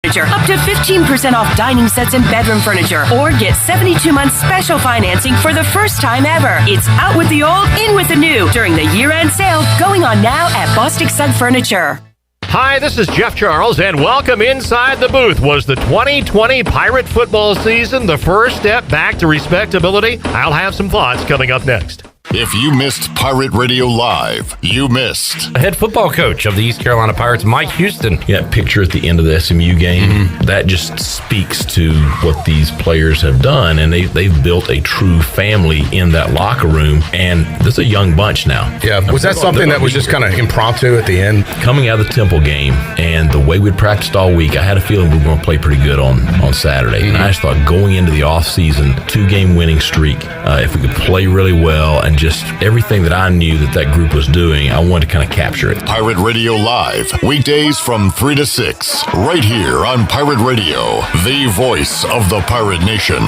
Up to 15% off dining sets and bedroom furniture. Or get 72 months special financing for the first time ever. It's out with the old, in with the new during the year-end sale going on now at Bostic Sugg Furniture. Hi, this is Jeff Charles, and welcome inside the booth. Was the 2020 Pirate football season the first step back to respectability? I'll have some thoughts coming up next. If you missed Pirate Radio Live, you missed. Head football coach of the East Carolina Pirates, Mike Houston. Yeah, picture at the end of the SMU game. That just speaks to what these players have done, and they've built a true family in that locker room, and there's a young bunch now. Yeah, was that something that was just kind of impromptu at the end? Coming out of the Temple game, and the way we'd practiced all week, I had a feeling we were going to play pretty good on Saturday. And I just thought going into the offseason, 2-game winning streak, if we could play really well and just everything that I knew that group was doing, I wanted to kind of capture it. Pirate Radio Live, weekdays from 3 to 6, right here on Pirate Radio, the voice of the Pirate Nation.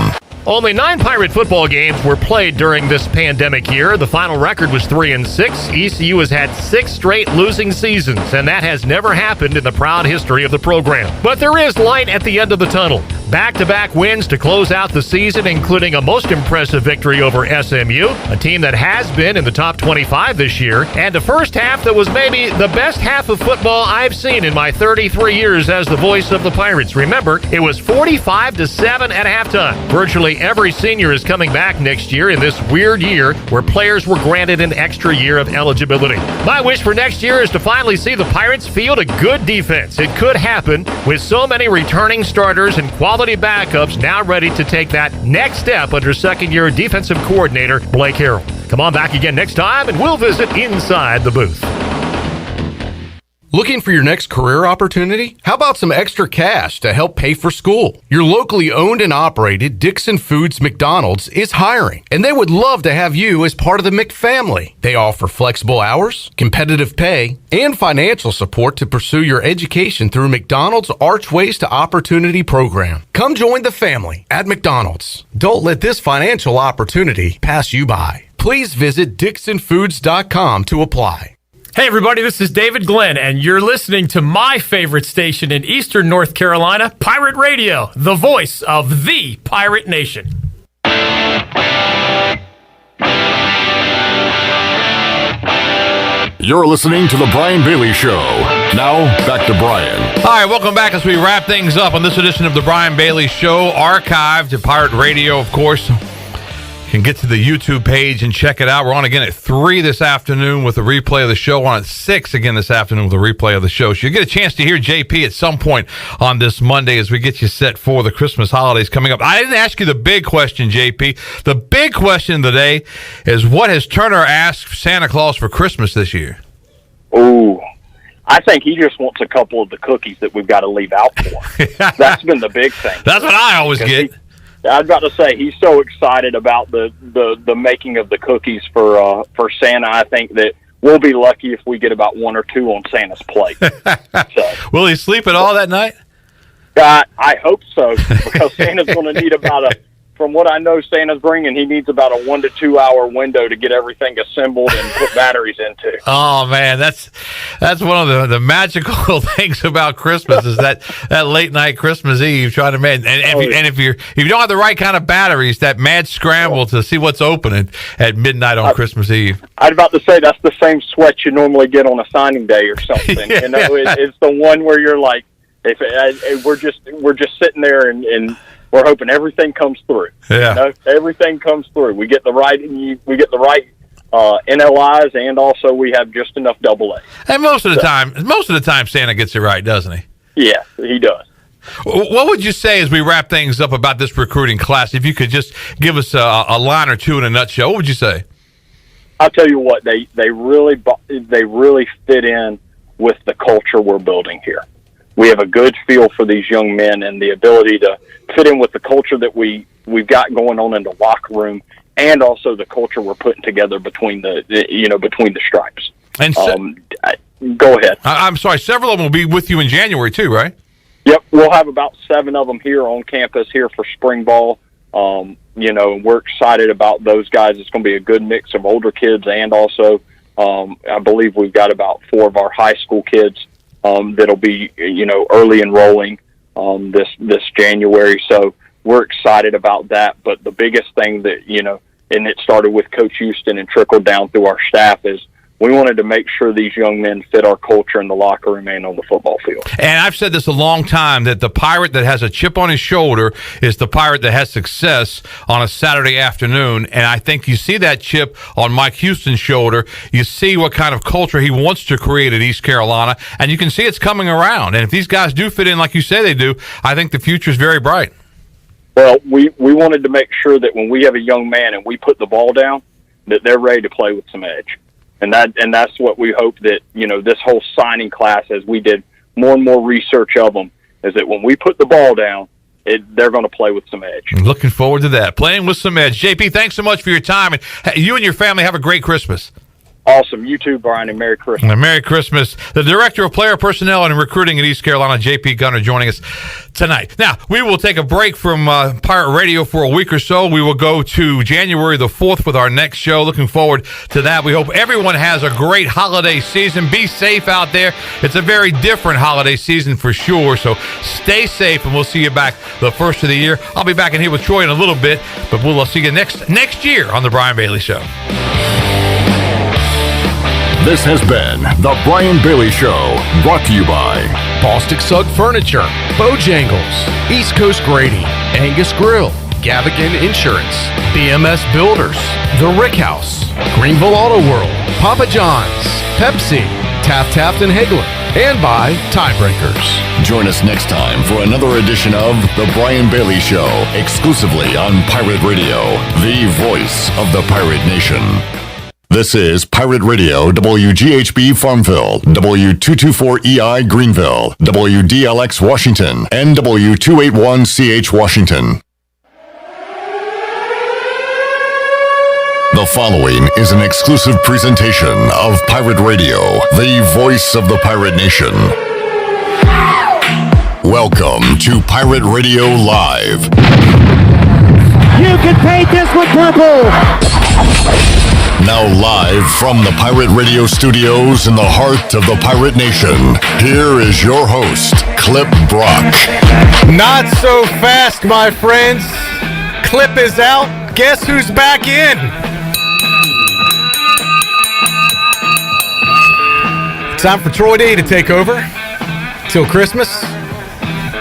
Only 9 Pirate football games were played during this pandemic year. The final record was 3-6. ECU has had 6 straight losing seasons, and that has never happened in the proud history of the program. But there is light at the end of the tunnel. Back-to-back wins to close out the season, including a most impressive victory over SMU, a team that has been in the top 25 this year, and a first half that was maybe the best half of football I've seen in my 33 years as the voice of the Pirates. Remember, it was 45-7 at halftime. Virtually every senior is coming back next year in this weird year where players were granted an extra year of eligibility. My wish for next year is to finally see the Pirates field a good defense. It could happen with so many returning starters and quality backups now ready to take that next step under second-year defensive coordinator Blake Harrell. Come on back again next time, and we'll visit inside the booth. Looking for your next career opportunity? How about some extra cash to help pay for school? Your locally owned and operated Dixon Foods McDonald's is hiring, and they would love to have you as part of the McFamily. They offer flexible hours, competitive pay, and financial support to pursue your education through McDonald's Archways to Opportunity program. Come join the family at McDonald's. Don't let this financial opportunity pass you by. Please visit DixonFoods.com to apply. Hey everybody, this is David Glenn, and you're listening to my favorite station in Eastern North Carolina, Pirate Radio, the voice of the Pirate Nation. You're listening to The Brian Bailey Show. Now, back to Brian. All right, welcome back as we wrap things up on this edition of The Brian Bailey Show, archived at Pirate Radio, of course. You can get to the YouTube page and check it out. We're on again at 3 this afternoon with a replay of the show. On at 6 again this afternoon with a replay of the show. So you get a chance to hear JP at some point on this Monday as we get you set for the Christmas holidays coming up. I didn't ask you the big question, JP. The big question of the day is, what has Turner asked Santa Claus for Christmas this year? Oh, I think he just wants a couple of the cookies that we've got to leave out for. That's been the big thing. That's what I always get. I was about to say, he's so excited about the making of the cookies for Santa. I think that we'll be lucky if we get about 1 or 2 on Santa's plate. So, will he sleep at all that night? I hope so, because Santa's going to need from what I know Santa's bringing, he needs about a 1 to 2 hour window to get everything assembled and put batteries into. Oh man, that's one of the magical things about Christmas is that late night Christmas Eve trying to man. And if you don't have the right kind of batteries, that mad scramble to see what's open at midnight on Christmas Eve. I was about to say that's the same sweat you normally get on a signing day or something. Yeah. You know, it's the one where you're like, we're just sitting there and we're hoping everything comes through. Yeah, you know, everything comes through. We get the right NLIs, and also we have just enough AA. And most of the time, Santa gets it right, doesn't he? Yeah, he does. What would you say as we wrap things up about this recruiting class? If you could just give us a line or two in a nutshell, what would you say? I'll tell you what, they really fit in with the culture we're building here. We have a good feel for these young men and the ability to fit in with the culture that we've got going on in the locker room, and also the culture we're putting together between the stripes. And go ahead. I'm sorry. Several of them will be with you in January too, right? Yep, we'll have about 7 of them here on campus here for spring ball. We're excited about those guys. It's going to be a good mix of older kids, and also I believe we've got about 4 of our high school kids that'll be, early enrolling. this January. So we're excited about that. But the biggest thing that, and it started with Coach Houston and trickled down through our staff, is we wanted to make sure these young men fit our culture in the locker room and on the football field. And I've said this a long time, that the Pirate that has a chip on his shoulder is the Pirate that has success on a Saturday afternoon. And I think you see that chip on Mike Houston's shoulder. You see what kind of culture he wants to create at East Carolina, and you can see it's coming around. And if these guys do fit in like you say they do, I think the future is very bright. Well, we wanted to make sure that when we have a young man and we put the ball down, that they're ready to play with some edge. And that's what we hope that, this whole signing class, as we did more and more research of them, is that when we put the ball down, they're going to play with some edge. Looking forward to that. Playing with some edge. JP, thanks so much for your time. And you and your family have a great Christmas. Awesome. You too, Brian, and Merry Christmas. And Merry Christmas. The Director of Player Personnel and Recruiting at East Carolina, JP Gunner, joining us tonight. Now, we will take a break from Pirate Radio for a week or so. We will go to January the 4th with our next show. Looking forward to that. We hope everyone has a great holiday season. Be safe out there. It's a very different holiday season for sure, so stay safe, and we'll see you back the first of the year. I'll be back in here with Troy in a little bit, but we'll see you next year on The Brian Bailey Show. This has been The Brian Bailey Show, brought to you by Bostic Sugg Furniture, Bojangles, East Coast Grading, Angus Grill, Gavigan Insurance, BMS Builders, The Rick House, Greenville Auto World, Papa John's, Pepsi, Taft and Hagler, and by Tiebreakers. Join us next time for another edition of The Brian Bailey Show, exclusively on Pirate Radio, the voice of the Pirate Nation. This is Pirate Radio, WGHB Farmville, W224EI Greenville, WDLX Washington, and W281CH Washington. The following is an exclusive presentation of Pirate Radio, the voice of the Pirate Nation. Welcome to Pirate Radio Live. You can paint this with purple! Now live from the Pirate Radio studios in the heart of the Pirate Nation, here is your host, Clip Brock. Not so fast, my friends. Clip is out. Guess who's back in? Time for Troy D to take over till Christmas.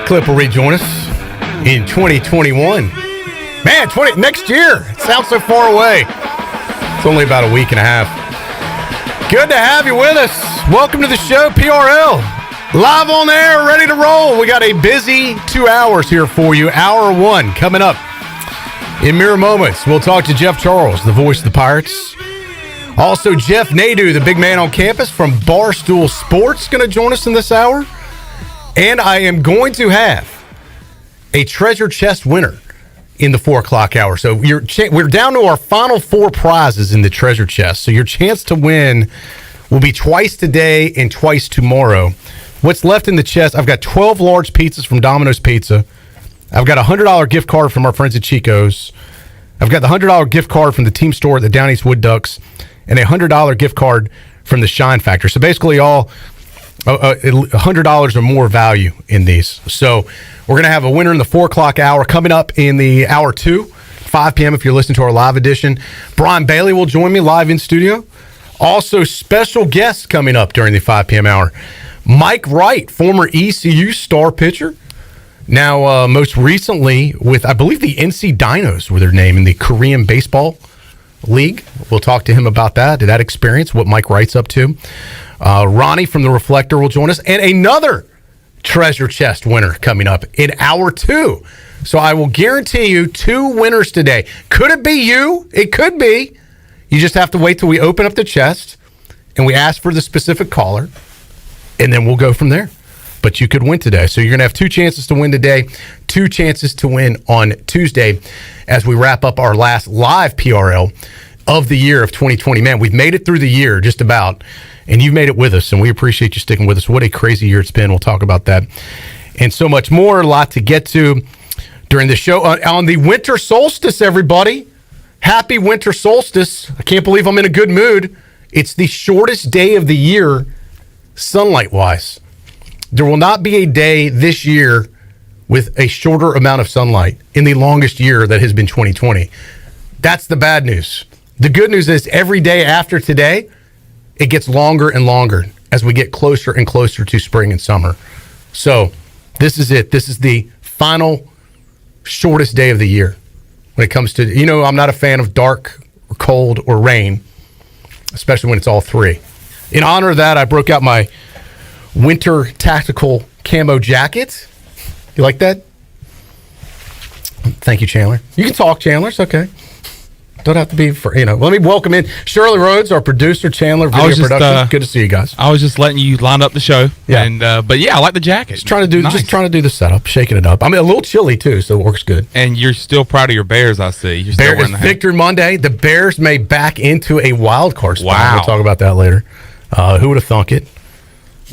Clip will rejoin us in 2021. Man, next year. It sounds so far away. It's only about a week and a half. Good to have you with us. Welcome to the show, PRL. Live on air, ready to roll. We got a busy 2 hours here for you. Hour one coming up in mere moments. We'll talk to Jeff Charles, the voice of the Pirates. Also, Jeff Nadu, the big man on campus from Barstool Sports, going to join us in this hour. And I am going to have a treasure chest winner in the 4 o'clock hour. So we're down to our final 4 prizes in the treasure chest. So your chance to win will be twice today and twice tomorrow. What's left in the chest, I've got 12 large pizzas from Domino's Pizza. I've got a $100 gift card from our friends at Chico's. I've got the $100 gift card from the team store at the Down East Wood Ducks, and a $100 gift card from the Shine Factor. So basically all $100 or more value in these. So we're going to have a winner in the 4 o'clock hour. Coming up in the hour 2, 5 p.m. if you're listening to our live edition. Brian Bailey will join me live in studio. Also, special guests coming up during the 5 p.m. hour. Mike Wright, former ECU star pitcher. Now, most recently with, I believe, the NC Dinos were their name in the Korean Baseball League. We'll talk to him about that experience, what Mike Wright's up to. Ronnie from The Reflector will join us. And another treasure chest winner coming up in hour 2. So I will guarantee you 2 winners today. Could it be you? It could be. You just have to wait till we open up the chest and we ask for the specific caller, and then we'll go from there. But you could win today. So you're going to have 2 chances to win today, 2 chances to win on Tuesday as we wrap up our last live PRL of the year of 2020. Man, we've made it through the year just about, and you've made it with us, and we appreciate you sticking with us. What a crazy year it's been. We'll talk about that and so much more. A lot to get to during the show. On the winter solstice, everybody. Happy winter solstice. I can't believe I'm in a good mood. It's the shortest day of the year, sunlight-wise. There will not be a day this year with a shorter amount of sunlight in the longest year that has been 2020. That's the bad news. The good news is every day after today, it gets longer and longer as we get closer and closer to spring and summer. So this is it. This is the final shortest day of the year when it comes to, I'm not a fan of dark or cold or rain, especially when it's all three. In honor of that, I broke out my winter tactical camo jacket. You like that? Thank you, Chandler. You can talk, Chandler. It's okay. Don't have to be let me welcome in Shirley Rhodes, our producer, Chandler, video production. Good to see you guys. I was just letting you line up the show. Yeah. But I like the jacket. Just trying to do the setup, shaking it up. I mean, a little chilly too, so it works good. And you're still proud of your Bears, I see. You're still Bears Victory Monday. The Bears may back into a wild card spot. Wow. We'll talk about that later. Who would have thunk it?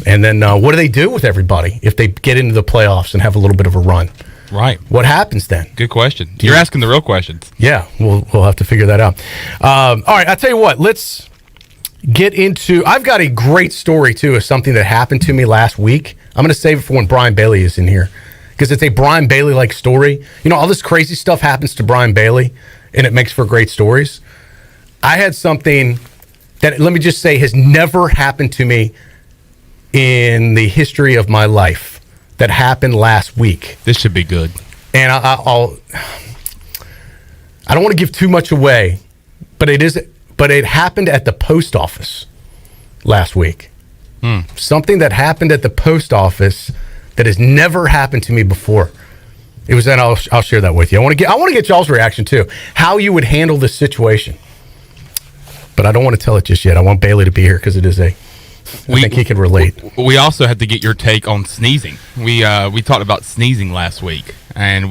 And then what do they do with everybody if they get into the playoffs and have a little bit of a run? Right. What happens then? Good question. You're asking the real questions. Yeah, we'll have to figure that out. All right, I'll tell you what. Let's get into. I've got a great story too of something that happened to me last week. I'm going to save it for when Brian Bailey is in here because it's a Brian Bailey-like story. All this crazy stuff happens to Brian Bailey, and it makes for great stories. I had something that, let me just say, has never happened to me in the history of my life. That happened last week. This should be good. And I don't want to give too much away, but it happened at the post office last week. Something that happened at the post office that has never happened to me before. It was then I'll share that with you. I want to get y'all's reaction too. How you would handle this situation. But I don't want to tell it just yet. I want Bailey to be here because it is I think he can relate. We also had to get your take on sneezing. We talked about sneezing last week, and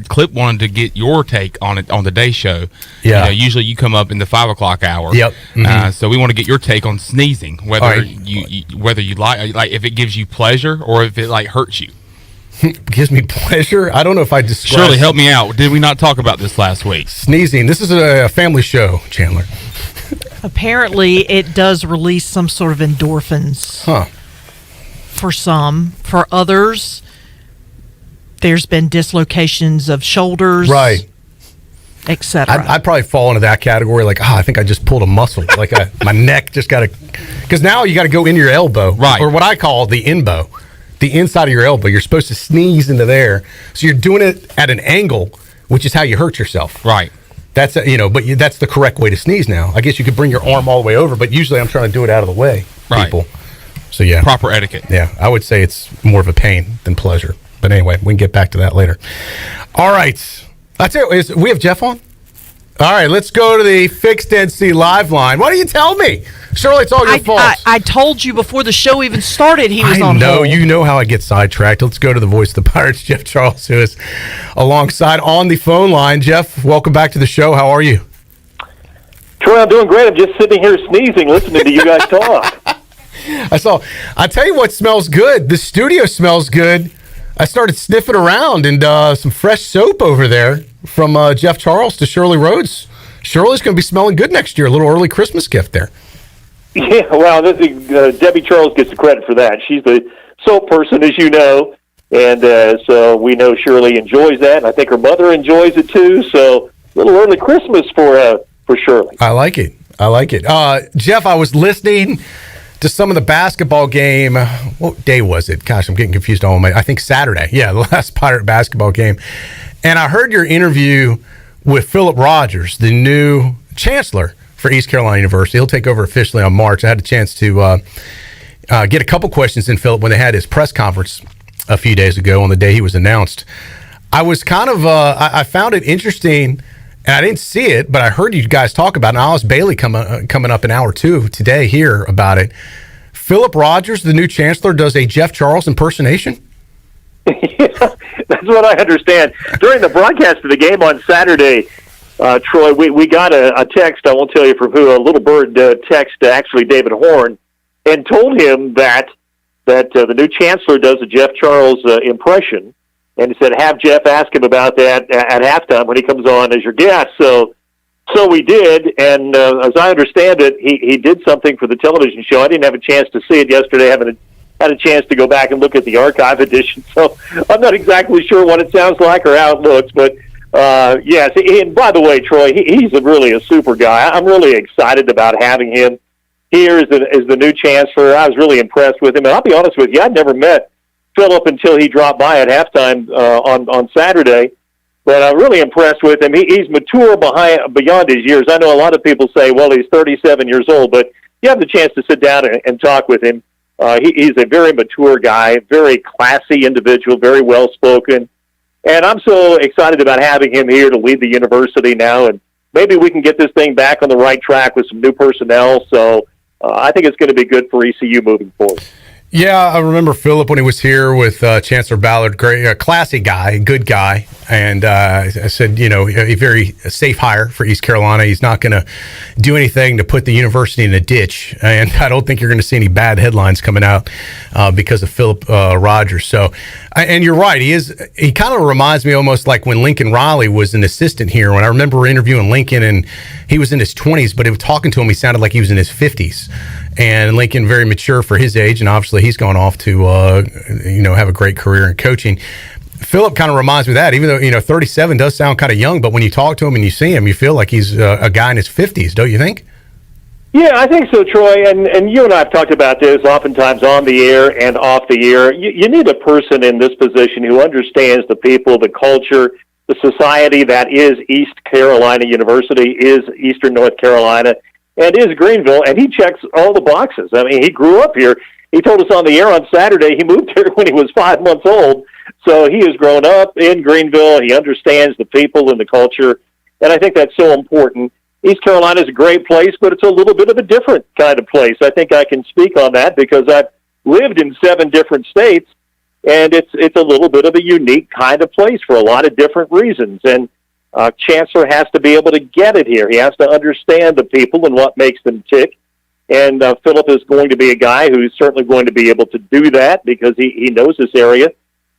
Clip wanted to get your take on it on the day show. Yeah. Usually you come up in the 5 o'clock hour. Yep. Mm-hmm. So we want to get your take on sneezing, whether you like if it gives you pleasure or if it hurts you. Gives me pleasure. I don't know if I describe. Shirley, help me out. Did we not talk about this last week? Sneezing. This is a family show, Chandler. Apparently, it does release some sort of endorphins. Huh. For some. For others, there's been dislocations of shoulders. Right. Etc. I'd probably fall into that category. I think I just pulled a muscle. My neck just got to. Because now you got to go into your elbow. Right. Or what I call the inbow. The inside of your elbow. You're supposed to sneeze into there. So you're doing it at an angle, which is how you hurt yourself. Right. That's but that's the correct way to sneeze now. I guess you could bring your arm all the way over, but usually I'm trying to do it out of the way, people. So yeah, proper etiquette. Yeah, I would say it's more of a pain than pleasure. But anyway, we can get back to that later. All right, I tell you, we have Jeff on. All right, let's go to the Fixed NC live line. Why do you tell me? Shirley, it's all your fault. I told you before the show even started he was on hold. You know how I get sidetracked. Let's go to the voice of the Pirates, Jeff Charles, who is alongside on the phone line. Jeff, welcome back to the show. How are you? Troy, I'm doing great. I'm just sitting here sneezing, listening to you guys talk. I tell you what smells good. The studio smells good. I started sniffing around and some fresh soap over there from Jeff Charles to Shirley Rhodes. Shirley's going to be smelling good next year. A little early Christmas gift there. Yeah, well, Debbie Charles gets the credit for that. She's the soap person, as you know, and so we know Shirley enjoys that, and I think her mother enjoys it too. So a little early Christmas for Shirley. I like it. Jeff, I was listening to some of the basketball game. What day was it? Gosh, I'm getting confused on I think Saturday. Yeah, the last Pirate basketball game. And I heard your interview with Philip Rogers, the new chancellor for East Carolina University. He'll take over officially on March. I had a chance to get a couple questions in Philip when they had his press conference a few days ago on the day he was announced. I was kind of, I found it interesting, and I didn't see it, but I heard you guys talk about it. And Alice Bailey coming up in hour 2 today here about it. Philip Rogers, the new chancellor, does a Jeff Charles impersonation? Yeah, that's what I understand. During the broadcast of the game on Saturday, Troy, we got a text, I won't tell you from who, a little bird text to actually David Horn, and told him that the new chancellor does a Jeff Charles impression, and he said, have Jeff ask him about that at halftime when he comes on as your guest. So we did, and as I understand it, he did something for the television show. I didn't have a chance to see it yesterday, having had a chance to go back and look at the archive edition, so I'm not exactly sure what it sounds like or how it looks, but yes. And by the way, Troy, he's really a super guy. I'm really excited about having him here as the new chancellor. I was really impressed with him, and I'll be honest with you, I'd never met Philip until he dropped by at halftime on Saturday. But I'm really impressed with him. He's mature beyond his years. I know a lot of people say, well, he's 37 years old, but you have the chance to sit down and talk with him. He's a very mature guy, very classy individual, very well-spoken. And I'm so excited about having him here to lead the university now, and maybe we can get this thing back on the right track with some new personnel. So I think it's going to be good for ECU moving forward. Yeah, I remember Philip when he was here with Chancellor Ballard, great, classy guy, good guy. And I said, a very safe hire for East Carolina. He's not going to do anything to put the university in a ditch. And I don't think you're going to see any bad headlines coming out because of Philip Rogers. So, and you're right. He kind of reminds me almost like when Lincoln Riley was an assistant here. When I remember interviewing Lincoln, and he was in his 20s, but talking to him, he sounded like he was in his 50s. And Lincoln, very mature for his age, and obviously he's gone off to, have a great career in coaching. Philip kind of reminds me of that, even though, 37 does sound kind of young, but when you talk to him and you see him, you feel like he's a guy in his 50s, don't you think? Yeah, I think so, Troy. And you and I have talked about this oftentimes on the air and off the air. You need a person in this position who understands the people, the culture, the society that is East Carolina University, is Eastern North Carolina, and is Greenville, and he checks all the boxes. I mean, he grew up here. He told us on the air on Saturday he moved here when he was 5 months old, so he has grown up in Greenville. He understands the people and the culture, and I think that's so important. East Carolina is a great place, but it's a little bit of a different kind of place. I think I can speak on that because I've lived in 7 different states, and it's a little bit of a unique kind of place for a lot of different reasons, and Chancellor has to be able to get it here. He has to understand the people and what makes them tick. And Philip is going to be a guy who's certainly going to be able to do that because he knows this area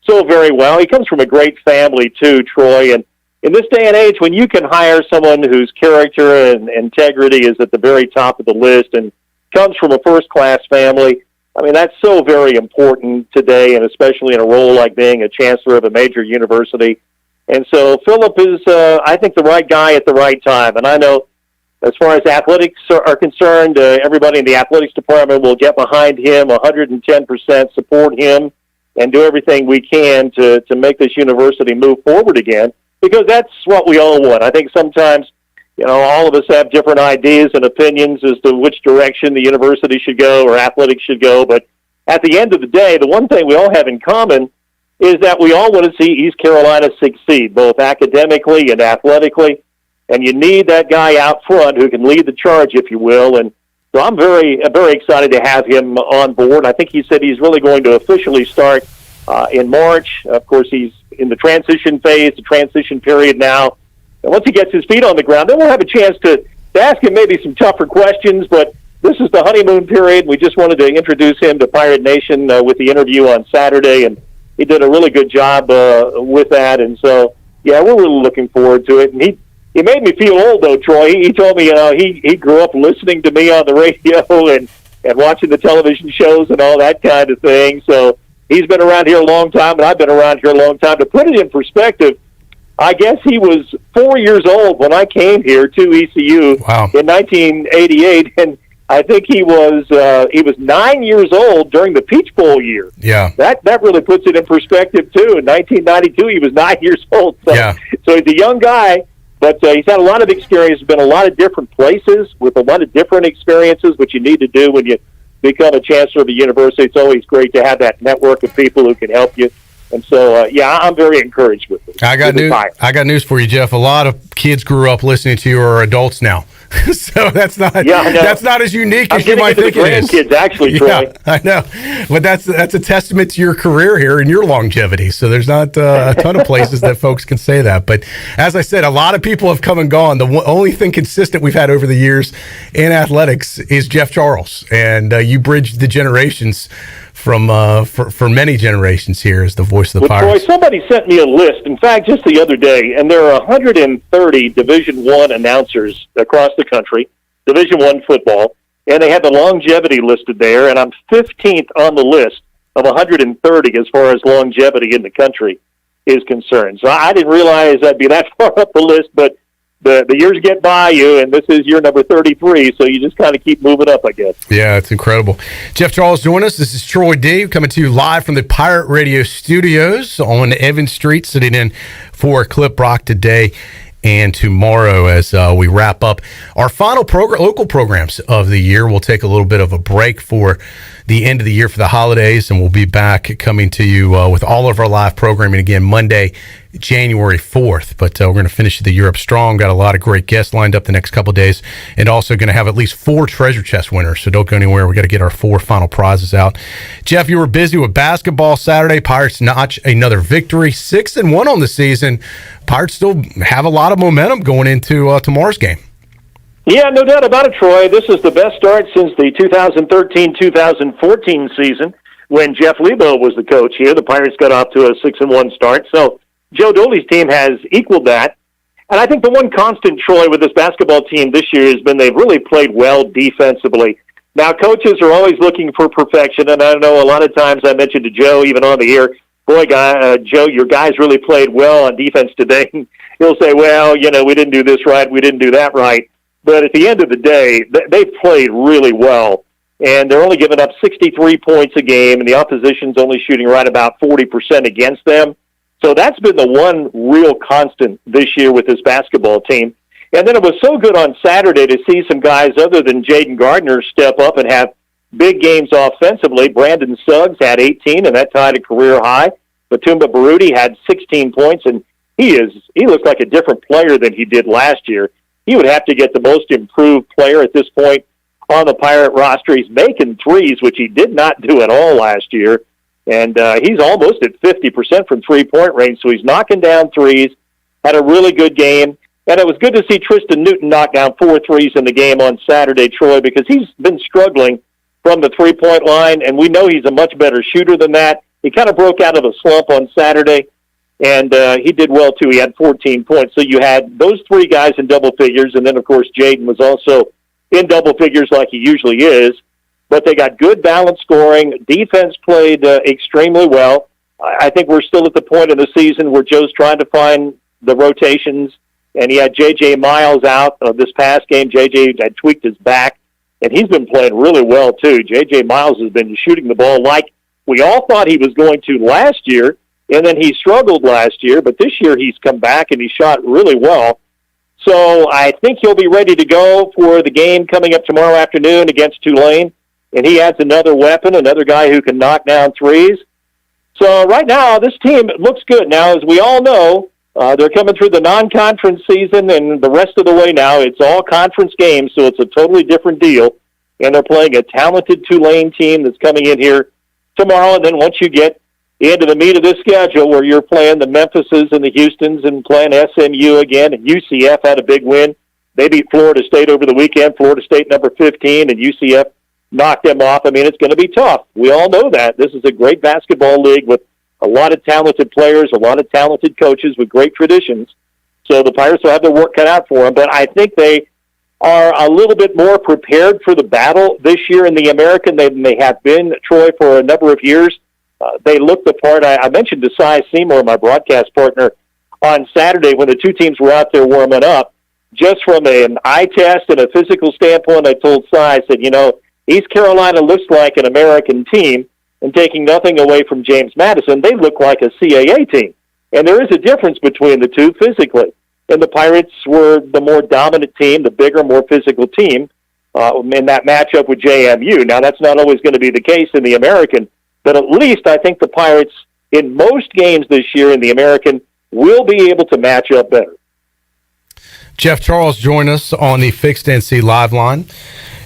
so very well. He comes from a great family, too, Troy. And in this day and age, when you can hire someone whose character and integrity is at the very top of the list and comes from a first-class family, I mean, that's so very important today, and especially in a role like being a chancellor of a major university. And so Philip is, I think, the right guy at the right time. And I know as far as athletics are concerned, everybody in the athletics department will get behind him, 110% support him, and do everything we can to make this university move forward again, because that's what we all want. I think sometimes, all of us have different ideas and opinions as to which direction the university should go or athletics should go. But at the end of the day, the one thing we all have in common is that we all want to see East Carolina succeed, both academically and athletically, and you need that guy out front who can lead the charge, if you will. And so I'm very, very excited to have him on board. I think he said he's really going to officially start in March. Of course, he's in the transition phase, the transition period now. And once he gets his feet on the ground, then we'll have a chance to ask him maybe some tougher questions, but this is the honeymoon period. We just wanted to introduce him to Pirate Nation with the interview on Saturday, and he did a really good job with that, and so, yeah, we're really looking forward to it. And he made me feel old, though, Troy. He told me he grew up listening to me on the radio and watching the television shows and all that kind of thing. So he's been around here a long time, and I've been around here a long time. To put it in perspective, I guess he was 4 years old when I came here to ECU in 1988, and I think he was 9 years old during the Peach Bowl year. Yeah, that really puts it in perspective too. In 1992, he was 9 years old. So he's a young guy, but he's had a lot of experience. Been a lot of different places with a lot of different experiences, which you need to do when you become a chancellor of a university. It's always great to have that network of people who can help you. And so, I'm very encouraged with it. I got news for you, Jeff. A lot of kids grew up listening to you or are adults now. So that's not as unique as you might think it is. Grandkids, actually, Troy. Yeah, I know, but that's a testament to your career here and your longevity. So there's not a ton of places that folks can say that. But as I said, a lot of people have come and gone. The only thing consistent we've had over the years in athletics is Jeff Charles, and you bridged the generations from for many generations here as the voice of the Pirates. Troy, somebody sent me a list, in fact, just the other day, and there are 130 Division I announcers across the country, Division I football, and they have the longevity listed there, and I'm 15th on the list. of 130 as far as longevity in the country is concerned. So I didn't realize I'd be that far up the list, but the years get by you, and this is year number 33, so you just kind of keep moving up, I guess. Yeah, it's incredible. Jeff Charles joining us. This is Troy D. coming to you live from the Pirate Radio studios on Evans Street, sitting in for Clip Rock today and tomorrow as we wrap up our final local programs of the year. We'll take a little bit of a break for the end of the year for the holidays, and we'll be back coming to you with all of our live programming again Monday, January 4th. But we're going to finish the year up strong. Got a lot of great guests lined up the next couple of days, and also going to have at least 4 treasure chest winners. So don't go anywhere. We got to get our 4 final prizes out. Jeff, you were busy with basketball Saturday. Pirates notch another victory, 6-1 on the season. Pirates still have a lot of momentum going into tomorrow's game. Yeah, no doubt about it, Troy. This is the best start since the 2013-2014 season when Jeff Lebo was the coach here. The Pirates got off to a 6-1 start. So Joe Dooley's team has equaled that. And I think the one constant, Troy, with this basketball team this year has been they've really played well defensively. Now, coaches are always looking for perfection, and I know a lot of times I mentioned to Joe, even on the air, boy, Joe, your guys really played well on defense today. He'll say, well, we didn't do this right, we didn't do that right. But at the end of the day, they've played really well, and they're only giving up 63 points a game, and the opposition's only shooting right about 40% against them. So that's been the one real constant this year with this basketball team. And then it was so good on Saturday to see some guys other than Jaden Gardner step up and have big games offensively. Brandon Suggs had 18, and that tied a career high. Batumba Baruti had 16 points, and he looks like a different player than he did last year. He would have to get the most improved player at this point on the Pirate roster. He's making threes, which he did not do at all last year. And he's almost at 50% from three-point range, so he's knocking down threes, had a really good game. And it was good to see Tristan Newton knock down 4 threes in the game on Saturday, Troy, because he's been struggling from the three-point line, and we know he's a much better shooter than that. He kind of broke out of a slump on Saturday, and he did well, too. He had 14 points. So you had those 3 guys in double figures, and then, of course, Jaden was also in double figures like he usually is. But they got good balanced scoring. Defense played extremely well. I think we're still at the point in the season where Joe's trying to find the rotations, and he had J.J. Miles out this past game. J.J. had tweaked his back, and he's been playing really well, too. J.J. Miles has been shooting the ball like we all thought he was going to last year, and then he struggled last year, but this year he's come back and he shot really well. So I think he'll be ready to go for the game coming up tomorrow afternoon against Tulane, and he adds another weapon, another guy who can knock down threes. So right now, this team looks good. Now, as we all know, they're coming through the non-conference season, and the rest of the way now, it's all conference games, so it's a totally different deal. And they're playing a talented Tulane team that's coming in here tomorrow, and then once you get into the meat of this schedule where you're playing the Memphises and the Houstons and playing SMU again, and UCF had a big win. They beat Florida State over the weekend, Florida State number 15, and UCF knocked them off. I mean, it's going to be tough. We all know that. This is a great basketball league with a lot of talented players, a lot of talented coaches with great traditions. So the Pirates will have their work cut out for them, but I think they are a little bit more prepared for the battle this year in the American than they have been, Troy, for a number of years. They looked the part. I mentioned to Cy Seymour, my broadcast partner, on Saturday when the two teams were out there warming up. Just from an eye test and a physical standpoint, I told Cy, I said, East Carolina looks like an American team, and taking nothing away from James Madison, they look like a CAA team. And there is a difference between the two physically. And the Pirates were the more dominant team, the bigger, more physical team in that matchup with JMU. Now, that's not always going to be the case in the American, but at least I think the Pirates, in most games this year in the American, will be able to match up better. Jeff Charles joined us on the Fixed NC Live line.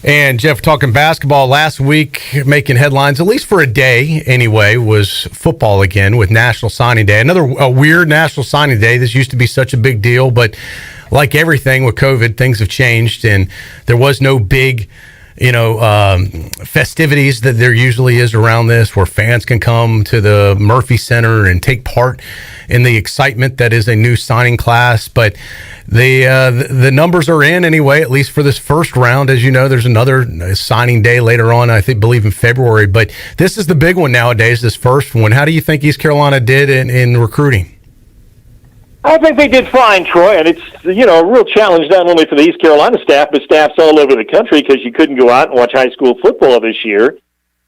And Jeff, talking basketball last week, making headlines, at least for a day anyway, was football again with National Signing Day. A weird National Signing Day. This used to be such a big deal, but like everything with COVID, things have changed, and there was no big festivities that there usually is around this, where fans can come to the Murphy Center and take part in the excitement that is a new signing class. But the numbers are in anyway, at least for this first round. As you know, there's another signing day later on, I believe in February. But this is the big one nowadays, this first one. How do you think East Carolina did in recruiting? I think they did fine, Troy, and it's a real challenge not only for the East Carolina staff, but staffs all over the country, because you couldn't go out and watch high school football this year.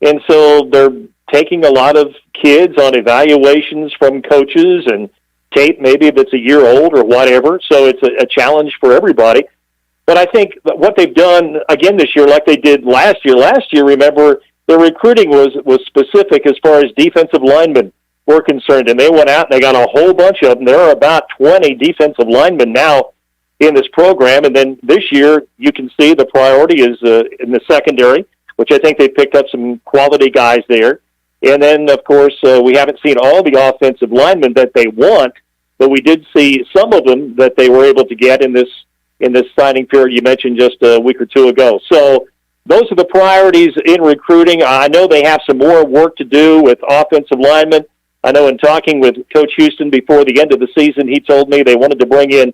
And so they're taking a lot of kids on evaluations from coaches and tape maybe that's a year old or whatever. So it's a challenge for everybody. But I think that what they've done again this year, like they did last year, remember, their recruiting was specific as far as defensive linemen were concerned, and they went out and they got a whole bunch of them. There are about 20 defensive linemen now in this program, and then this year you can see the priority is in the secondary, which I think they picked up some quality guys there. And then, of course, we haven't seen all the offensive linemen that they want, but we did see some of them that they were able to get in this signing period you mentioned just a week or two ago. So those are the priorities in recruiting. I know they have some more work to do with offensive linemen. I know in talking with Coach Houston before the end of the season, he told me they wanted to bring in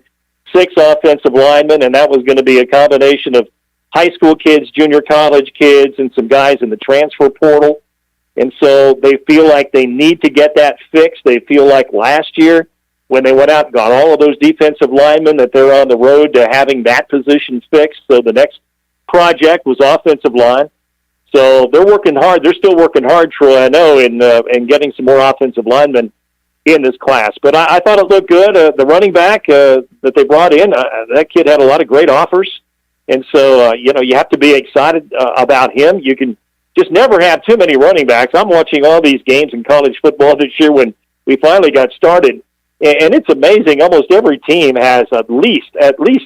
6 offensive linemen, and that was going to be a combination of high school kids, junior college kids, and some guys in the transfer portal. And so they feel like they need to get that fixed. They feel like last year when they went out and got all of those defensive linemen that they're on the road to having that position fixed. So the next project was offensive line. So they're working hard. They're still working hard, Troy, I know, in getting some more offensive linemen in this class. But I thought it looked good. The running back that they brought in, that kid had a lot of great offers. And so, you have to be excited about him. You can just never have too many running backs. I'm watching all these games in college football this year when we finally got started. And it's amazing. Almost every team has at least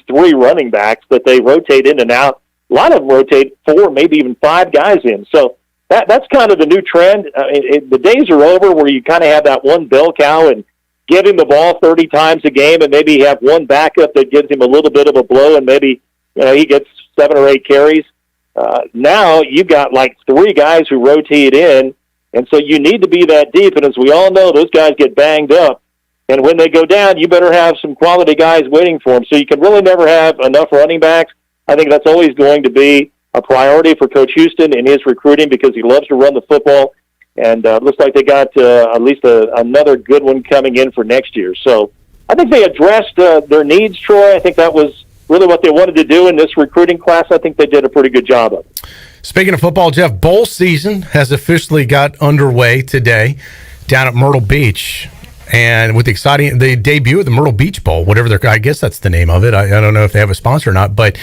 3 running backs that they rotate in and out. A lot of them rotate 4, maybe even 5 guys in. So that's kind of the new trend. The days are over where you kind of have that one bell cow and give him the ball 30 times a game and maybe have one backup that gives him a little bit of a blow and maybe he gets 7 or 8 carries. Now you've got like 3 guys who rotate in, and so you need to be that deep. And as we all know, those guys get banged up. And when they go down, you better have some quality guys waiting for them. So you can really never have enough running backs. I think that's always going to be a priority for Coach Houston in his recruiting because he loves to run the football. And looks like they got at least another good one coming in for next year. So I think they addressed their needs, Troy. I think that was really what they wanted to do in this recruiting class. I think they did a pretty good job of it. Speaking of football, Jeff, bowl season has officially got underway today down at Myrtle Beach. And with the debut of the Myrtle Beach Bowl, I guess that's the name of it. I don't know if they have a sponsor or not, but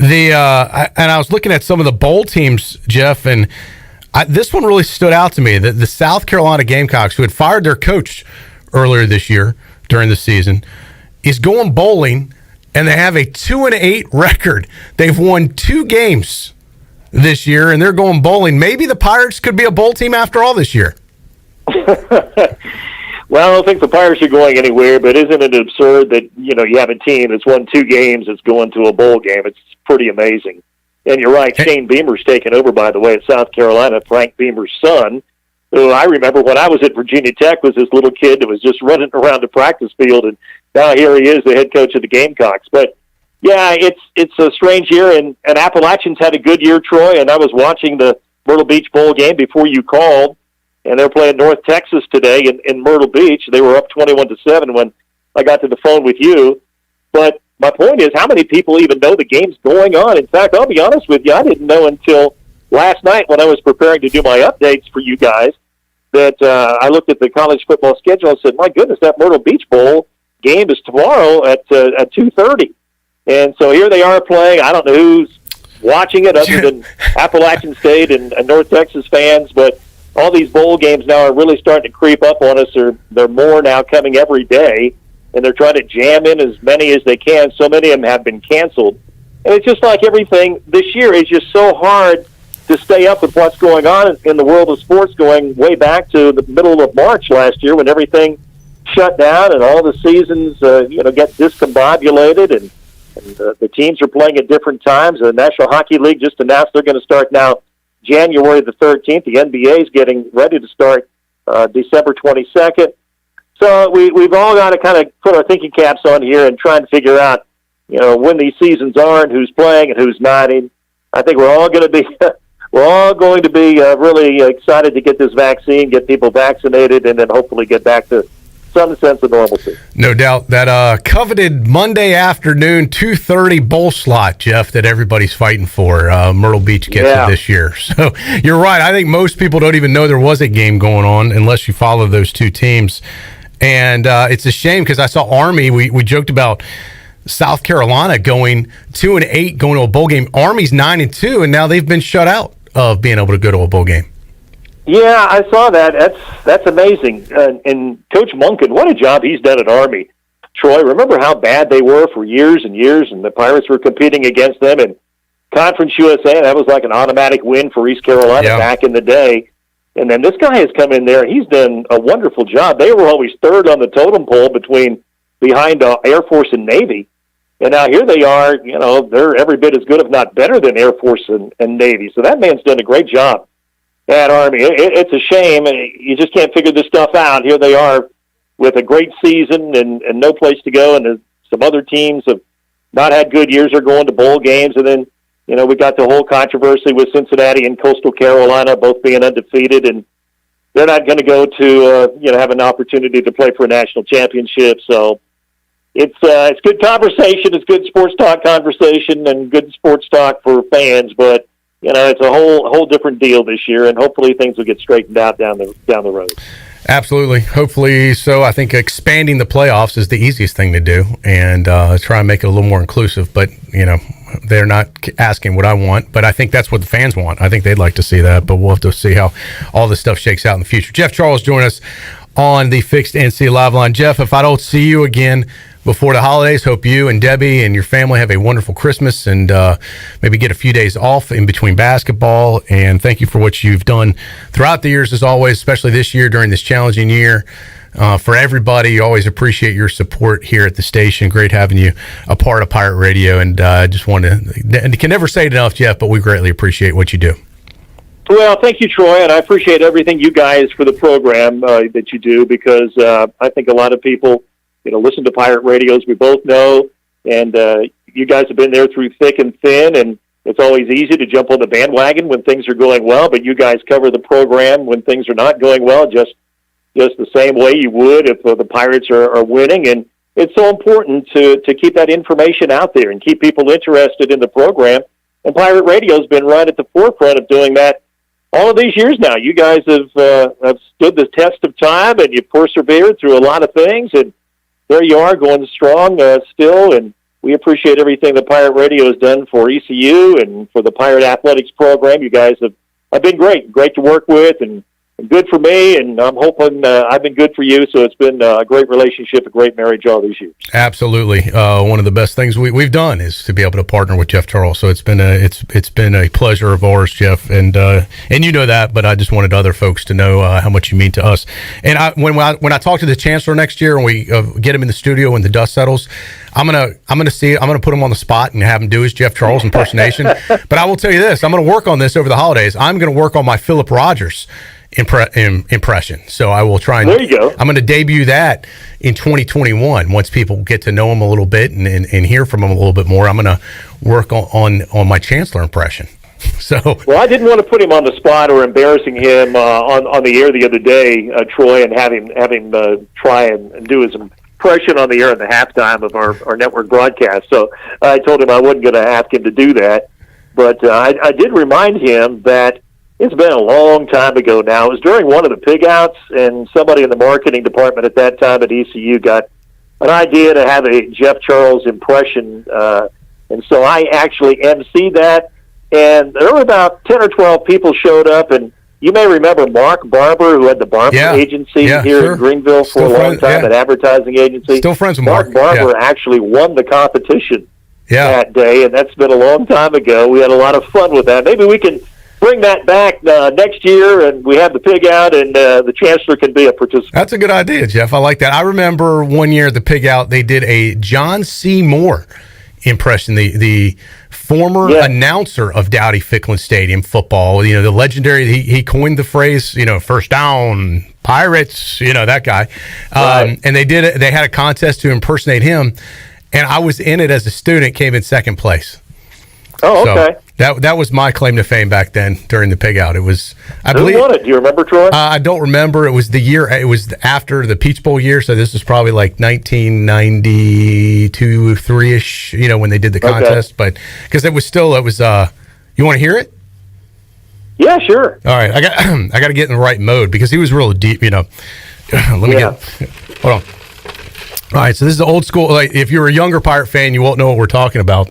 I was looking at some of the bowl teams, Jeff, and this one really stood out to me. The South Carolina Gamecocks, who had fired their coach earlier this year during the season, is going bowling, and they have a 2-8 record. They've won 2 games this year, and they're going bowling. Maybe the Pirates could be a bowl team after all this year. Well, I don't think the Pirates are going anywhere, but isn't it absurd that, you have a team that's won 2 games that's going to a bowl game? It's pretty amazing. And you're right, Shane Beamer's taken over, by the way, at South Carolina, Frank Beamer's son, who I remember when I was at Virginia Tech was this little kid that was just running around the practice field, and now here he is, the head coach of the Gamecocks. But, yeah, it's a strange year, and Appalachians had a good year, Troy, and I was watching the Myrtle Beach Bowl game before you called, and they're playing North Texas today in Myrtle Beach. They were up 21-7 when I got to the phone with you. But my point is, how many people even know the game's going on? In fact, I'll be honest with you, I didn't know until last night when I was preparing to do my updates for you guys that I looked at the college football schedule and said, my goodness, that Myrtle Beach Bowl game is tomorrow at 2:30. And so here they are playing. I don't know who's watching it other than Appalachian State and North Texas fans, but all these bowl games now are really starting to creep up on us. They're more now coming every day, and they're trying to jam in as many as they can. So many of them have been canceled. And it's just like everything this year is just so hard to stay up with what's going on in the world of sports going way back to the middle of March last year when everything shut down and all the seasons, get discombobulated. And And the teams are playing at different times. The National Hockey League just announced they're going to start now January the 13th. The NBA is getting ready to start December 22nd. So we've all got to kind of put our thinking caps on here and try and figure out, when these seasons are and who's playing and who's not. And I think we're all going to be really excited to get this vaccine, get people vaccinated, and then hopefully get back to some sense of normalcy. No doubt. That coveted Monday afternoon 2:30 bowl slot, Jeff, that everybody's fighting for. Myrtle Beach gets it this year. So you're right. I think most people don't even know there was a game going on unless you follow those two teams. And it's a shame because I saw Army. We joked about South Carolina going 2-8, going to a bowl game. Army's 9-2, and now they've been shut out of being able to go to a bowl game. Yeah, I saw that. That's amazing. And Coach Monken, what a job he's done at Army. Troy, remember how bad they were for years and years, and the Pirates were competing against them in Conference USA. That was like an automatic win for East Carolina back in the day. And then this guy has come in there, and he's done a wonderful job. They were always third on the totem pole behind Air Force and Navy. And now here they are, they're every bit as good, if not better, than Air Force and Navy. So that man's done a great job at Army. It's a shame. You just can't figure this stuff out. Here they are with a great season and no place to go. And some other teams have not had good years are going to bowl games. And then, we got the whole controversy with Cincinnati and Coastal Carolina both being undefeated. And they're not going to go to, have an opportunity to play for a national championship. So it's good conversation. It's good sports talk conversation and good sports talk for fans. But, it's a whole different deal this year, and hopefully things will get straightened out down the road. Absolutely. Hopefully so. I think expanding the playoffs is the easiest thing to do, and try and make it a little more inclusive. But, they're not asking what I want, but I think that's what the fans want. I think they'd like to see that, but we'll have to see how all this stuff shakes out in the future. Jeff Charles joined us on the Fixed NC Live Line. Jeff, if I don't see you again before the holidays, hope you and Debbie and your family have a wonderful Christmas and maybe get a few days off in between basketball. And thank you for what you've done throughout the years, as always, especially this year during this challenging year. For everybody, you always appreciate your support here at the station. Great having you a part of Pirate Radio. And I just want to, and can never say it enough, Jeff, but we greatly appreciate what you do. Well, thank you, Troy, and I appreciate everything you guys for the program that you do, because I think a lot of people, listen to Pirate Radio, as we both know, and you guys have been there through thick and thin, and it's always easy to jump on the bandwagon when things are going well, but you guys cover the program when things are not going well, just the same way you would if the Pirates are winning, and it's so important to keep that information out there and keep people interested in the program, and Pirate Radio's been right at the forefront of doing that all of these years now. You guys have stood the test of time, and you've persevered through a lot of things, and there you are going strong still, and we appreciate everything that Pirate Radio has done for ECU and for the Pirate Athletics program. You guys have been great to work with, and good for me, and I'm hoping I've been good for you, so it's been a great relationship, a great marriage all these years. Absolutely. One of the best things we've done is to be able to partner with Jeff Charles, so it's been a pleasure of ours, Jeff, and you know that, but I just wanted other folks to know how much you mean to us. And when I talk to the Chancellor next year and we get him in the studio when the dust settles, I'm gonna put him on the spot and have him do his Jeff Charles impersonation. But I will tell you this, I'm gonna work on this over the holidays. I'm gonna work on my Philip Rogers impression. So I will try and there you go. I'm going to debut that in 2021 once people get to know him a little bit and hear from him a little bit more. I'm going to work on my Chancellor impression. So well, I didn't want to put him on the spot or embarrassing him on the air the other day, Troy, and have him try and do his impression on the air at the halftime of our network broadcast. So I told him I wasn't going to ask him to do that, but I did remind him that it's been a long time ago now. It was during one of the pig outs, and somebody in the marketing department at that time at ECU got an idea to have a Jeff Charles impression, and so I actually emceed that, and there were about 10 or 12 people showed up, and you may remember Mark Barber, who had the Barber Agency here in Greenville for a long time, an advertising agency. Still friends with Mark. Barber actually won the competition that day, and that's been a long time ago. We had a lot of fun with that. Maybe we can bring that back next year, and we have the pig out, and the Chancellor can be a participant. That's a good idea, Jeff. I like that. I remember one year at the pig out, they did a John C. Moore impression. The former announcer of Dowdy-Ficklin Stadium football, the legendary, he coined the phrase, first down, Pirates, that guy. Right. And they had a contest to impersonate him, and I was in it as a student, came in second place. Oh, okay. So that was my claim to fame back then during the pig out. It was, I Who believe. won it? Do you remember, Troy? I don't remember. It was the year. It was after the Peach Bowl year, so this was probably like 1992, 3-ish. When they did the contest, but because it was. You want to hear it? Yeah, sure. All right, I got to get in the right mode because he was real deep. Let me hold on. All right, so this is the old school. Like, if you're a younger Pirate fan, you won't know what we're talking about.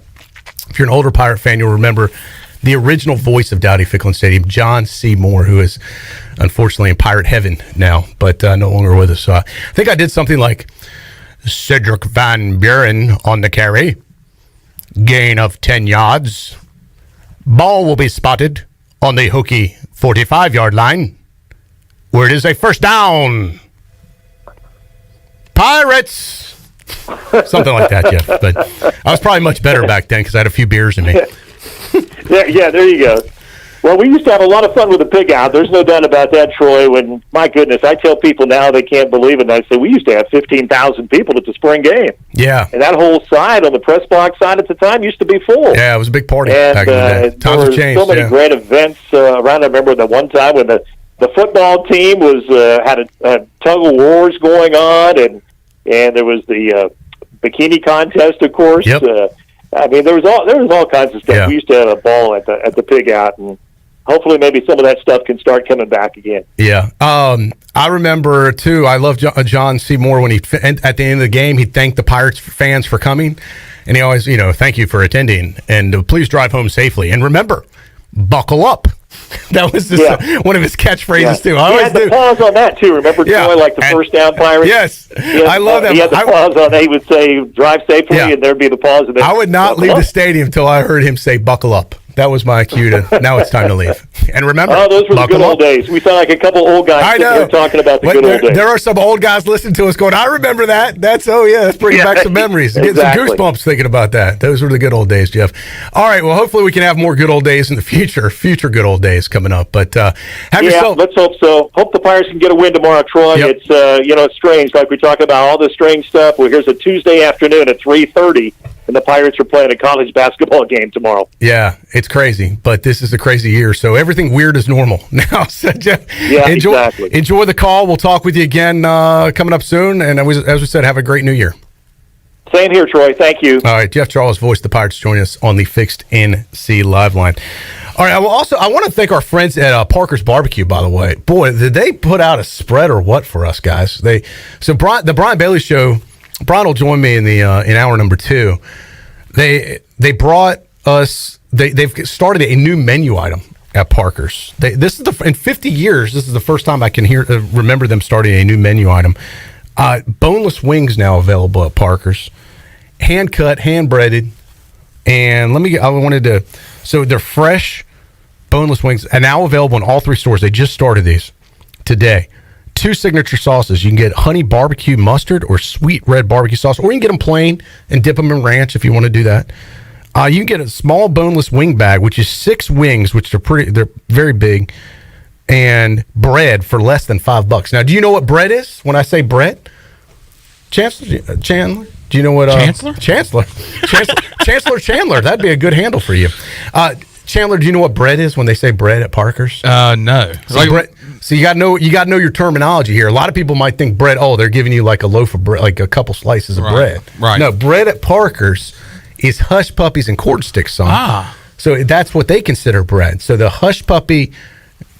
If you're an older Pirate fan, you'll remember the original voice of Dowdy-Ficklin Stadium, John C. Moore, who is unfortunately in Pirate heaven now, but no longer with us. So I think I did something like Cedric Van Buren on the carry, gain of 10 yards. Ball will be spotted on the hooky 45-yard line, where it is a first down. Pirates! Something like that, Jeff. But I was probably much better back then because I had a few beers in me. Yeah, there you go. Well, we used to have a lot of fun with the pig out. There's no doubt about that, Troy. When, my goodness, I tell people now they can't believe it. And I say, we used to have 15,000 people at the spring game. Yeah. And that whole side on the press box side at the time used to be full. Yeah, it was a big party and, back in the day. Times have changed. So many great events around. I remember the one time when the football team was had a tug of wars going on, and there was the bikini contest, of course. Yep. There was all kinds of stuff. Yeah. We used to have a ball at the pig out, and hopefully maybe some of that stuff can start coming back again. Yeah. I remember, too, I love John C. Moore when at the end of the game, he thanked the Pirates fans for coming, and he always, thank you for attending, and please drive home safely. And remember, buckle up. That was just one of his catchphrases, too. He had the pause on that, too. Remember, Troy, like the first down Pirates? Yes. I love that. He had the pause on that. He would say, drive safely, and there'd be the pause. And then, I would not leave the stadium until I heard him say, buckle up. That was my cue to, now it's time to leave. And remember, those were the good old days. We sound like a couple old guys sitting here talking about the good old days. There are some old guys listening to us going, I remember that. That's bringing back some memories. Getting some goosebumps thinking about that. Those were the good old days, Jeff. All right, well, hopefully we can have more good old days in the future good old days coming up. But let's hope so. Hope the Pirates can get a win tomorrow, Troy. Yep. It's, it's strange, like we talk about all this strange stuff. Well, here's a Tuesday afternoon at 3:30. And the Pirates are playing a college basketball game tomorrow. Yeah, it's crazy, but this is a crazy year, so everything weird is normal now. So, Jeff, enjoy the call. We'll talk with you again coming up soon, and as we said, have a great new year. Same here, Troy. Thank you. All right, Jeff Charles, voice of the Pirates, joining us on the Fixed NC Live Line. All right, I want to thank our friends at Parker's Barbecue, by the way. Boy, did they put out a spread or what for us, guys? The Brian Bailey Show, Brian will join me in hour number 2. They brought us. They've started a new menu item at Parker's. In 50 years, this is the first time I can remember them starting a new menu item. Boneless wings now available at Parker's, hand cut, hand breaded, and so they're fresh boneless wings, and now available in all 3 stores. They just started these today. 2 signature sauces. You can get honey barbecue mustard or sweet red barbecue sauce, or you can get them plain and dip them in ranch if you want to do that. You can get a small boneless wing bag, which is 6 wings, which they're very big, and bread for less than $5. Now, do you know what bread is when I say bread? Chandler? Do you know what? Chancellor? Chandler. That'd be a good handle for you. Chandler, do you know what bread is when they say bread at Parker's? No. So you got to know your terminology here. A lot of people might think bread. Oh, they're giving you like a loaf of bread, like a couple slices of bread. Right. No, bread at Parker's is Hush Puppies and Corn Sticks son. So that's what they consider bread. So the Hush Puppy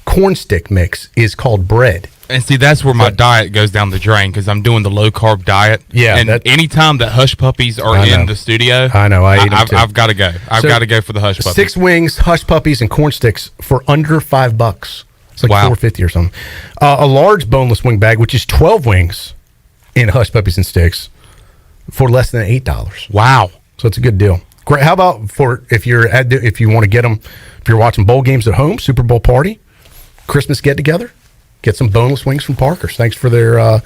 corn stick mix is called bread. And see, that's where my diet goes down the drain because I'm doing the low carb diet. Yeah. And anytime that Hush Puppies are in the studio, I know. I eat them too. I've got to go. I've got to go for the Hush Puppies. 6 wings, Hush Puppies, and corn sticks for under $5. It's like $4.50 or something. A large boneless wing bag, which is 12 wings in Hush Puppies and Sticks, for less than $8. Wow. So it's a good deal. Great. How about if you want to get them, if you're watching bowl games at home, Super Bowl party, Christmas get together, get some boneless wings from Parker's. Thanks for their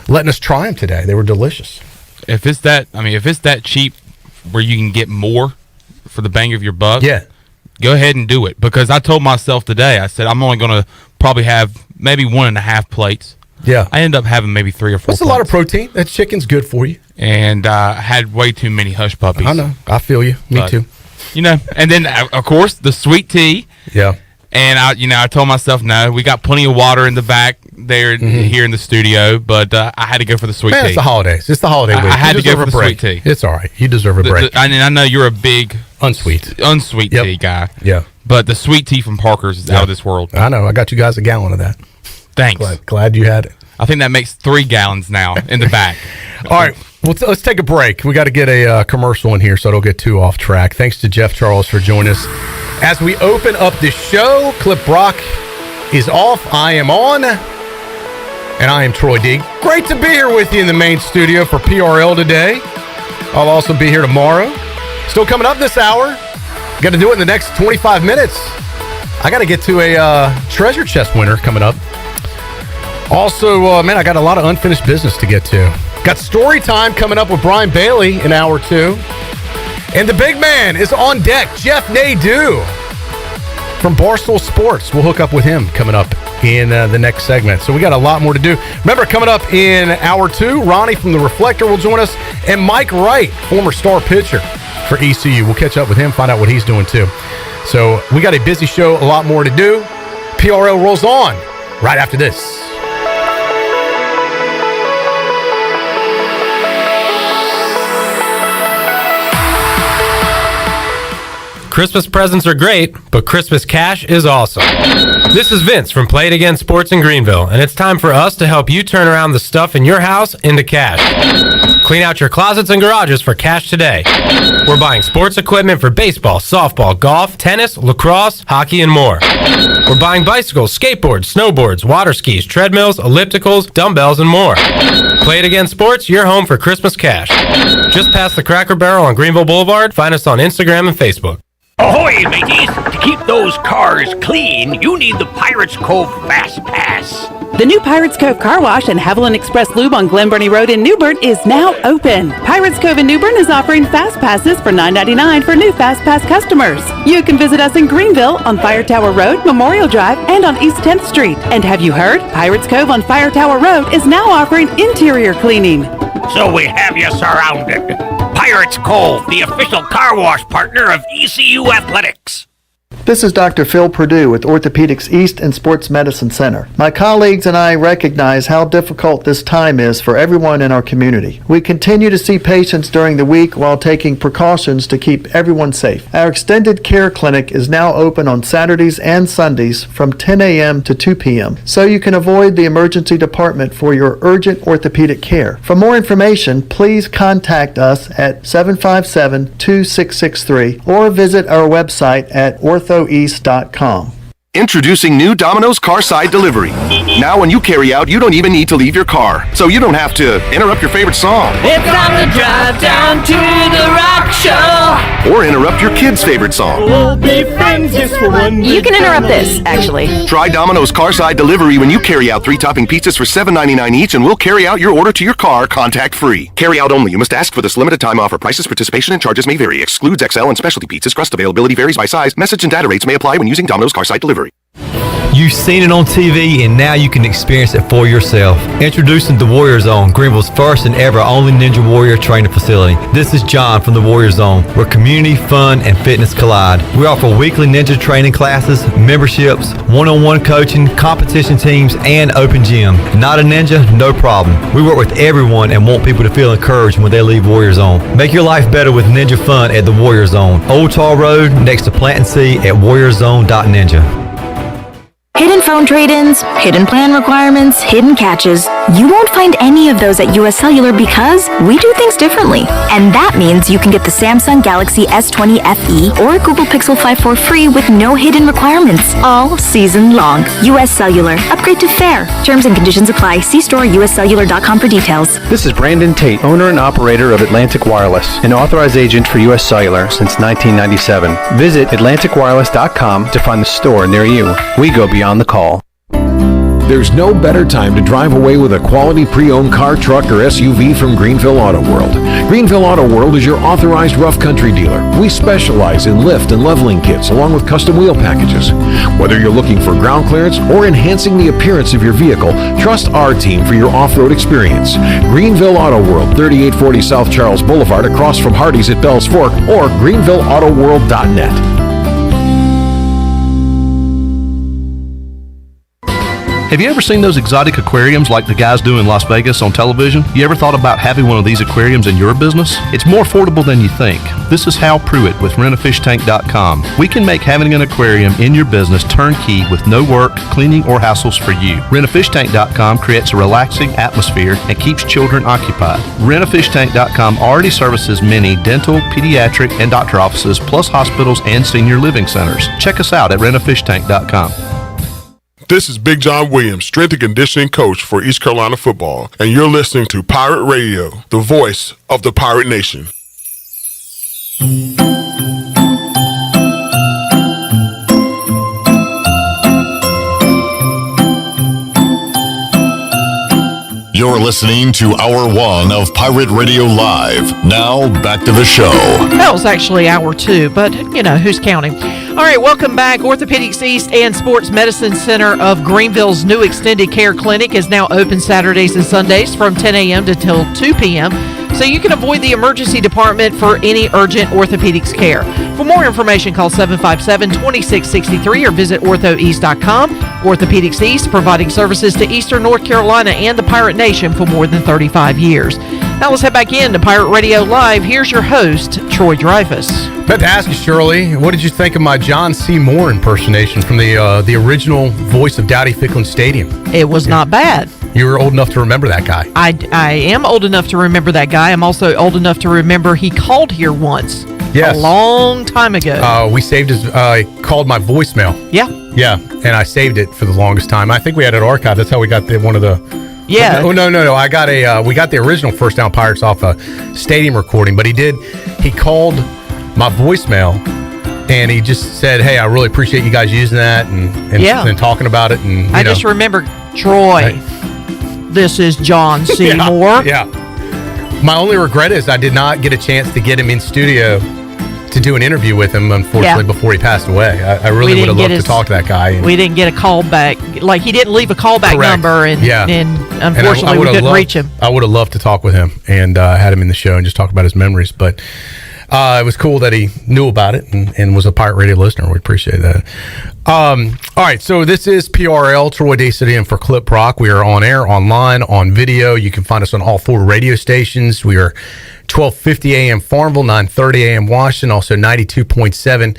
letting us try them today. They were delicious. If it's that cheap where you can get more for the bang of your buck, go ahead and do it. Because I told myself today, I said I'm only going to probably have maybe 1.5 plates. Yeah. I ended up having maybe 3 or 4 That's a lot of protein. That chicken's good for you. And had way too many hush puppies. I know. I feel you. Me too. You know, and then, of course, the sweet tea. Yeah. And I told myself, no, we got plenty of water in the back there here in the studio, but I had to go for the sweet tea. It's the holidays. It's the holiday week. I had to go for the sweet tea. It's all right. You deserve a break. I know you're a big unsweet tea guy. Yeah. But the sweet tea from Parker's is out of this world. I know. I got you guys a gallon of that. Thanks. Glad you had it. I think that makes 3 gallons now in the back. All right. Well, let's take a break. We got to get a commercial in here so I don't get too off track. Thanks to Jeff Charles for joining us. As we open up the show, Clip Brock is off. I am on. And I am Troy D. Great to be here with you in the main studio for PRL today. I'll also be here tomorrow. Still coming up this hour. Got to do it in the next 25 minutes. I got to get to a treasure chest winner coming up. Also, I got a lot of unfinished business to get to. Got story time coming up with Brian Bailey in hour 2. And the big man is on deck, Jeff Nadu from Barstool Sports. We'll hook up with him coming up in the next segment. So we got a lot more to do. Remember, coming up in hour 2, Ronnie from The Reflector will join us, and Mike Wright, former star pitcher for ECU. We'll catch up with him, find out what he's doing too. So we got a busy show, a lot more to do. PRL rolls on right after this. Christmas presents are great, but Christmas cash is awesome. This is Vince from Play It Again Sports in Greenville, and it's time for us to help you turn around the stuff in your house into cash. Clean out your closets and garages for cash today. We're buying sports equipment for baseball, softball, golf, tennis, lacrosse, hockey, and more. We're buying bicycles, skateboards, snowboards, water skis, treadmills, ellipticals, dumbbells, and more. Play It Again Sports, your home for Christmas cash. Just past the Cracker Barrel on Greenville Boulevard. Find us on Instagram and Facebook. Ahoy, mateys! To keep those cars clean, you need the Pirates Cove Fast Pass. The new Pirates Cove Car Wash and Haviland Express Lube on Glen Burnie Road in New Bern is now open. Pirates Cove in New Bern is offering Fast Passes for $9.99 for new Fast Pass customers. You can visit us in Greenville on Fire Tower Road, Memorial Drive, and on East 10th Street. And have you heard? Pirates Cove on Fire Tower Road is now offering interior cleaning. So we have you surrounded. Pirates Cove, the official car wash partner of ECU Athletics. This is Dr. Phil Perdue with Orthopedics East and Sports Medicine Center. My colleagues and I recognize how difficult this time is for everyone in our community. We continue to see patients during the week while taking precautions to keep everyone safe. Our extended care clinic is now open on Saturdays and Sundays from 10 a.m. to 2 p.m. so you can avoid the emergency department for your urgent orthopedic care. For more information, please contact us at 757-2663 or visit our website at orthoeast.com. Introducing new Domino's Carside Delivery. Now when you carry out, you don't even need to leave your car. So you don't have to interrupt your favorite song. It's time to drive down to the rock show. Or interrupt your kid's favorite song. We'll be friends just for one. You can interrupt this, actually. Try Domino's Carside Delivery when you carry out 3 topping pizzas for $7.99 each, and we'll carry out your order to your car contact-free. Carry out only. You must ask for this limited time offer. Prices, participation, and charges may vary. Excludes XL and specialty pizzas. Crust availability varies by size. Message and data rates may apply when using Domino's Carside Delivery. You've seen it on TV, and now you can experience it for yourself. Introducing the Warrior Zone, Greenville's first and ever only Ninja Warrior training facility. This is John from the Warrior Zone, where community, fun, and fitness collide. We offer weekly ninja training classes, memberships, one-on-one coaching, competition teams, and open gym. Not a ninja? No problem. We work with everyone and want people to feel encouraged when they leave Warrior Zone. Make your life better with Ninja Fun at the Warrior Zone. Old Tall Road, next to Plant and See at warriorzone.ninja. Hidden phone trade-ins, hidden plan requirements, hidden catches. You won't find any of those at US Cellular because we do things differently. And that means you can get the Samsung Galaxy S20 FE or Google Pixel 5 for free with no hidden requirements all season long. US Cellular. Upgrade to fair. Terms and conditions apply. See store uscellular.com for details. This is Brandon Tate, owner and operator of Atlantic Wireless, an authorized agent for US Cellular since 1997. Visit atlanticwireless.com to find the store near you. We go beyond the call. There's no better time to drive away with a quality pre-owned car, truck, or SUV from Greenville Auto World. Greenville Auto World is your authorized rough country dealer. We specialize in lift and leveling kits along with custom wheel packages. Whether you're looking for ground clearance or enhancing the appearance of your vehicle, trust our team for your off-road experience. Greenville Auto World, 3840 South Charles Boulevard across from Hardee's at Bells Fork, or greenvilleautoworld.net. Have you ever seen those exotic aquariums like the guys do in Las Vegas on television? You ever thought about having one of these aquariums in your business? It's more affordable than you think. This is Hal Pruitt with rentafishtank.com. We can make having an aquarium in your business turnkey with no work, cleaning, or hassles for you. Rentafishtank.com creates a relaxing atmosphere and keeps children occupied. Rentafishtank.com already services many dental, pediatric, and doctor offices, plus hospitals and senior living centers. Check us out at rentafishtank.com. This is Big John Williams, strength and conditioning coach for East Carolina football, and you're listening to Pirate Radio, the voice of the Pirate Nation. You're listening to Hour 1 of Pirate Radio Live. Now, back to the show. That was actually hour 2, but, who's counting? All right, welcome back. Orthopedics East and Sports Medicine Center of Greenville's new extended care clinic is now open Saturdays and Sundays from 10 a.m. to till 2 p.m., so you can avoid the emergency department for any urgent orthopedics care. For more information, call 757-2663 or visit orthoeast.com. Orthopedics East, providing services to Eastern North Carolina and the Pirate Nation for more than 35 years. Now let's head back into Pirate Radio Live. Here's your host, Troy Dreyfus. But to ask you, Shirley, what did you think of my John C. Moore impersonation from the original voice of Dowdy Ficklin Stadium? It was not bad. You were old enough to remember that guy. I am old enough to remember that guy. I'm also old enough to remember he called here once. Yes. A long time ago. We saved his, called my voicemail. Yeah. Yeah, and I saved it for the longest time. I think we had it archived. That's how we got one of the... Yeah. Oh, no. I got we got the original First Down Pirates off a stadium recording, but he called my voicemail, and he just said, hey, I really appreciate you guys using that and talking about it. And I just remember, Troy, this is John C. Moore. Yeah. My only regret is I did not get a chance to get him in studio to do an interview with him, unfortunately, before he passed away. I really would have loved to talk to that guy. We didn't get a call back. Like, he didn't leave a callback number, and unfortunately, we couldn't reach him. I would have loved to talk with him and had him in the show and just talk about his memories. But it was cool that he knew about it and was a Pirate Radio listener. We appreciate that. All right, so this is PRL, Troy Day City in for Clip Rock. We are on air, online, on video. You can find us on all 4 radio stations. We are 1250 AM Farmville, 930 AM Washington, also 92.7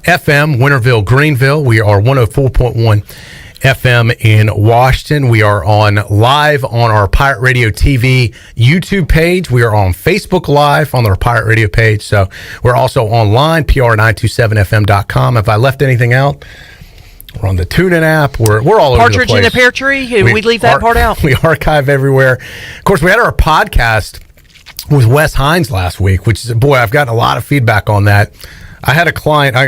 FM Winterville, Greenville. We are 104.1 FM in Washington. We are on live on our Pirate Radio TV YouTube page. We are on Facebook Live on our Pirate Radio page. So we're also online, pr927fm.com. If I left anything out, we're on the TuneIn app. We're all over the place. Partridge in a Pear Tree? We leave that part out. We archive everywhere. Of course, we had our podcast with Wes Hines last week, which is, boy, I've gotten a lot of feedback on that. I had a client, I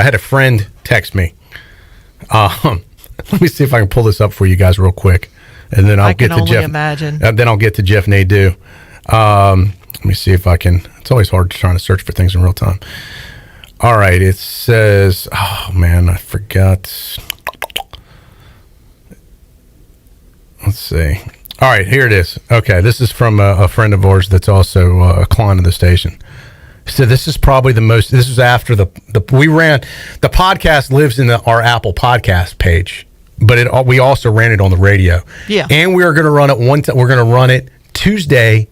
had a friend text me. Let me see if I can pull this up for you guys real quick, and then I'll get to Jeff. Imagine. Then I'll get to Jeff Nadu. Let me see if I can. It's always hard trying to search for things in real time. All right, it says, oh man, I forgot. Let's see. All right, here it is. Okay, this is from a friend of ours that's also a client of the station. So this is probably the most. This was after the podcast lives in our Apple Podcast page, but we also ran it on the radio. Yeah, and we are going to run it we're going to run it Tuesday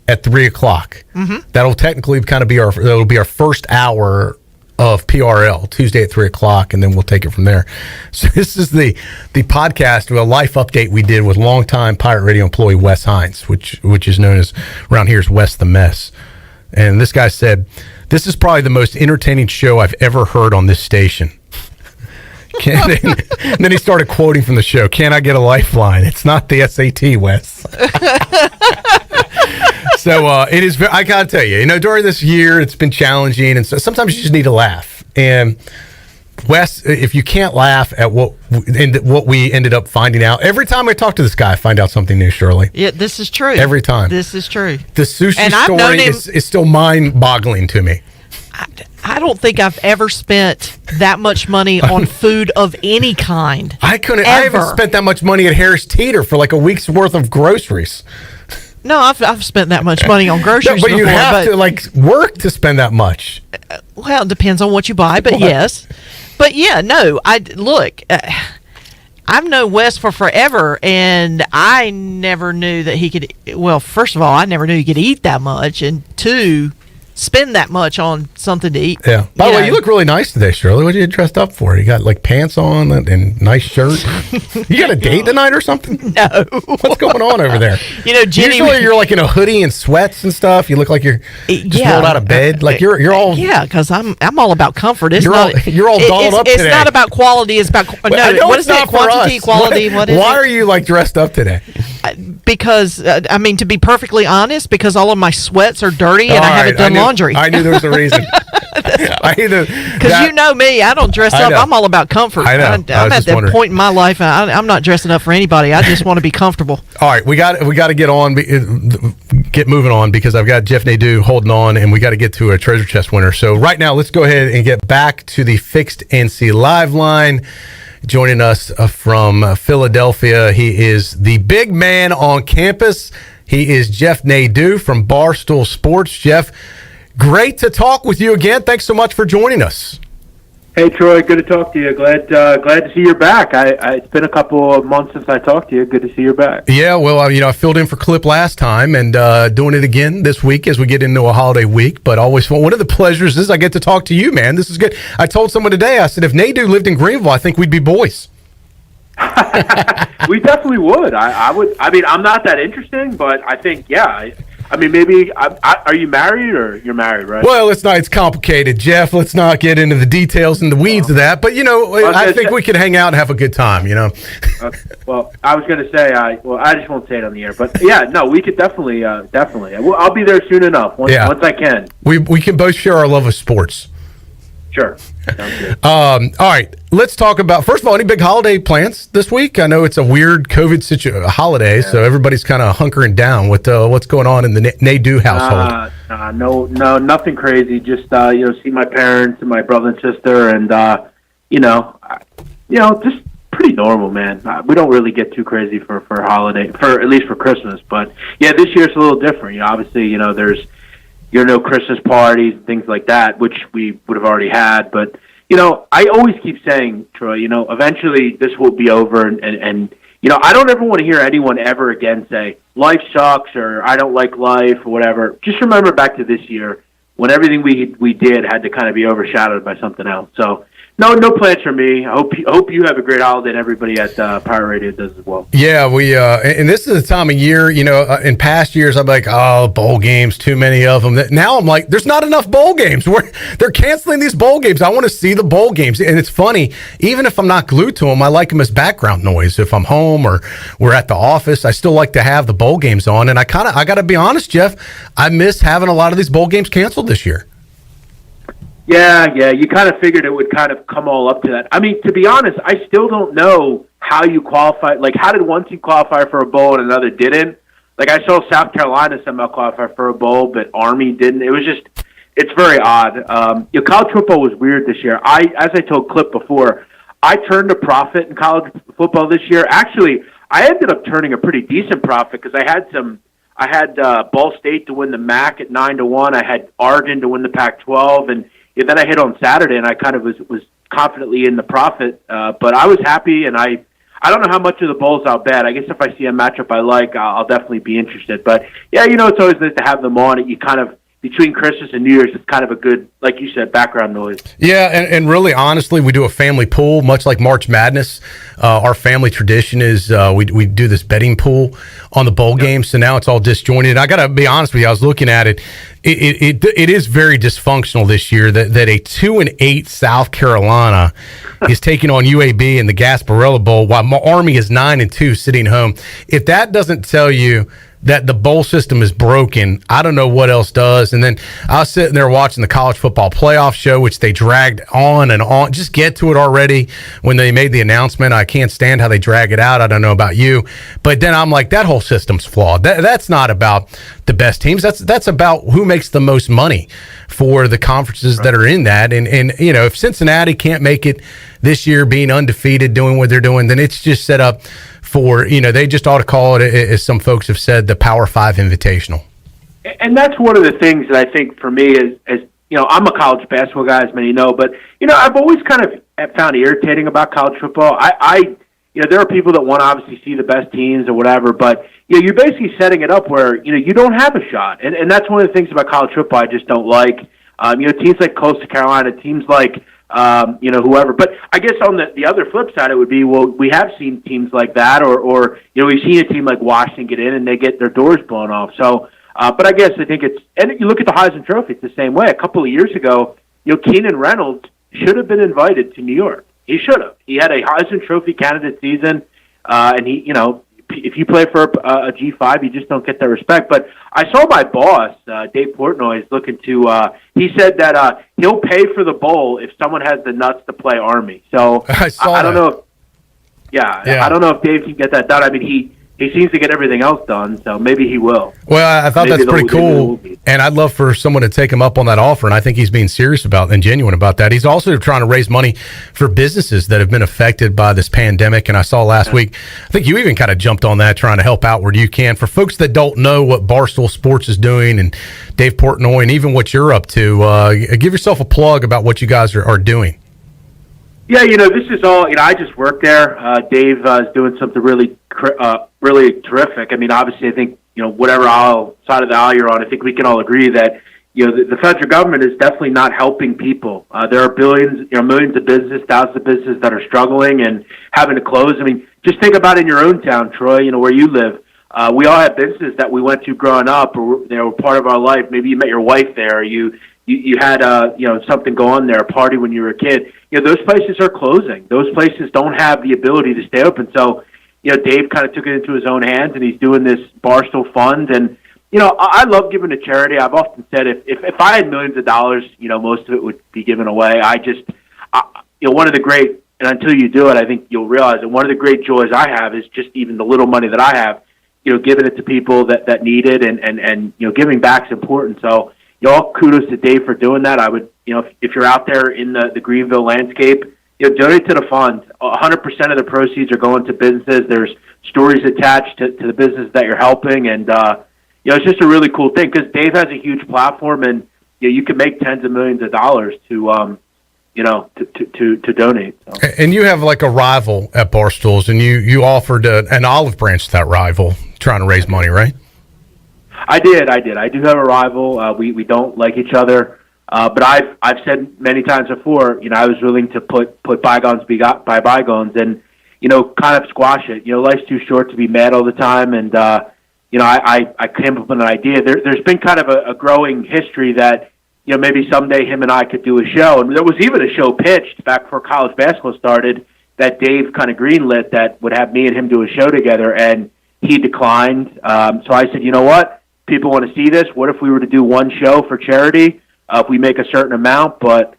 at 3:00. Mm-hmm. That'll technically kind of be our first hour of PRL, Tuesday at 3:00, and then we'll take it from there. So this is the podcast, a life update we did with longtime Pirate Radio employee Wes Hines, which is known as around here as Wes the Mess. And this guy said, "This is probably the most entertaining show I've ever heard on this station." And then he started quoting from the show. "Can I get a lifeline? It's not the SAT, Wes." So it is. I gotta tell you, during this year, it's been challenging, and so sometimes you just need to laugh. And Wes, if you can't laugh at what we ended up finding out, every time I talk to this guy, I find out something new, Shirley. Yeah, this is true. Every time. This is true. The sushi story is still mind-boggling to me. I don't think I've ever spent that much money on food of any kind. I haven't spent that much money at Harris Teeter for like a week's worth of groceries. No, I've spent that much money on groceries but before. You have to work to spend that much. Well, it depends on what you buy, but yes. But yeah, no. I've known Wes for forever, and I never knew that he could. Well, first of all, I never knew he could eat that much, and two, spend that much on something to eat. Yeah. By the way, you look really nice today, Shirley. What are you dressed up for? You got like pants on and nice shirt. You got a date tonight or something? No. What's going on over there? Jenny. Usually you're like in a hoodie and sweats and stuff. You look like you're just rolled out of bed. Like you're all. Yeah, because I'm all about comfort. You're all dolled up today. It's not about quality. It's about what is it? Quantity, quality. What is it? Why are you like dressed up today? Because to be perfectly honest, because all of my sweats are dirty and I haven't done laundry. I knew there was a reason. Because you know me, I don't dress up. I'm all about comfort. I know. I'm at that point in my life. I'm not dressing up for anybody. I just want to be comfortable. All right, we got to get moving on because I've got Jeff Nadu holding on, and we got to get to a treasure chest winner. So right now, let's go ahead and get back to the Fixed NC Live line. Joining us from Philadelphia, he is the big man on campus. He is Jeff Nadu from Barstool Sports. Jeff, great to talk with you again. Thanks so much for joining us. Hey, Troy. Good to talk to you. Glad to see you're back. It's been a couple of months since I talked to you. Good to see you're back. Yeah, well, I filled in for Clip last time and doing it again this week as we get into a holiday week. But always one of the pleasures is I get to talk to you, man. This is good. I told someone today, I said, if Nadu lived in Greenville, I think we'd be boys. We definitely would. I would. I mean, I'm not that interesting, but I think, yeah. I mean, maybe. Are you married or you're married, right? Well, it's complicated, Jeff. Let's not get into the details and the weeds of that. But I think we can hang out and have a good time. Okay. Well, I was going to say, I just won't say it on the air. But yeah, no, we could definitely. I'll be there soon enough. Once I can. We can both share our love of sports. Sure. All right, let's talk about, first of all, any big holiday plans this week? I know it's a weird COVID holiday, so everybody's kind of hunkering down. What's going on in the Nadu household? No, nothing crazy. Just see my parents and my brother and sister, and just pretty normal, man. We don't really get too crazy for holiday, at least for Christmas. But yeah, this year it's a little different. Obviously, there's no Christmas parties and things like that, which we would have already had. But, I always keep saying, Troy, eventually this will be over. And I don't ever want to hear anyone ever again say, life sucks or I don't like life or whatever. Just remember back to this year when everything we did had to kind of be overshadowed by something else. So, no plans for me. I hope you have a great holiday, and everybody at Pirate Radio does as well. Yeah, we and this is the time of year. In past years, I'm like, oh, bowl games, too many of them. Now I'm like, there's not enough bowl games. They're canceling these bowl games. I want to see the bowl games, and it's funny. Even if I'm not glued to them, I like them as background noise. If I'm home or we're at the office, I still like to have the bowl games on. And I got to be honest, Jeff, I miss having a lot of these bowl games canceled this year. Yeah, you kind of figured it would kind of come all up to that. I mean, to be honest, I still don't know how you qualify. Like, how did one team qualify for a bowl and another didn't? Like, I saw South Carolina somehow qualify for a bowl, but Army didn't. It's very odd. College football was weird this year. As I told Clip before, I turned a profit in college football this year. Actually, I ended up turning a pretty decent profit because I had Ball State to win the MAC at 9-1. I had Oregon to win the Pac-12, and then I hit on Saturday, and I kind of was confidently in the profit. But I was happy, and I don't know how much of the bowls I'll bet. I guess if I see a matchup I like, I'll definitely be interested. But, yeah, it's always nice to have them on. You kind of, between Christmas and New Year's, it's kind of a good, like you said, background noise. Yeah, and really, honestly, we do a family pool, much like March Madness. Our family tradition is we do this betting pool on the bowl games, so now it's all disjointed. I got to be honest with you, I was looking at it. It is very dysfunctional this year that a 2-8 South Carolina is taking on UAB in the Gasparilla Bowl, while Army is 9-2 sitting home. If that doesn't tell you that the bowl system is broken, I don't know what else does. And then I was sitting there watching the college football playoff show, which they dragged on and on. Just get to it already. When they made the announcement, I can't stand how they drag it out. I don't know about you. But then I'm like, that whole system's flawed. That's not about the best teams. That's about who makes the most money for the conferences that are in that. And if Cincinnati can't make it this year, being undefeated, doing what they're doing, then it's just set up for, they just ought to call it, as some folks have said, the Power 5 Invitational. And that's one of the things that I think for me is I'm a college basketball guy, as many know, but, I've always kind of found irritating about college football. There are people that want to obviously see the best teams or whatever, but you're basically setting it up where, you don't have a shot. And that's one of the things about college football I just don't like. Teams like Coastal Carolina, teams like, whoever. But I guess on the other flip side, it would be, well, we have seen teams like that, or we've seen a team like Washington get in and they get their doors blown off. So, but I guess I think and you look at the Heisman Trophy, it's the same way. A couple of years ago, Keenan Reynolds should have been invited to New York. He should have. He had a Heisman Trophy candidate season, and he, if you play for a G5, you just don't get that respect. But I saw my boss, Dave Portnoy, is looking to. He said that he'll pay for the bowl if someone has the nuts to play Army. So I don't know. I don't know if Dave can get that done. I mean, he seems to get everything else done, so maybe he will. Well, I thought that's pretty cool, and I'd love for someone to take him up on that offer, and I think he's being serious about and genuine about that. He's also trying to raise money for businesses that have been affected by this pandemic, and I saw last week, I think you even kind of jumped on that, trying to help out where you can. For folks that don't know what Barstool Sports is doing, and Dave Portnoy, and even what you're up to, give yourself a plug about what you guys are doing. Yeah, this is all, I just work there. Dave is doing something really terrific. I mean, obviously, I think, whatever side of the aisle you're on, I think we can all agree that, the federal government is definitely not helping people. There are billions, millions of businesses, thousands of businesses that are struggling and having to close. I mean, just think about in your own town, Troy, where you live. We all have businesses that we went to growing up, or, were part of our life. Maybe you met your wife there. You had something go on there, a party when you were a kid. Those places are closing. Those places don't have the ability to stay open. So, Dave kind of took it into his own hands, and he's doing this Barstool Fund. And, I love giving to charity. I've often said if I had millions of dollars, most of it would be given away. One of the great, and until you do it, I think you'll realize that one of the great joys I have is just even the little money that I have, giving it to people that need it, and giving back is important. So, all kudos to Dave for doing that. I would, if you're out there in the Greenville landscape, donate to the fund. 100% of the proceeds are going to businesses. There's stories attached to the business that you're helping, and it's just a really cool thing because Dave has a huge platform, and you can make tens of millions of dollars to donate. So. And you have like a rival at Barstools, and you offered an olive branch to that rival, trying to raise money, right? I did. I do have a rival. We don't like each other, but I've said many times before, I was willing to put bygones by bygones, and kind of squash it. Life's too short to be mad all the time, and I came up with an idea. There's been kind of a growing history that maybe someday him and I could do a show, and there was even a show pitched back before college basketball started that Dave kind of greenlit that would have me and him do a show together, and he declined. So I said, you know what? People want to see this. What if we were to do one show for charity? If we make a certain amount, but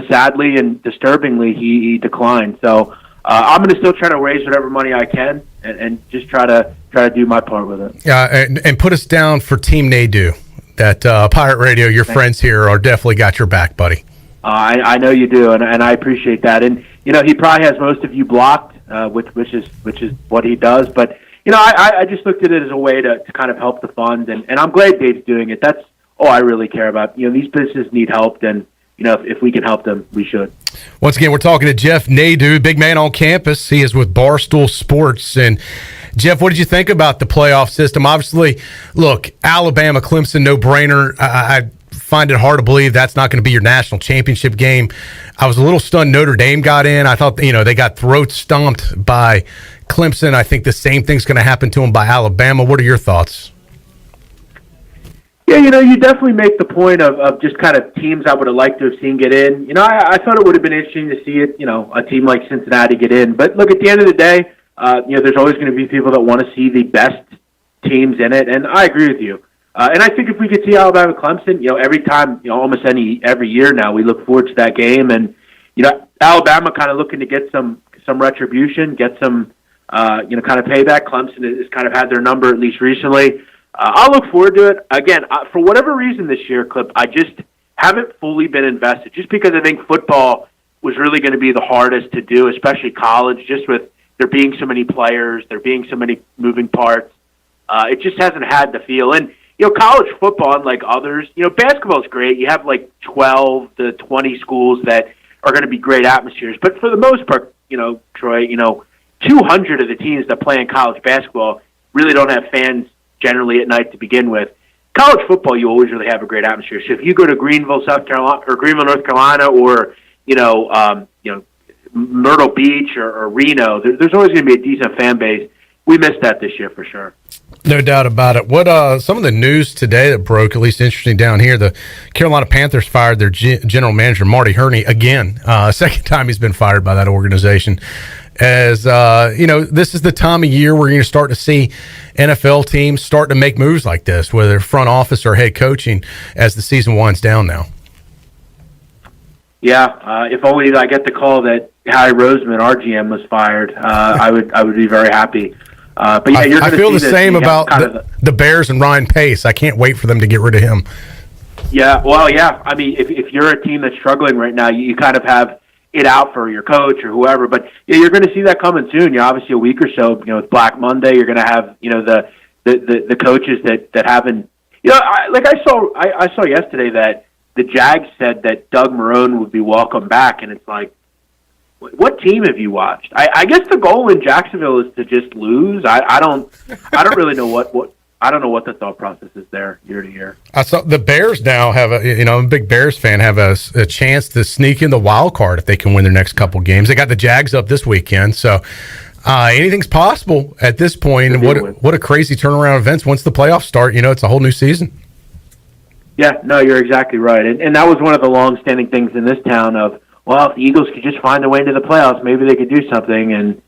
sadly and disturbingly, he declined. So I'm going to still try to raise whatever money I can, and just try to do my part with it. Yeah, and put us down for Team Nadu. That Pirate Radio, your friends here are definitely got your back, buddy. I know you do, and I appreciate that. And he probably has most of you blocked, which is what he does, but. I just looked at it as a way to kind of help the fund, and I'm glad Dave's doing it. That's all I really care about. These businesses need help, and, if we can help them, we should. Once again, we're talking to Jeff Nadu, big man on campus. He is with Barstool Sports. And, Jeff, what did you think about the playoff system? Obviously, look, Alabama, Clemson, no-brainer. I find it hard to believe that's not going to be your national championship game. I was a little stunned Notre Dame got in. I thought, they got throat stomped by Clemson. I think the same thing's going to happen to them by Alabama. What are your thoughts? Yeah, you definitely make the point of just kind of teams I would have liked to have seen get in. I thought it would have been interesting to see it, a team like Cincinnati get in. But look, at the end of the day, there's always going to be people that want to see the best teams in it, and I agree with you. And I think if we could see Alabama Clemson, every time, almost every year now, we look forward to that game, and Alabama kind of looking to get some retribution, get some kind of payback. Clemson has kind of had their number at least recently. I'll look forward to it. Again, for whatever reason this year, Clip, I just haven't fully been invested, just because I think football was really going to be the hardest to do, especially college, just with there being so many players, there being so many moving parts. It just hasn't had the feel. And, college football, unlike others, basketball is great. You have like 12 to 20 schools that are going to be great atmospheres. But for the most part, Troy, 200 of the teams that play in college basketball really don't have fans generally at night to begin with. College football, you always really have a great atmosphere. So if you go to Greenville, South Carolina, or Greenville, North Carolina, or Myrtle Beach or Reno, there's always going to be a decent fan base. We missed that this year for sure. No doubt about it. What some of the news today that broke, at least interesting down here, the Carolina Panthers fired their general manager, Marty Herney, again. Second time he's been fired by that organization. As, this is the time of year where you're going to start to see NFL teams start to make moves like this, whether front office or head coaching, as the season winds down now. Yeah, if only I get the call that Howie Roseman, our GM, was fired, I would be very happy. But yeah, you're I feel the same about the Bears and Ryan Pace. I can't wait for them to get rid of him. Yeah, well, yeah. I mean, if you're a team that's struggling right now, you kind of have it out for your coach or whoever. But yeah, you're going to see that coming soon. Obviously, a week or so. With Black Monday, you're going to have the coaches that haven't. I saw yesterday that the Jags said that Doug Marrone would be welcome back, and it's like, what team have you watched? I guess the goal in Jacksonville is to just lose. I don't really know what I don't know what the thought process is there year to year. I saw the Bears now have I'm a big Bears fan, have a chance to sneak in the wild card if they can win their next couple games. They got the Jags up this weekend, so anything's possible at this point. And what a crazy turnaround of events once the playoffs start. It's a whole new season. Yeah, no, you're exactly right. And that was one of the long-standing things in this town of, well, if the Eagles could just find their way into the playoffs, maybe they could do something. And,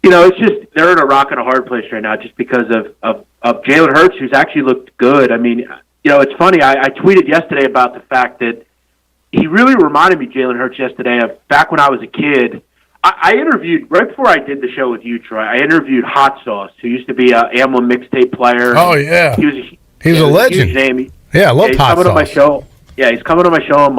it's just they're in a rock and a hard place right now just because of Jalen Hurts, who's actually looked good. I mean, it's funny. I tweeted yesterday about the fact that he really reminded me, Jalen Hurts, yesterday, of back when I was a kid. I interviewed, right before I did the show with you, Troy, I interviewed Hot Sauce, who used to be an Amblin mixtape player. Oh, yeah. He was a legend. Huge name. Yeah, I love Hot Sauce. On my show. Yeah, he's coming on my show on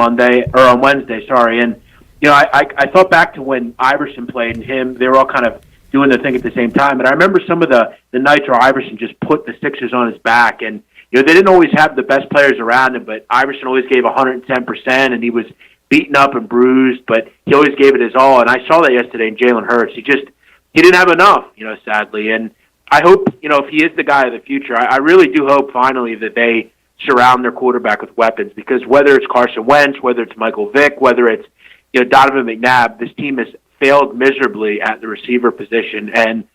Wednesday, sorry. And, I thought back to when Iverson played and him, they were all kind of doing their thing at the same time. And I remember some of the nights where Iverson just put the Sixers on his back. And, they didn't always have the best players around him, but Iverson always gave 110%, and he was beaten up and bruised, but he always gave it his all. And I saw that yesterday in Jalen Hurts. He didn't have enough, sadly. And I hope, if he is the guy of the future, I really do hope finally that they surround their quarterback with weapons, because whether it's Carson Wentz, whether it's Michael Vick, whether it's Donovan McNabb, this team has failed miserably at the receiver position, and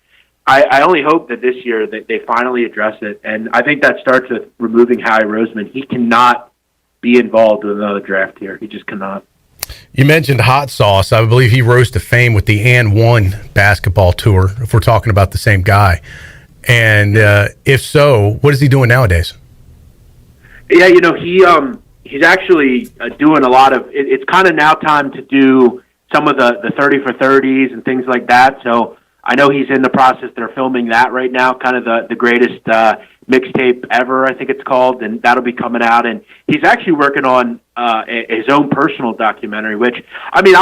I only hope that this year that they finally address it. And I think that starts with removing Howie Roseman. He cannot be involved with another draft here. He just cannot. You mentioned Hot Sauce. I believe he rose to fame with the And One basketball tour, if we're talking about the same guy. And if so, what is he doing nowadays? Yeah, he's actually doing a lot of. It's kind of now time to do some of the 30 for 30s and things like that. So I know he's in the process. They're filming that right now, kind of the greatest mixtape ever, I think it's called, and that'll be coming out. And he's actually working on his own personal documentary, which, I mean,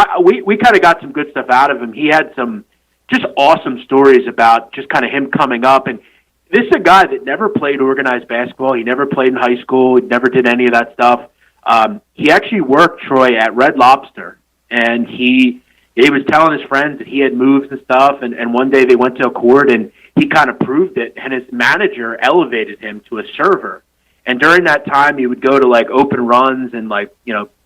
we kind of got some good stuff out of him. He had some just awesome stories about just kind of him coming up. And this is a guy that never played organized basketball. He never played in high school. He never did any of that stuff. He actually worked, Troy, at Red Lobster, and he was telling his friends that he had moves and stuff, and one day they went to a court, and he kind of proved it, and his manager elevated him to a server. And during that time, he would go to, like, open runs and, like,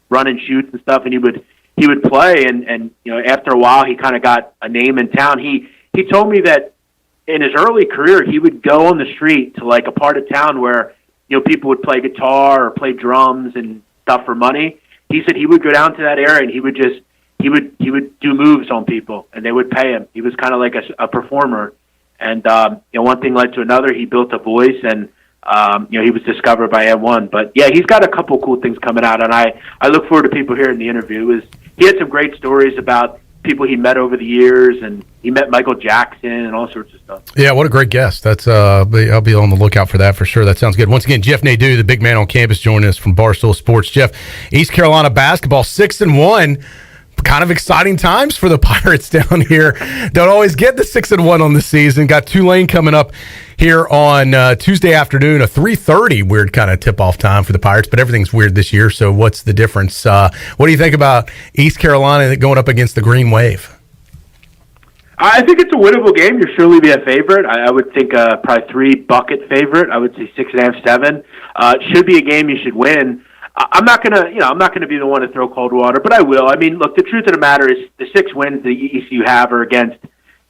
run and shoots and stuff, and he would play, and after a while, he kind of got a name in town. He told me that in his early career, he would go on the street to, like, a part of town where, people would play guitar or play drums and stuff for money. He said he would go down to that area, and he would do moves on people, and they would pay him. He was kind of like a performer. And one thing led to another. He built a voice, and he was discovered by M1. But yeah, he's got a couple cool things coming out, and I look forward to people hearing the interview. He had some great stories about people he met over the years, and he met Michael Jackson and all sorts of stuff. Yeah, what a great guest. That's I'll be on the lookout for that for sure. That sounds good. Once again, Jeff Nadu, the big man on campus, joining us from Barstool Sports. Jeff, East Carolina basketball 6-1. Kind of exciting times for the Pirates down here. Don't always get the 6-1 on the season. Got Tulane coming up here on Tuesday afternoon, a 3:30 weird kind of tip-off time for the Pirates, but everything's weird this year, so what's the difference? What do you think about East Carolina going up against the Green Wave? I think it's a winnable game. You'll surely be a favorite. I would think probably 3-bucket favorite. I would say 6.5, 7. It should be a game you should win. I'm not gonna be the one to throw cold water, but I will. I mean, look, the truth of the matter is the 6 wins that ECU have are against,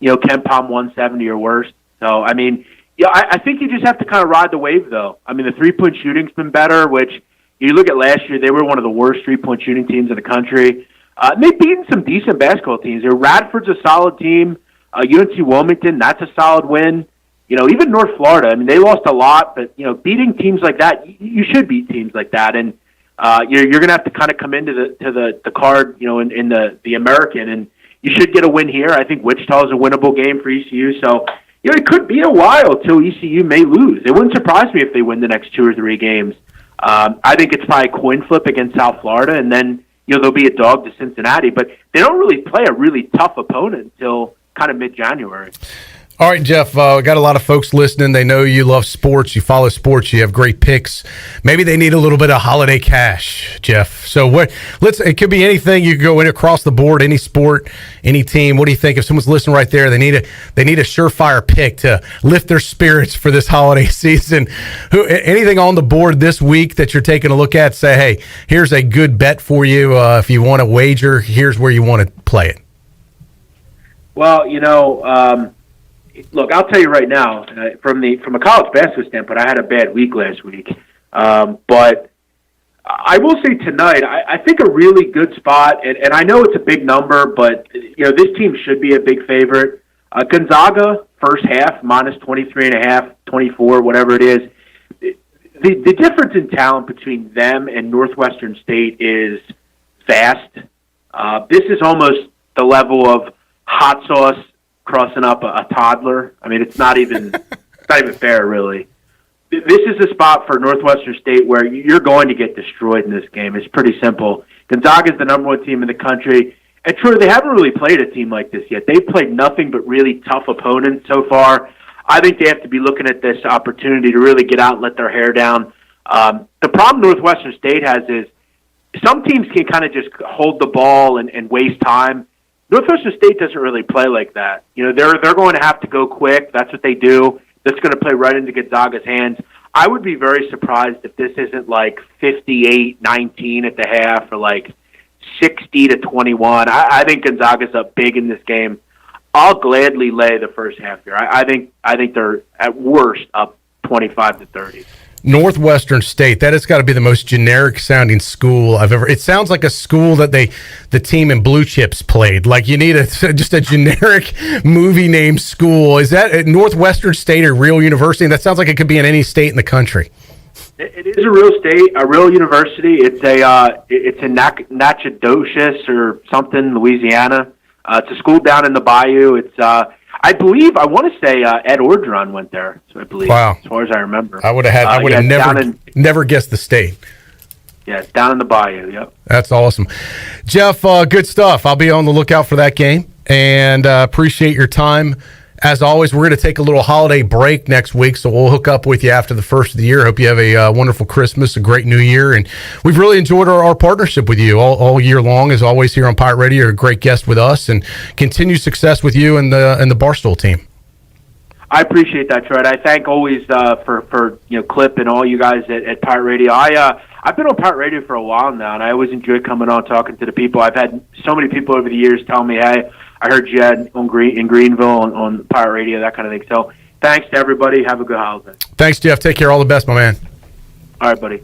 Ken Palm 170 or worse. So, I mean, I think you just have to kind of ride the wave, though. I mean, the 3-point shooting's been better, which you look at last year, they were one of the worst 3-point shooting teams in the country. And they've beaten some decent basketball teams. Radford's a solid team. UNC Wilmington, that's a solid win. Even North Florida, I mean, they lost a lot, but, beating teams like that, you should beat teams like that. And you're going to have to kind of come into the card, in the American, and you should get a win here. I think Wichita is a winnable game for ECU. So, it could be a while till ECU may lose. It wouldn't surprise me if they win the next 2 or 3 games. I think it's probably a coin flip against South Florida, and then, they'll be a dog to Cincinnati. But they don't really play a really tough opponent until kind of mid-January. All right, Jeff, got a lot of folks listening. They know you love sports. You follow sports. You have great picks. Maybe they need a little bit of holiday cash, Jeff. So it could be anything. You could go in across the board, any sport, any team. What do you think? If someone's listening right there, they need a surefire pick to lift their spirits for this holiday season. Anything on the board this week that you're taking a look at? Say, hey, here's a good bet for you. If you want to wager, here's where you want to play it. Well, look, I'll tell you right now, from a college basketball standpoint, I had a bad week last week. But I will say tonight, I think a really good spot, and I know it's a big number, but this team should be a big favorite. Gonzaga, first half, minus 23.5, 24, whatever it is. The difference in talent between them and Northwestern State is vast. This is almost the level of hot sauce crossing up a toddler. I mean, it's not even fair, really. This is a spot for Northwestern State where you're going to get destroyed in this game. It's pretty simple. Gonzaga is the number 1 team in the country. And Troy, they haven't really played a team like this yet. They've played nothing but really tough opponents so far. I think they have to be looking at this opportunity to really get out and let their hair down. The problem Northwestern State has is some teams can kind of just hold the ball and waste time. Northwestern State doesn't really play like that. They're going to have to go quick. That's what they do. That's going to play right into Gonzaga's hands. I would be very surprised if this isn't like 58-19 at the half or like 60-21. I think Gonzaga's up big in this game. I'll gladly lay the first half here. I think they're at worst up 25-30. Northwestern State, that has got to be the most generic sounding school I've ever. It sounds like a school that the team in Blue Chips played. Like you need just a generic movie name school. Is that Northwestern State a real university? That sounds like it could be in any state in the country. It is a real state, a real university. It's in Natchitoches or something, Louisiana. It's a school down in the bayou. I want to say Ed Orgeron went there. So I believe, wow, as far as I remember. I would have never guessed the state. Yeah, it's down in the bayou. Yep. That's awesome, Jeff. Good stuff. I'll be on the lookout for that game, and appreciate your time. As always, we're going to take a little holiday break next week, so we'll hook up with you after the first of the year. Hope you have a wonderful Christmas, a great New Year, and we've really enjoyed our partnership with you all year long. As always, here on Pirate Radio, you're a great guest with us, and continued success with you and the Barstool team. I appreciate that, Troy. I thank always for Clip and all you guys at Pirate Radio. I've been on Pirate Radio for a while now, and I always enjoy coming on talking to the people. I've had so many people over the years tell me, hey, I heard you in Greenville on Pirate Radio, that kind of thing. So thanks to everybody. Have a good holiday. Thanks, Jeff. Take care. All the best, my man. All right, buddy.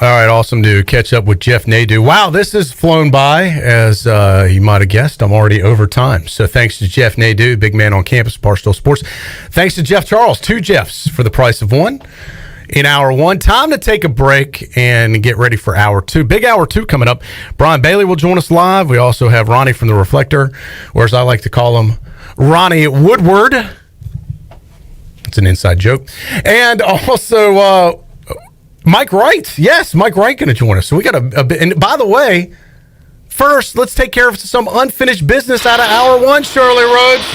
All right, awesome to catch up with Jeff Nadu. Wow, this has flown by, as you might have guessed. I'm already over time. So thanks to Jeff Nadu, big man on campus, Barstool Sports. Thanks to Jeff Charles, 2 Jeffs for the price of 1 in hour 1. Time to take a break and get ready for hour 2. Big hour 2 coming up. Brian Bailey will join us live. We also have Ronnie from The Reflector, or as I like to call him, Ronnie Woodward. It's an inside joke. And also Mike Wright. Yes, Mike Wright going to join us. So we got a bit. And by the way, first, let's take care of some unfinished business out of hour 1, Shirley Rhodes.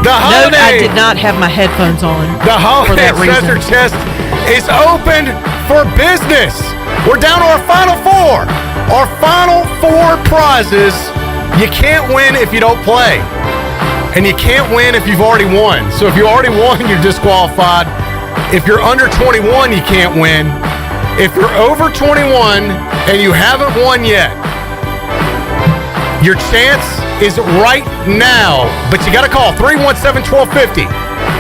Note, I did not have my headphones on. The Holiday Treasure Chest is open for business. We're down to our final 4. Our final 4 prizes. You can't win if you don't play. And you can't win if you've already won. So if you already won, you're disqualified. If you're under 21, you can't win. If you're over 21 and you haven't won yet, your chance is right now. But you got to call 317-1250.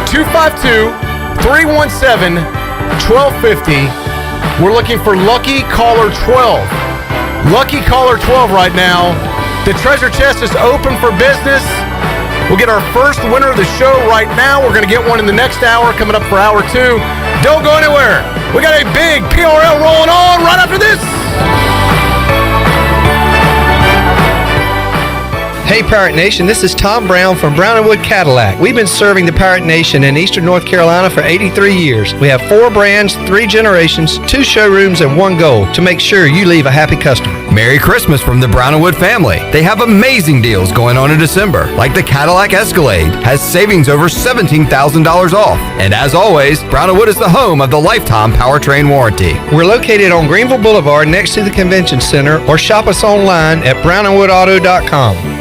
252-317-1250. We're looking for Lucky Caller 12. Lucky Caller 12 right now. The treasure chest is open for business. We'll get our first winner of the show right now. We're going to get one in the next hour, coming up for hour 2. Don't go anywhere. We got a big PRL rolling on right after this. Hey Pirate Nation, this is Tom Brown from Brown & Wood Cadillac. We've been serving the Pirate Nation in Eastern North Carolina for 83 years. We have 4 brands, 3 generations, 2 showrooms, and 1 goal to make sure you leave a happy customer. Merry Christmas from the Brown & Wood family. They have amazing deals going on in December, like the Cadillac Escalade has savings over $17,000 off. And as always, Brown & Wood is the home of the lifetime powertrain warranty. We're located on Greenville Boulevard next to the Convention Center, or shop us online at brownandwoodauto.com.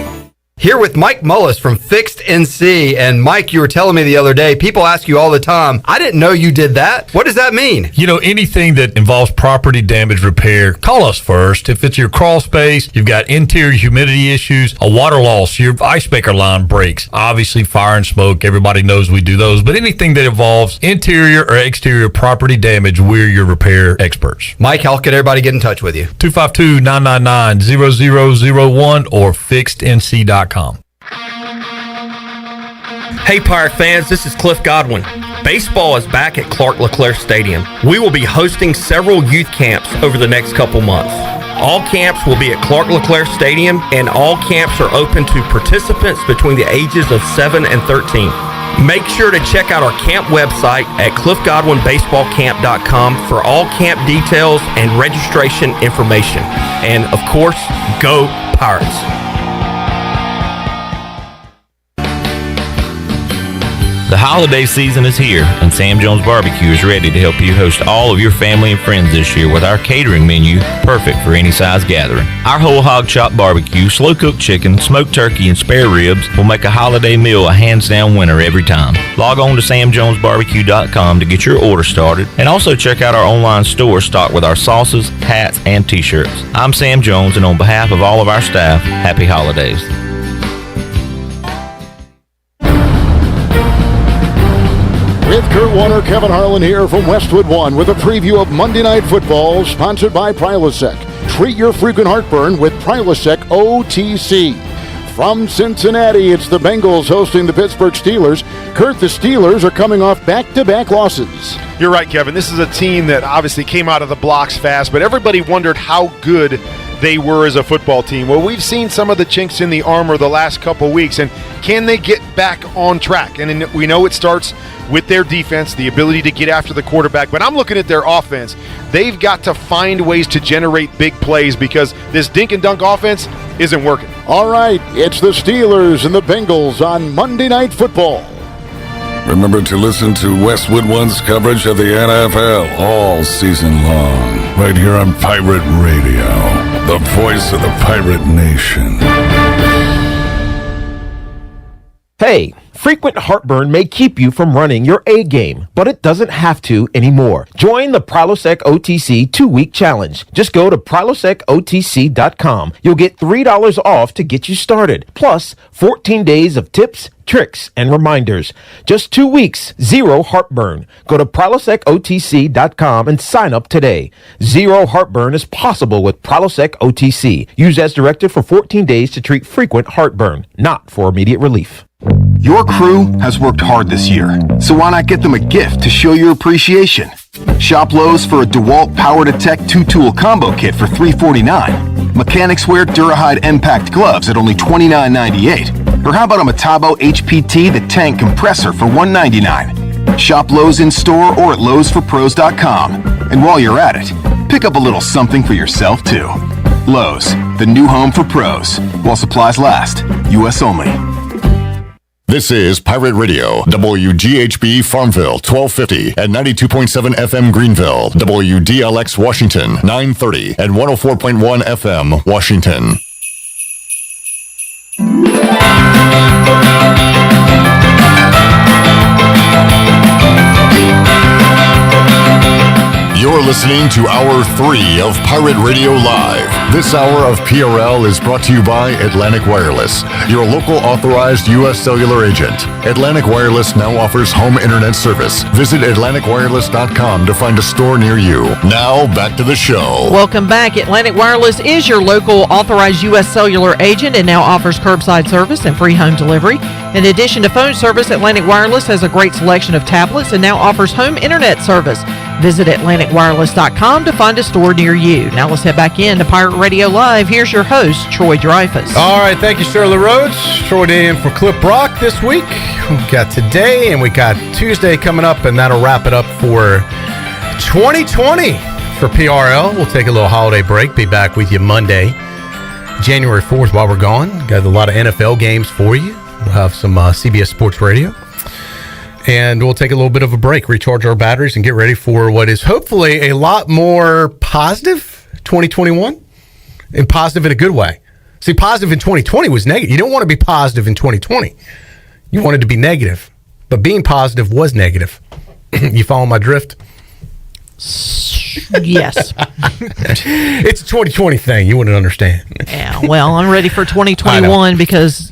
Here with Mike Mullis from Fixed NC. And Mike, you were telling me the other day, people ask you all the time, I didn't know you did that. What does that mean? You know, anything that involves property damage repair, call us first. If it's your crawl space, you've got interior humidity issues, a water loss, your ice maker line breaks, obviously fire and smoke, everybody knows we do those. But anything that involves interior or exterior property damage, we're your repair experts. Mike, how can everybody get in touch with you? 252-999-0001 or fixednc.com. Hey Pirate fans, this is Cliff Godwin. Baseball is back at Clark LeClaire Stadium. We will be hosting several youth camps over the next couple months. All camps will be at Clark LeClaire Stadium, and all camps are open to participants between the ages of 7 and 13. Make sure to check out our camp website at cliffgodwinbaseballcamp.com for all camp details and registration information. And of course, go Pirates! The holiday season is here, and Sam Jones Barbecue is ready to help you host all of your family and friends this year with our catering menu, perfect for any size gathering. Our whole hog chop barbecue, slow-cooked chicken, smoked turkey, and spare ribs will make a holiday meal a hands-down winner every time. Log on to samjonesbarbecue.com to get your order started, and also check out our online store stocked with our sauces, hats, and t-shirts. I'm Sam Jones, and on behalf of all of our staff, happy holidays. With Kurt Warner, Kevin Harlan here from Westwood One with a preview of Monday Night Football, sponsored by Prilosec. Treat your frequent heartburn with Prilosec OTC. From Cincinnati, it's the Bengals hosting the Pittsburgh Steelers. Kurt, the Steelers are coming off back-to-back losses. You're right, Kevin. This is a team that obviously came out of the blocks fast, but everybody wondered how good they were as a football team. Well, we've seen some of the chinks in the armor the last couple weeks, and can they get back on track? And we know it starts with their defense, the ability to get after the quarterback, but I'm looking at their offense. They've got to find ways to generate big plays because this dink and dunk offense isn't working. All right, it's the Steelers and the Bengals on Monday Night Football. Remember to listen to Westwood One's coverage of the NFL all season long, right here on Pirate Radio, the voice of the Pirate Nation. Hey, frequent heartburn may keep you from running your A game, but it doesn't have to anymore. Join the Prilosec OTC 2-week challenge. Just go to prilosecotc.com. You'll get $3 off to get you started, plus 14 days of tips, tricks, and reminders. Just 2 weeks, zero heartburn. Go to prilosecotc.com and sign up today. Zero heartburn is possible with Prilosec OTC. Use as directed for 14 days to treat frequent heartburn, not for immediate relief. Your crew has worked hard this year, so why not get them a gift to show your appreciation? Shop Lowe's for a DeWalt Power Detect 2-tool combo kit for $349. Mechanics wear Durahide Impact gloves at only $29.98. Or how about a Metabo HPT The Tank compressor for $199? Shop Lowe's in store or at lowesforpros.com. And while you're at it, pick up a little something for yourself too. Lowe's, the new home for pros. While supplies last, U.S. only. This is Pirate Radio, WGHB Farmville, 1250 and 92.7 FM Greenville, WDLX Washington, 930 and 104.1 FM Washington. You're listening to Hour 3 of Pirate Radio Live. This hour of PRL is brought to you by Atlantic Wireless, your local authorized U.S. cellular agent. Atlantic Wireless now offers home internet service. Visit AtlanticWireless.com to find a store near you. Now, back to the show. Welcome back. Atlantic Wireless is your local authorized U.S. cellular agent and now offers curbside service and free home delivery. In addition to phone service, Atlantic Wireless has a great selection of tablets and now offers home internet service. Visit AtlanticWireless.com to find a store near you. Now let's head back in to Pirate Radio Live. Here's your host, Troy Dreyfus. All right, thank you, Shirley Rhodes. Troy in for Clip Brock this week. We've got today and we got Tuesday coming up, and that'll wrap it up for 2020 for PRL. We'll take a little holiday break. Be back with you Monday, January 4th while we're gone. Got a lot of NFL games for you. We'll have some CBS Sports Radio. And we'll take a little bit of a break, recharge our batteries, and get ready for what is hopefully a lot more positive 2021, and positive in a good way. See, positive in 2020 was negative. You don't want to be positive in 2020. You wanted to be negative, but being positive was negative. You follow my drift? Yes. It's a 2020 thing. You wouldn't understand. Yeah, well, I'm ready for 2021 because,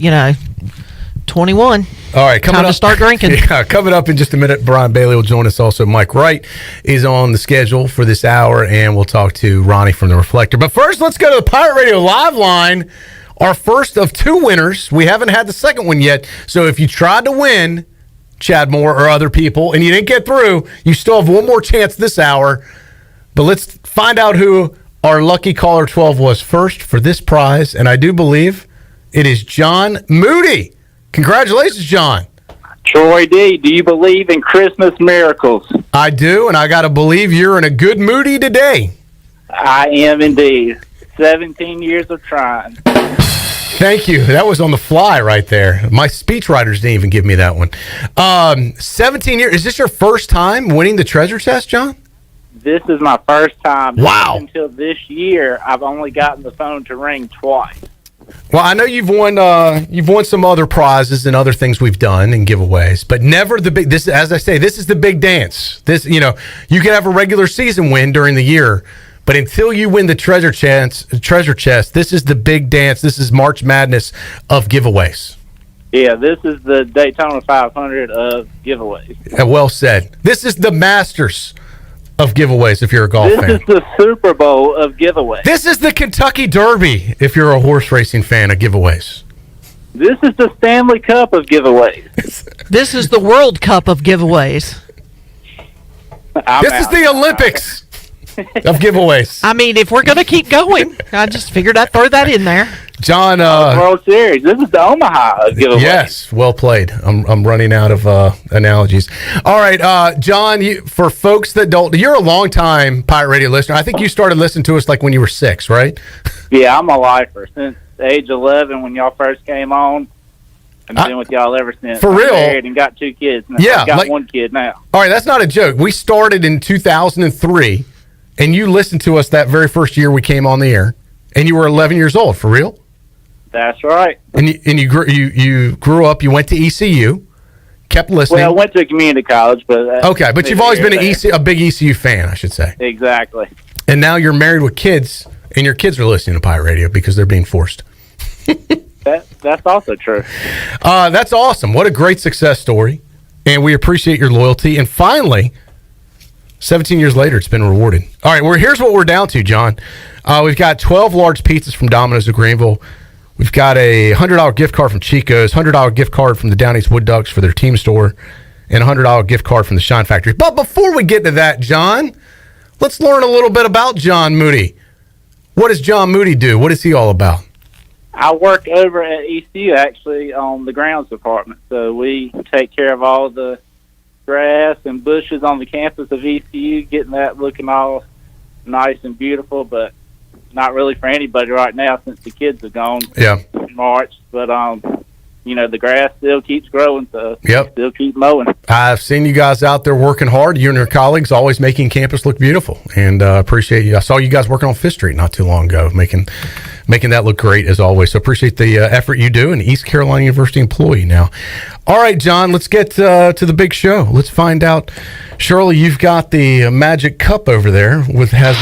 21. All right, time to start drinking. Yeah, coming up in just a minute, Brian Bailey will join us. Also, Mike Wright is on the schedule for this hour, and we'll talk to Ronnie from The Reflector. But first, let's go to the Pirate Radio Live line, our first of two winners. We haven't had the second one yet, so if you tried to win, Chad Moore or other people, and you didn't get through, you still have one more chance this hour. But let's find out who our lucky caller 12 was first for this prize, and I do believe it is John Moody. Congratulations, John. Troy D., do you believe in Christmas miracles? I do, and I got to believe you're in a good moody today. I am indeed. 17 years of trying. Thank you. That was on the fly right there. My speechwriters didn't even give me that one. 17 years. Is this your first time winning the treasure chest, John? This is my first time. Wow. Until this year, I've only gotten the phone to ring twice. Well, I know you've won some other prizes and other things we've done and giveaways, but never the big. This, as I say, this is the big dance. This, you can have a regular season win during the year, but until you win the treasure chest, this is the big dance. This is March Madness of giveaways. Yeah, this is the Daytona 500 of giveaways. Well said. This is the Masters of giveaways if you're a golf fan. This is the Super Bowl of giveaways. This is the Kentucky Derby if you're a horse racing fan of giveaways. This is the Stanley Cup of giveaways. This is the World Cup of giveaways. This is the Olympics of giveaways. I mean, if we're going to keep going, I just figured I'd throw that in there. John, World Series. This is the Omaha of giveaways. Yes, well played. I'm running out of analogies. All right, John, for folks that don't, you're a long-time Pirate Radio listener. I think you started listening to us like when you were 6, right? Yeah, I'm a lifer. Since age 11 when y'all first came on. I've been with y'all ever since. For real? I'm married and got 2 kids. Yeah. I've got 1 kid now. All right, that's not a joke. We started in 2003, and you listened to us that very first year we came on the air, and you were 11 years old. For real? That's right. And you grew up. You went to ECU. Kept listening. Well, I went to a community college, but okay. But you've always been a big ECU fan, I should say. Exactly. And now you're married with kids, and your kids are listening to Pirate Radio because they're being forced. That's also true. That's awesome. What a great success story. And we appreciate your loyalty. And finally, 17 years later, it's been rewarded. All right, here's what we're down to, John. We've got 12 large pizzas from Domino's of Greenville. We've got a $100 gift card from Chico's, $100 gift card from the Down East Wood Ducks for their team store, and a $100 gift card from the Shine Factory. But before we get to that, John, let's learn a little bit about John Moody. What does John Moody do? What is he all about? I work over at ECU, actually, on the grounds department. So we take care of all the grass and bushes on the campus of ECU, getting that looking all nice and beautiful, but not really for anybody right now since the kids are gone in March. But, the grass still keeps growing, so still keep mowing. I've seen you guys out there working hard. You and your colleagues always making campus look beautiful, and appreciate you. I saw you guys working on Fifth Street not too long ago, making that look great as always. So appreciate the effort you do, and East Carolina University employee now. All right, John, let's get to the big show. Let's find out. Shirley, you've got the magic cup over there has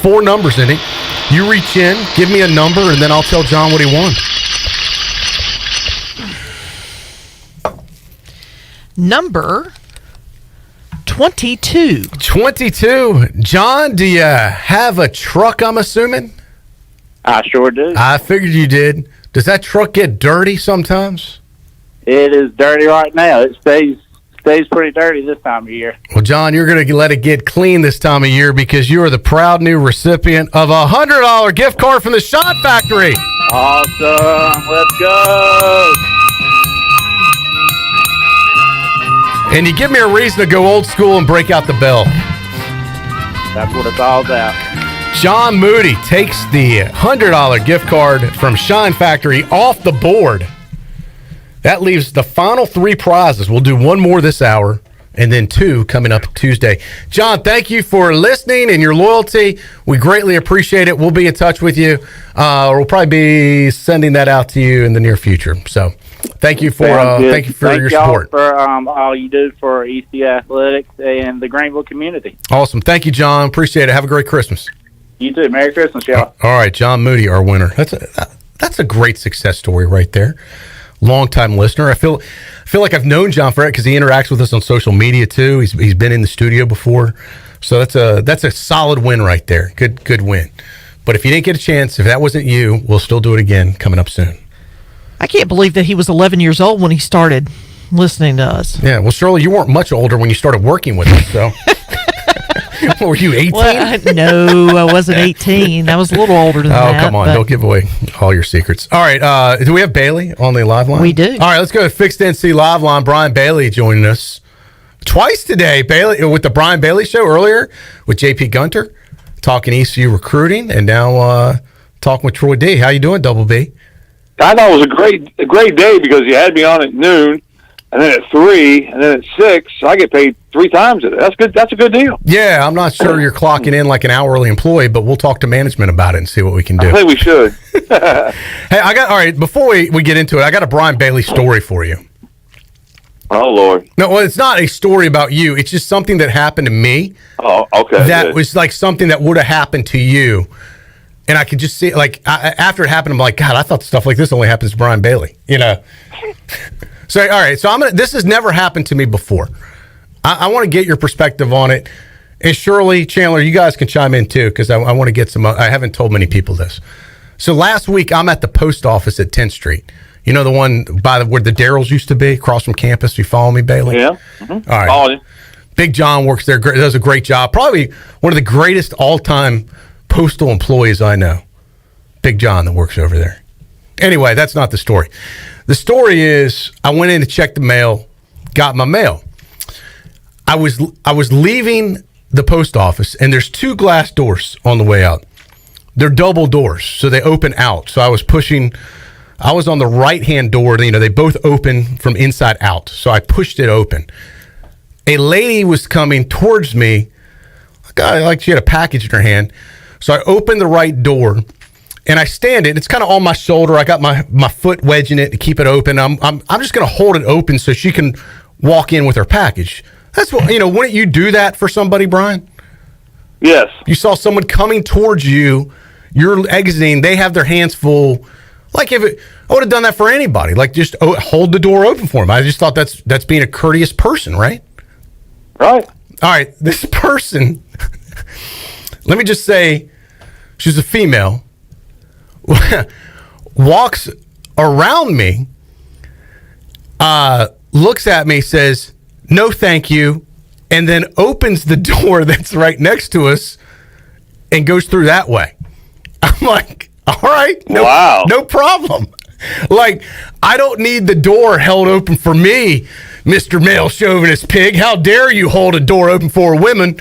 4 numbers in it. You reach in, give me a number, and then I'll tell John what he won. Number 22. 22. John, do you have a truck, I'm assuming? I sure do. I figured you did. Does that truck get dirty sometimes? It is dirty right now. It stays pretty dirty this time of year. Well, John, you're going to let it get clean this time of year because you are the proud new recipient of a $100 gift card from the Shine Factory. Awesome. Let's go. And you give me a reason to go old school and break out the bell. That's what it's all about. John Moody takes the $100 gift card from Shine Factory off the board. That leaves the final 3 prizes. We'll do 1 more this hour, and then 2 coming up Tuesday. John, thank you for listening and your loyalty. We greatly appreciate it. We'll be in touch with you. We'll probably be sending that out to you in the near future. So thank you for your support. For all you do for ECU athletics and the Greenville community. Awesome. Thank you, John. Appreciate it. Have a great Christmas. You too. Merry Christmas, y'all. All right, John Moody, our winner. That's a great success story right there. Long-time listener. I feel like I've known John for it because he interacts with us on social media too. He's been in the studio before, so that's a solid win right there. Good win. But if you didn't get a chance, if that wasn't you, we'll still do it again coming up soon. I can't believe that he was 11 years old when he started listening to us. Yeah, well, Shirley, you weren't much older when you started working with us, so. What, were you 18? Well, no, I wasn't 18. I was a little older than that. Oh, come on. Don't give away all your secrets. All right. Do we have Bailey on the live line? We do. All right. Let's go to Fixed NC Live Line. Brian Bailey joining us twice today. Bailey with the Brian Bailey Show earlier with JP Gunter, talking ECU recruiting, and now talking with Troy D. How you doing, Double B? I thought it was a great day because you had me on at noon, and then at 3, and then at 6. So I get paid 3 times it. That's good. That's a good deal. Yeah, I'm not sure you're clocking in like an hourly employee, but we'll talk to management about it and see what we can do. I think we should. Hey, all right, before we get into it, I got a Brian Bailey story for you. Oh, Lord. No, well, it's not a story about you. It's just something that happened to me. Oh, okay. That was like something that would have happened to you. And I could just see, like, after it happened, I'm like, God, I thought stuff like this only happens to Brian Bailey, you know? So, all right, so this has never happened to me before. I want to get your perspective on it. And Shirley, Chandler, you guys can chime in too, because I want to get some, I haven't told many people this. So last week, I'm at the post office at 10th Street. You know, the one where the Darrells used to be, across from campus. You follow me, Bailey? Yeah. Mm-hmm. All right. Big John works there, does a great job. Probably one of the greatest all-time postal employees I know. Big John that works over there. Anyway, that's not the story. The story is I went in to check the mail, got my mail. I was leaving the post office, and there's 2 glass doors on the way out. They're double doors, so they open out. So I was on the right-hand door. You know, they both open from inside out. So I pushed it open. A lady was coming towards me, like she had a package in her hand. So I opened the right door, and I stand it. It's kind of on my shoulder. I got my foot wedging it to keep it open. I'm just going to hold it open so she can walk in with her package. That's what, wouldn't you do that for somebody, Brian? Yes. You saw someone coming towards you, you're exiting, they have their hands full. Like I would have done that for anybody. Like just hold the door open for them. I just thought that's being a courteous person, right? Right. All right. This person, let me just say, she's a female, walks around me, looks at me, says, "No, thank you," and then opens the door that's right next to us and goes through that way. I'm like, all right, no problem. Like, I don't need the door held open for me, Mr. Male Chauvinist Pig. How dare you hold a door open for a woman?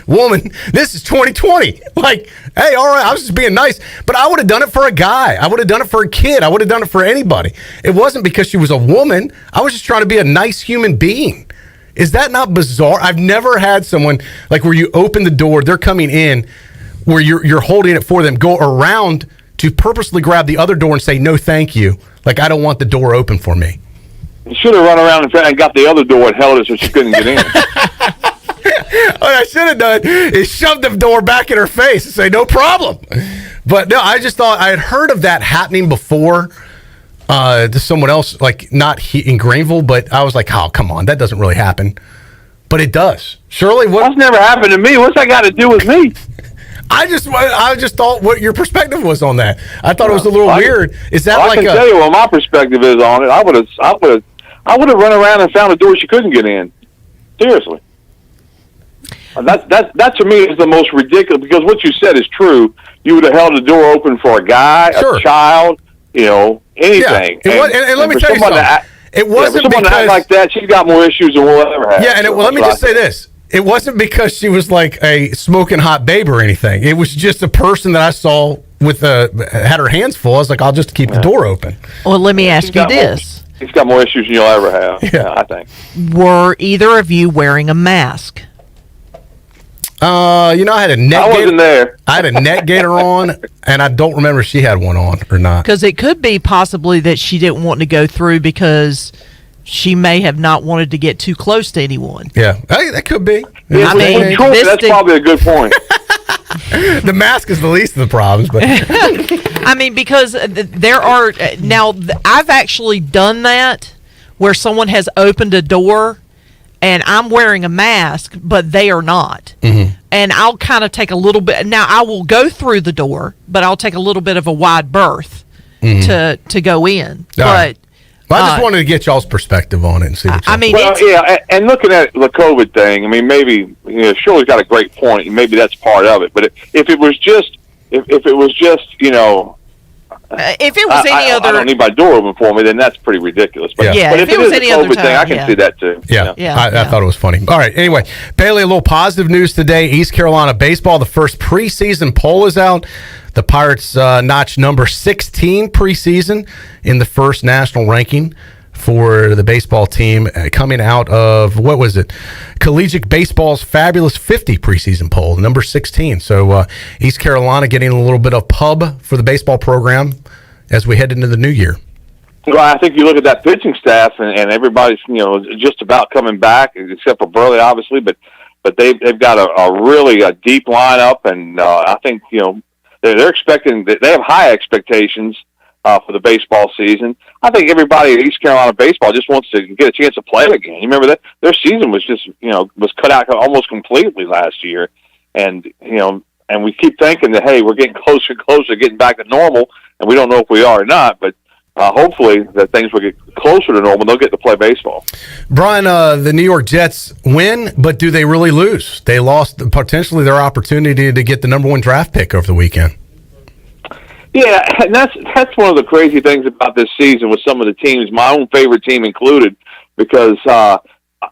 This is 2020. Like, hey, all right, I was just being nice. But I would have done it for a guy. I would have done it for a kid. I would have done it for anybody. It wasn't because she was a woman. I was just trying to be a nice human being. Is that not bizarre? I've never had someone, like, where you open the door, they're coming in, where you're holding it for them, go around to purposely grab the other door and say, "No, thank you." Like, I don't want the door open for me. You should have run around and got the other door and held it so she couldn't get in. What I should have done is shoved the door back in her face and say, "No problem." But no, I just thought I had heard of that happening before to someone else, like not in Greenville, but I was like, "Oh, come on, that doesn't really happen." But it does. Shirley, that's never happened to me. What's that got to do with me? I just thought what your perspective was on that. I thought it was a little weird. Is that I can tell you what my perspective is on it. I would have run around and found a door she couldn't get in. Seriously. That to me is the most ridiculous, because what you said is true. You would have held the door open for a guy, a child, anything. Yeah. And let me tell you something. It wasn't someone because to act like that. She's got more issues than we'll ever have. Yeah, and let me just say this. It wasn't because she was like a smoking hot babe or anything. It was just a person that I saw with had her hands full. I was like, I'll just keep the door open. Well, let me ask you this. She's got more issues than you'll ever have, I think. Were either of you wearing a mask? I had a net gator. I wasn't there. I had a net gator on, and I don't remember if she had one on or not. Because it could be possibly that she didn't want to go through because she may have not wanted to get too close to anyone. Yeah, hey, that could be. I mean, that's probably a good point. The mask is the least of the problems, but I mean, because there are now. I've actually done that where someone has opened a door, and I'm wearing a mask, but they are not. Mm-hmm. And I'll kind of take a little bit. Now I will go through the door, but I'll take a little bit of a wide berth to go in. All right. Well, I just wanted to get y'all's perspective on it and see what I mean, and looking at the COVID thing, I mean, maybe Shirley's got a great point, and maybe that's part of it. But if it was just, if it was any other, I don't need my door open for me, then that's pretty ridiculous. But, but if it was any other time, I can see that too. I thought it was funny. All right. Anyway, Bailey, a little positive news today. East Carolina baseball, the first preseason poll is out. The Pirates notched number 16 preseason in the first national ranking for the baseball team, coming out of, what was it? Collegiate Baseball's Fabulous 50 preseason poll, number 16. So East Carolina getting a little bit of pub for the baseball program as we head into the new year. Well, I think you look at that pitching staff, and everybody's just about coming back, except for Burley, obviously, but they've got a really deep lineup, and I think they're expecting that they have high expectations for the baseball season. I think everybody at East Carolina baseball just wants to get a chance to play again. You remember that their season was just was cut out almost completely last year, and and we keep thinking that, hey, we're getting closer and closer to getting back to normal, and we don't know if we are or not, but hopefully that things will get closer to normal. They'll get to play baseball. Brian, the New York Jets win, but do they really lose? They lost potentially their opportunity to get the number 1 draft pick over the weekend. Yeah, and that's one of the crazy things about this season with some of the teams, my own favorite team included, because I'm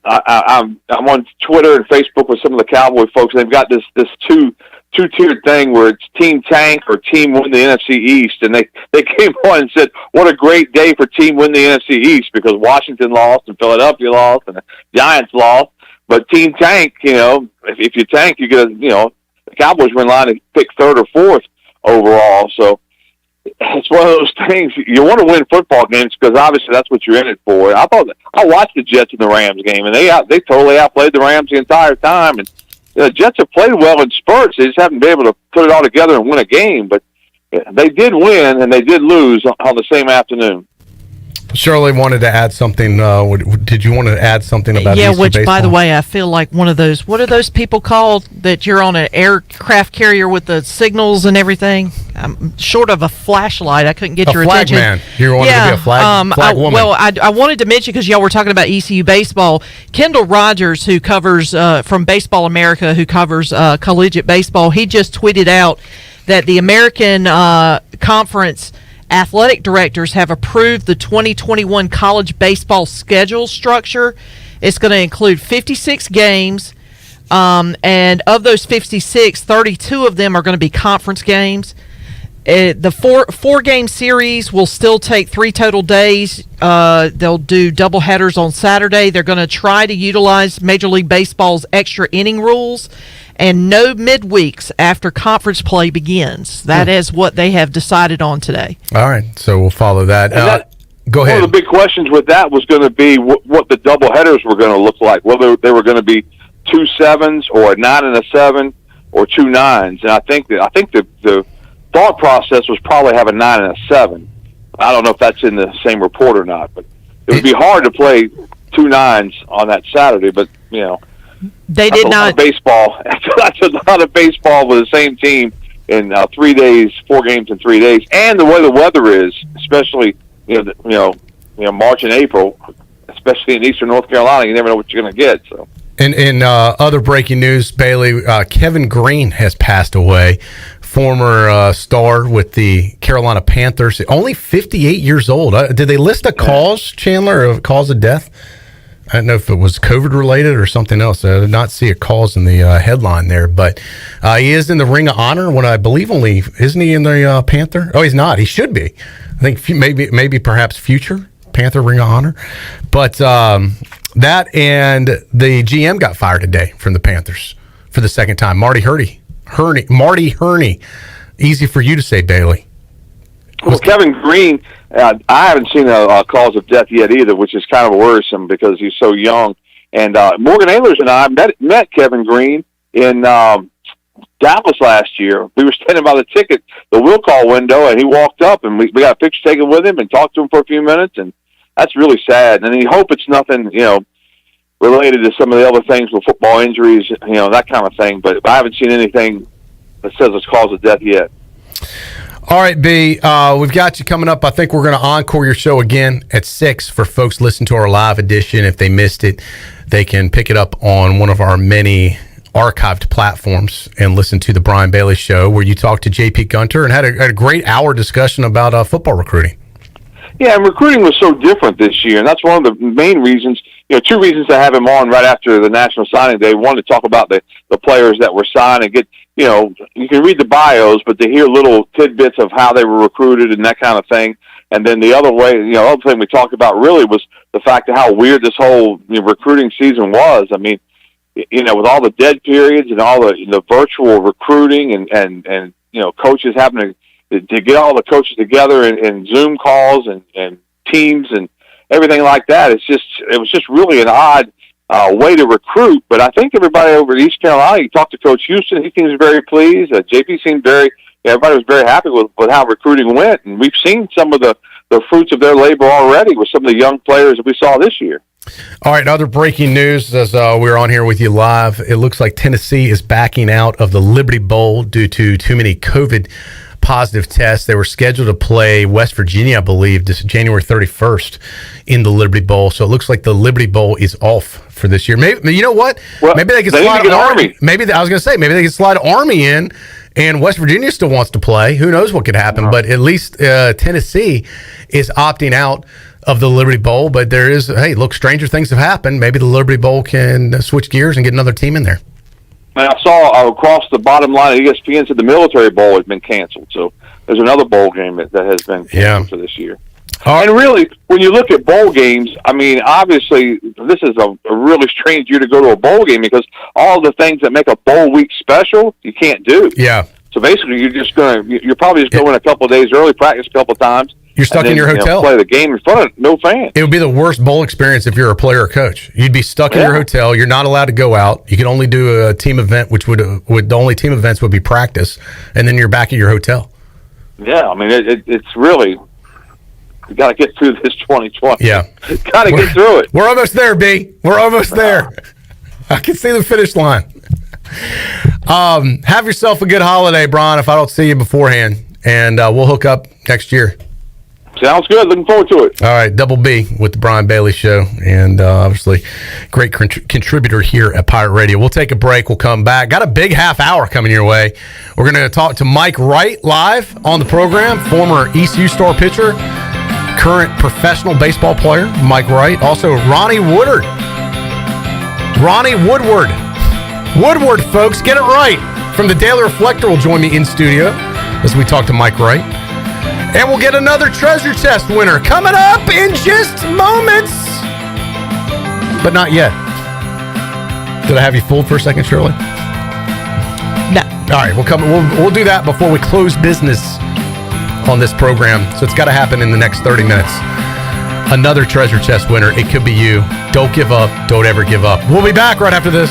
on Twitter and Facebook with some of the Cowboy folks, and they've got this two-tiered thing where it's Team Tank or Team Win the NFC East, and they came on and said, what a great day for Team Win the NFC East, because Washington lost and Philadelphia lost and the Giants lost, but Team Tank, if you tank, you get the Cowboys were in line to pick 3rd or 4th overall, so it's one of those things. You want to win football games because obviously that's what you're in it for. I watched the Jets and the Rams game, and they totally outplayed the Rams the entire time. And the Jets have played well in spurts. They just haven't been able to put it all together and win a game. But they did win, and they did lose on the same afternoon. Shirley wanted to add something. Did you want to add something about yeah, ECU which, baseball? by the way, I feel like one of those, what are those people called that you're on an aircraft carrier with the signals and everything? Short of a flashlight, I couldn't get your flag attention. Man. You wanted to be a flag woman. Well, I wanted to mention, because y'all were talking about ECU baseball, Kendall Rogers, who covers from Baseball America, who covers collegiate baseball, he just tweeted out that the American Conference athletic directors have approved the 2021 college baseball schedule structure. It's going to include 56 games, and of those 56, 32 of them are going to be conference games. The four-game series will still take 3 total days. They'll do doubleheaders on Saturday. They're going to try to utilize Major League Baseball's extra inning rules, and no midweeks after conference play begins. That is what they have decided on today. All right, so we'll follow that. Go ahead. One of the big questions with that was going to be what the doubleheaders were going to look like, whether they were going to be 2 7s or a 9 and a 7 or 2 9s. And I think the thought process was probably have a 9 and a 7. I don't know if that's in the same report or not, but it would be hard to play 2 9s on that Saturday. But they did not. Baseball. That's a lot of baseball with the same team in 3 days, 4 games in 3 days, and the way the weather is, especially March and April, especially in Eastern North Carolina, you never know what you're going to get. So. In other breaking news, Bailey, Kevin Green has passed away. Former star with the Carolina Panthers, only 58 years old. Did they list a cause, Chandler, a cause of death? I don't know if it was COVID related or something else. I did not see a cause in the headline there, but he is in the Ring of Honor. When I believe isn't he in the Panther? Oh, he's not. He should be. I think maybe perhaps future Panther Ring of Honor. But that and the GM got fired today from the Panthers for the second time. Marty Herney. Easy for you to say, Bailey. Well, Kevin Green, I haven't seen a cause of death yet either, which is kind of worrisome because he's so young. And Morgan Ehlers and I met Kevin Green in Dallas last year. We were standing by the will call window, and he walked up, and we got a picture taken with him and talked to him for a few minutes, and that's really sad. And you hope it's nothing, related to some of the other things with football injuries, that kind of thing. But I haven't seen anything that says it's cause of death yet. All right, B, we've got you coming up. I think we're going to encore your show again at 6 for folks listening to our live edition. If they missed it, they can pick it up on one of our many archived platforms and listen to the Brian Bailey Show, where you talked to J.P. Gunter and had a great hour discussion about football recruiting. Yeah, and recruiting was so different this year, and that's one of the main reasons. 2 reasons to have him on right after the National Signing Day. One, to talk about the players that were signed and get, you can read the bios, but to hear little tidbits of how they were recruited and that kind of thing. And then the other other thing we talked about really was the fact of how weird this whole recruiting season was. I mean, with all the dead periods and all the virtual recruiting and coaches having to get all the coaches together in Zoom calls and teams and everything like that. It was just really an odd way to recruit. But I think everybody over at East Carolina, you talked to Coach Houston, he seems very pleased. JP seemed everybody was very happy with how recruiting went. And we've seen some of the fruits of their labor already with some of the young players that we saw this year. All right, other breaking news as we're on here with you live. It looks like Tennessee is backing out of the Liberty Bowl due to too many COVID positive tests. They were scheduled to play West Virginia, I believe, this January 31st in the Liberty Bowl. So it looks like the Liberty Bowl is off for this year. Maybe, you know what? Well, maybe they can slide Army. Maybe I was going to say maybe they can slide Army in, and West Virginia still wants to play. Who knows what could happen? But at least Tennessee is opting out of the Liberty Bowl. But there is, look, stranger things have happened. Maybe the Liberty Bowl can switch gears and get another team in there. And I saw across the bottom line of ESPN said the Military Bowl has been canceled. So there's another bowl game that has been canceled for this year. And really, when you look at bowl games, I mean, obviously, this is a really strange year to go to a bowl game because all the things that make a bowl week special, you can't do. Yeah. So basically, you're probably just going a couple of days early, practice a couple of times. You're stuck in your hotel. Play the game in front of no fans. It would be the worst bowl experience if you're a player or coach. You'd be stuck in your hotel. You're not allowed to go out. You can only do a team event, which would the only team events would be practice, and then you're back at your hotel. Yeah, I mean, it's really, you got to get through this 2020. Yeah. Got to get through it. We're almost there, B. We're almost there. I can see the finish line. Have yourself a good holiday, Brian, if I don't see you beforehand, and we'll hook up next year. Sounds good. Looking forward to it. All right, Double B with the Brian Bailey Show, and obviously great contributor here at Pirate Radio. We'll take a break. We'll come back. Got a big half hour coming your way. We're going to talk to Mike Wright live on the program, former ECU star pitcher, current professional baseball player, Mike Wright. Also, Ronnie Woodward. Woodward, folks, get it right. From the Daily Reflector will join me in studio as we talk to Mike Wright. And we'll get another treasure chest winner coming up in just moments. But not yet. Did I have you fooled for a second, Shirley? No. All right, we'll do that before we close business on this program. So it's got to happen in the next 30 minutes. Another treasure chest winner. It could be you. Don't give up. Don't ever give up. We'll be back right after this.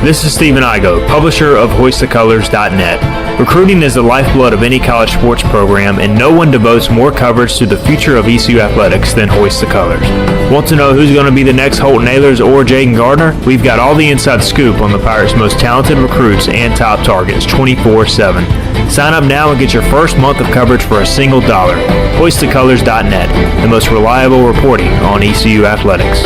This is Stephen Igo, publisher of HoistTheColors.net. Recruiting is the lifeblood of any college sports program, and no one devotes more coverage to the future of ECU athletics than Hoist the Colors. Want to know who's going to be the next Holt Nailers or Jaden Gardner? We've got all the inside scoop on the Pirates' most talented recruits and top targets 24/7. Sign up now and get your first month of coverage for a single $1. HoistTheColors.net, the most reliable reporting on ECU athletics.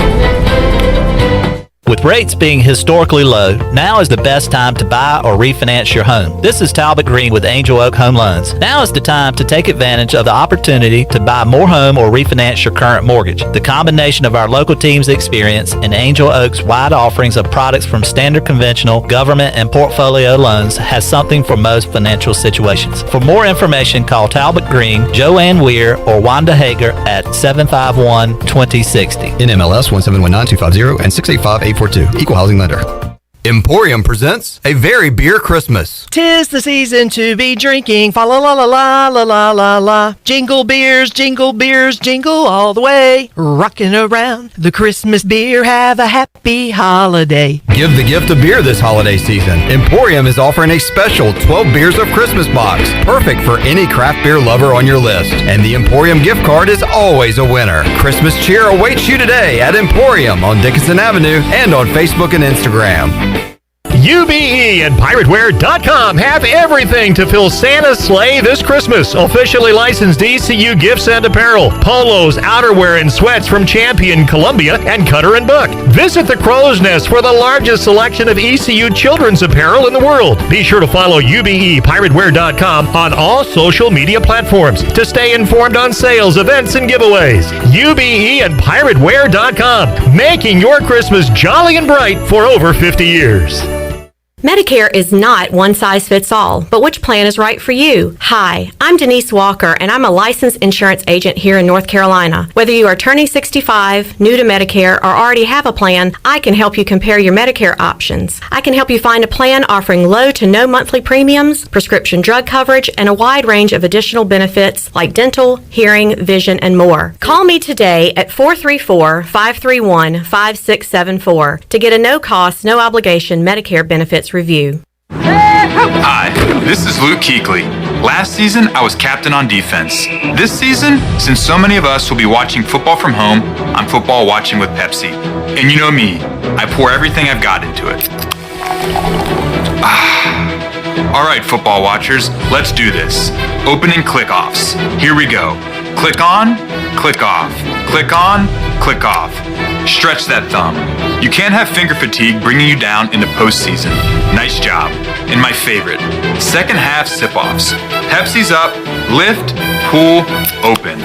With rates being historically low, now is the best time to buy or refinance your home. This is Talbot Green with Angel Oak Home Loans. Now is the time to take advantage of the opportunity to buy more home or refinance your current mortgage. The combination of our local team's experience and Angel Oak's wide offerings of products from standard conventional, government, and portfolio loans has something for most financial situations. For more information, call Talbot Green, Joanne Weir, or Wanda Hager at 751-2060. NMLS 1719250 and 685-842. Equal housing lender. Emporium presents a very beer Christmas. 'Tis the season to be drinking, fa la la la la la la la la. Jingle beers, jingle all the way. Rocking around the Christmas beer, have a happy holiday. Give the gift of beer this holiday season. Emporium is offering a special 12 Beers of Christmas box, perfect for any craft beer lover on your list. And the Emporium gift card is always a winner. Christmas cheer awaits you today at Emporium on Dickinson Avenue and on Facebook and Instagram. UBE and PirateWear.com have everything to fill Santa's sleigh this Christmas. Officially licensed ECU gifts and apparel, polos, outerwear, and sweats from Champion, Columbia, and Cutter & Buck. Visit the Crow's Nest for the largest selection of ECU children's apparel in the world. Be sure to follow UBE PirateWear.com on all social media platforms to stay informed on sales, events, and giveaways. UBE and PirateWear.com, making your Christmas jolly and bright for over 50 years. Medicare is not one size fits all, but which plan is right for you? Hi, I'm Denise Walker, and I'm a licensed insurance agent here in North Carolina. Whether you are turning 65, new to Medicare, or already have a plan, I can help you compare your Medicare options. I can help you find a plan offering low to no monthly premiums, prescription drug coverage, and a wide range of additional benefits like dental, hearing, vision, and more. Call me today at 434-531-5674 to get a no-cost, no-obligation Medicare benefits review. Hi, this is Luke Kuechly. Last season, I was captain on defense. This season, since so many of us will be watching football from home, I'm football watching with Pepsi. And you know me, I pour everything I've got into it. All right, football watchers, let's do this. Opening click-offs. Here we go. Click on, click off. Click on, click off. Stretch that thumb. You can't have finger fatigue bringing you down in the postseason. Nice job. And my favorite, second half sip-offs. Pepsi's up, lift, pull, open.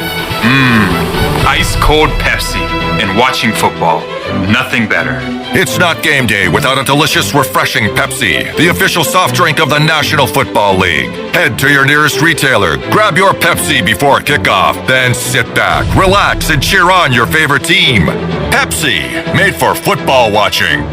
ice-cold Pepsi, and watching football. Nothing better. It's not game day without a delicious, refreshing Pepsi, the official soft drink of the National Football League. Head to your nearest retailer, grab your Pepsi before kickoff, then sit back, relax, and cheer on your favorite team. Pepsi, made for football watching.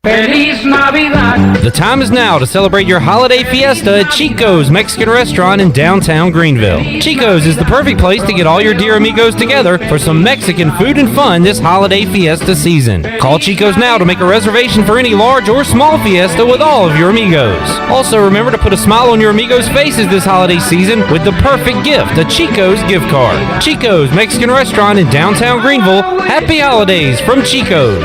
The time is now to celebrate your holiday fiesta at Chico's Mexican Restaurant in downtown Greenville. Chico's is the perfect place to get all your dear amigos together for some Mexican food and fun this holiday fiesta season. Call Chico's now to make a reservation for any large or small fiesta with all of your amigos. Also, remember to put a smile on your amigos' faces this holiday season with the perfect gift, a Chico's gift card. Chico's Mexican Restaurant in downtown Greenville. Happy holidays from Chico's.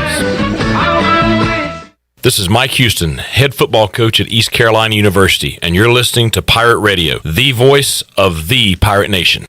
This is Mike Houston, head football coach at East Carolina University, and you're listening to Pirate Radio, the voice of the Pirate Nation.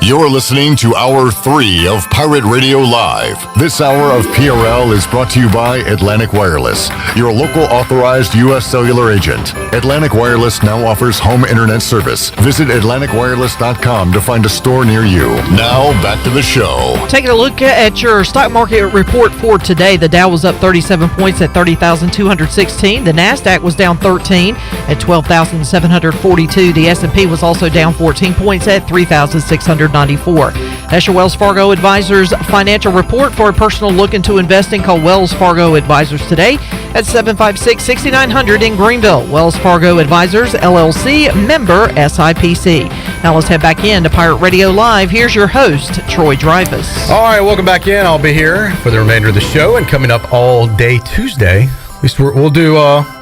You're listening to Hour 3 of Pirate Radio Live. This hour of PRL is brought to you by Atlantic Wireless, your local authorized U.S. cellular agent. Atlantic Wireless now offers home internet service. Visit AtlanticWireless.com to find a store near you. Now, back to the show. Taking a look at your stock market report for today, the Dow was up 37 points at 30,216. The NASDAQ was down 13 at 12,742. The S&P was also down 14 points at 3,694. That's your Wells Fargo Advisors financial report. For a personal look into investing, call Wells Fargo Advisors today at 756-6900 in Greenville. Wells Fargo Advisors, LLC, member SIPC. Now let's head back in to Pirate Radio Live. Here's your host, Troy Dreyfus. All right, welcome back in. I'll be here for the remainder of the show, and coming up all day Tuesday. At least we'll do,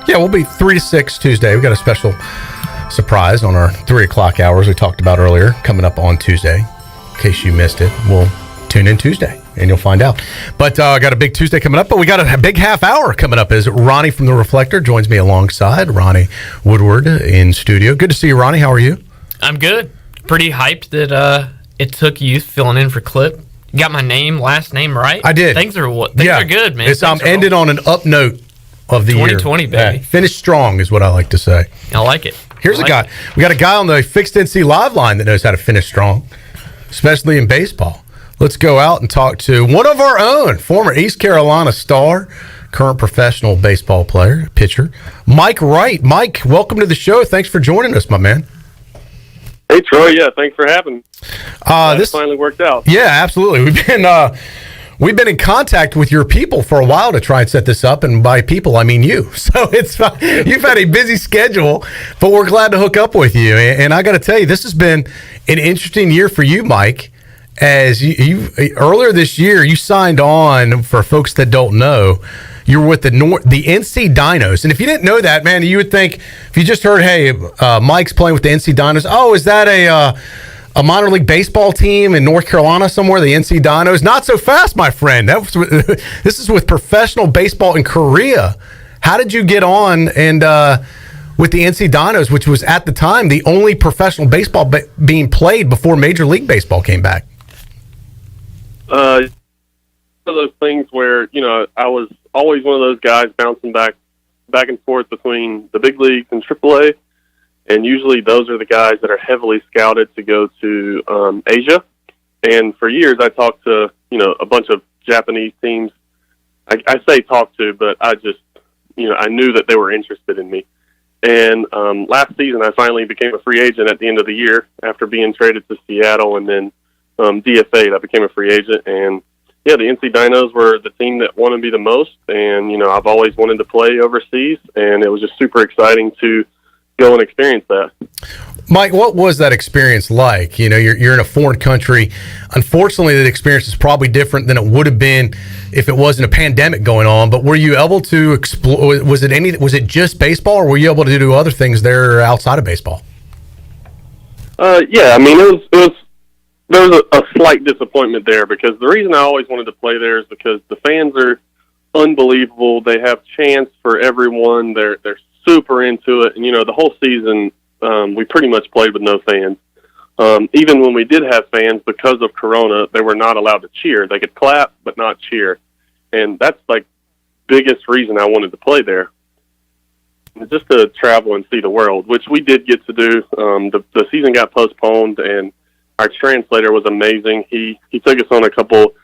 we'll be 3 to 6 Tuesday. We got a special surprise on our 3 o'clock hours we talked about earlier coming up on Tuesday. In case you missed it, we'll tune in Tuesday and you'll find out. But I got a big Tuesday coming up, but we got a big half hour coming up as Ronnie from The Reflector joins me alongside Ronnie Woodward in studio. Good to see you, Ronnie. How are you? I'm good. Pretty hyped that it took you filling in for Clip. You got my last name right? I did. Things are good, man. It's ended on an up note of the 2020, year. baby. Yeah, finish strong is what I like to say. I like it. Here's a guy. We got a guy on the Fixed NC Live line that knows how to finish strong, especially in baseball. Let's go out and talk to one of our own, former East Carolina star, current professional baseball player, pitcher, Mike Wright. Mike, welcome to the show. Thanks for joining us, my man. Hey, Troy. Yeah, thanks for having me. This finally worked out. Yeah, absolutely. We've been in contact with your people for a while to try and set this up, and by people I mean you. So you've had a busy schedule, but we're glad to hook up with you. And I got to tell you, this has been an interesting year for you, Mike. As you earlier this year, you signed on. For folks that don't know, you were with the NC Dinos. And if you didn't know that, man, you would think if you just heard, hey, Mike's playing with the NC Dinos. Oh, is that a minor league baseball team in North Carolina somewhere, the NC Dinos? Not so fast, my friend. This is with professional baseball in Korea. How did you get on and with the NC Dinos, which was at the time the only professional baseball being played before Major League Baseball came back? One of those things where, I was always one of those guys bouncing back and forth between the big leagues and AAA. And usually those are the guys that are heavily scouted to go to Asia. And for years I talked to, a bunch of Japanese teams. I say talk to, but I just, I knew that they were interested in me. And last season I finally became a free agent at the end of the year after being traded to Seattle and then DFA'd. I became a free agent. And, yeah, the NC Dinos were the team that wanted me the most. And, I've always wanted to play overseas. And it was just super exciting to go and experience that. Mike, what was that experience like? You're in a foreign country. Unfortunately, that experience is probably different than it would have been if it wasn't a pandemic going on. But were you able to explore? Was it just baseball, or were you able to do other things there outside of baseball? Yeah, I mean, there was a slight disappointment there because the reason I always wanted to play there is because the fans are unbelievable. They have chants for everyone. They're super into it. And, the whole season, we pretty much played with no fans. Even when we did have fans, because of Corona, they were not allowed to cheer. They could clap, but not cheer. And that's like biggest reason I wanted to play there. Just to travel and see the world, which we did get to do. The season got postponed, and our translator was amazing. He took us on a couple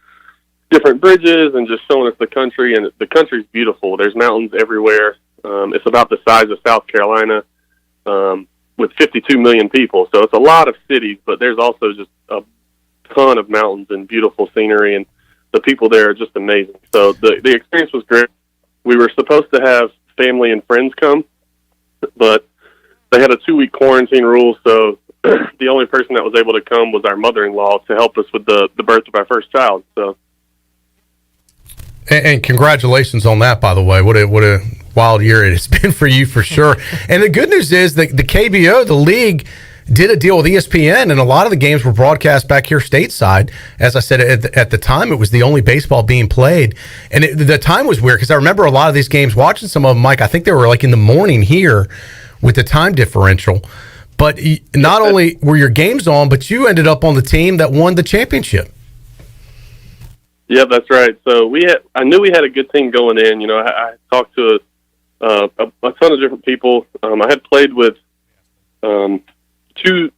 different bridges and just showing us the country, and the country's beautiful. There's mountains everywhere. It's about the size of South Carolina, with 52 million people. So it's a lot of cities, but there's also just a ton of mountains and beautiful scenery, and the people there are just amazing. So the experience was great. We were supposed to have family and friends come, but they had a 2-week quarantine rule, so the only person that was able to come was our mother-in-law to help us with the birth of our first child. So, and congratulations on that, by the way. What a wild year it has been for you, for sure. And the good news is that the KBO, the league, did a deal with ESPN, and a lot of the games were broadcast back here stateside. As I said, at the time, it was the only baseball being played. And the time was weird because I remember a lot of these games, watching some of them, Mike, I think they were like in the morning here with the time differential. But not only were your games on, but you ended up on the team that won the championship. Yeah, that's right. So I knew we had a good team going in. You know, I talked to a ton of different people. I had played with two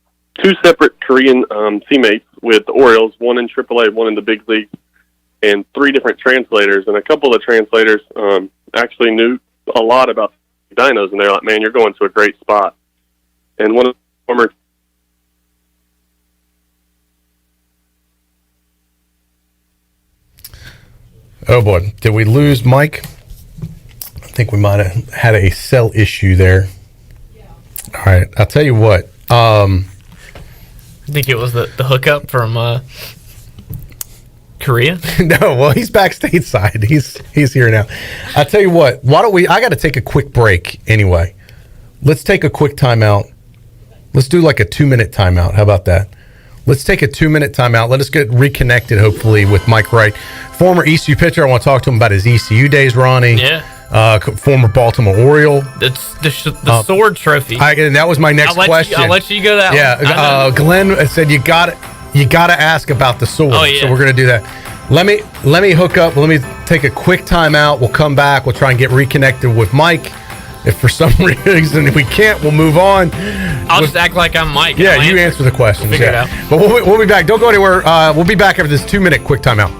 separate Korean teammates with the Orioles, one in AAA, one in the big leagues, and 3 different translators. And a couple of the translators actually knew a lot about dinos, and they're like, "Man, you're going to a great spot." And one of the former Oh boy, did we lose Mike? I think we might have had a cell issue there. All right, I'll tell you what. I think it was the hookup from Korea. No, well, he's back stateside. He's here now. I'll tell you what. Why don't we? I got to take a quick break anyway. Let's take a quick timeout. Let's do like a 2-minute timeout. How about that? Let's take a 2-minute timeout. Let us get reconnected, hopefully, with Mike Wright, former ECU pitcher. I want to talk to him about his ECU days, Ronnie. Yeah. Former Baltimore Oriole. It's the sword trophy. And that was my next question. I'll let you go that one. Glenn said you got to ask about the sword. Oh, yeah. So we're going to do that. Let me hook up. Let me take a quick timeout. We'll come back. We'll try and get reconnected with Mike. If for some reason we can't, we'll move on. I'll just act like I'm Mike. Yeah, you answer the questions. We'll figure it out. But we'll be back. Don't go anywhere. We'll be back after this 2-minute quick timeout.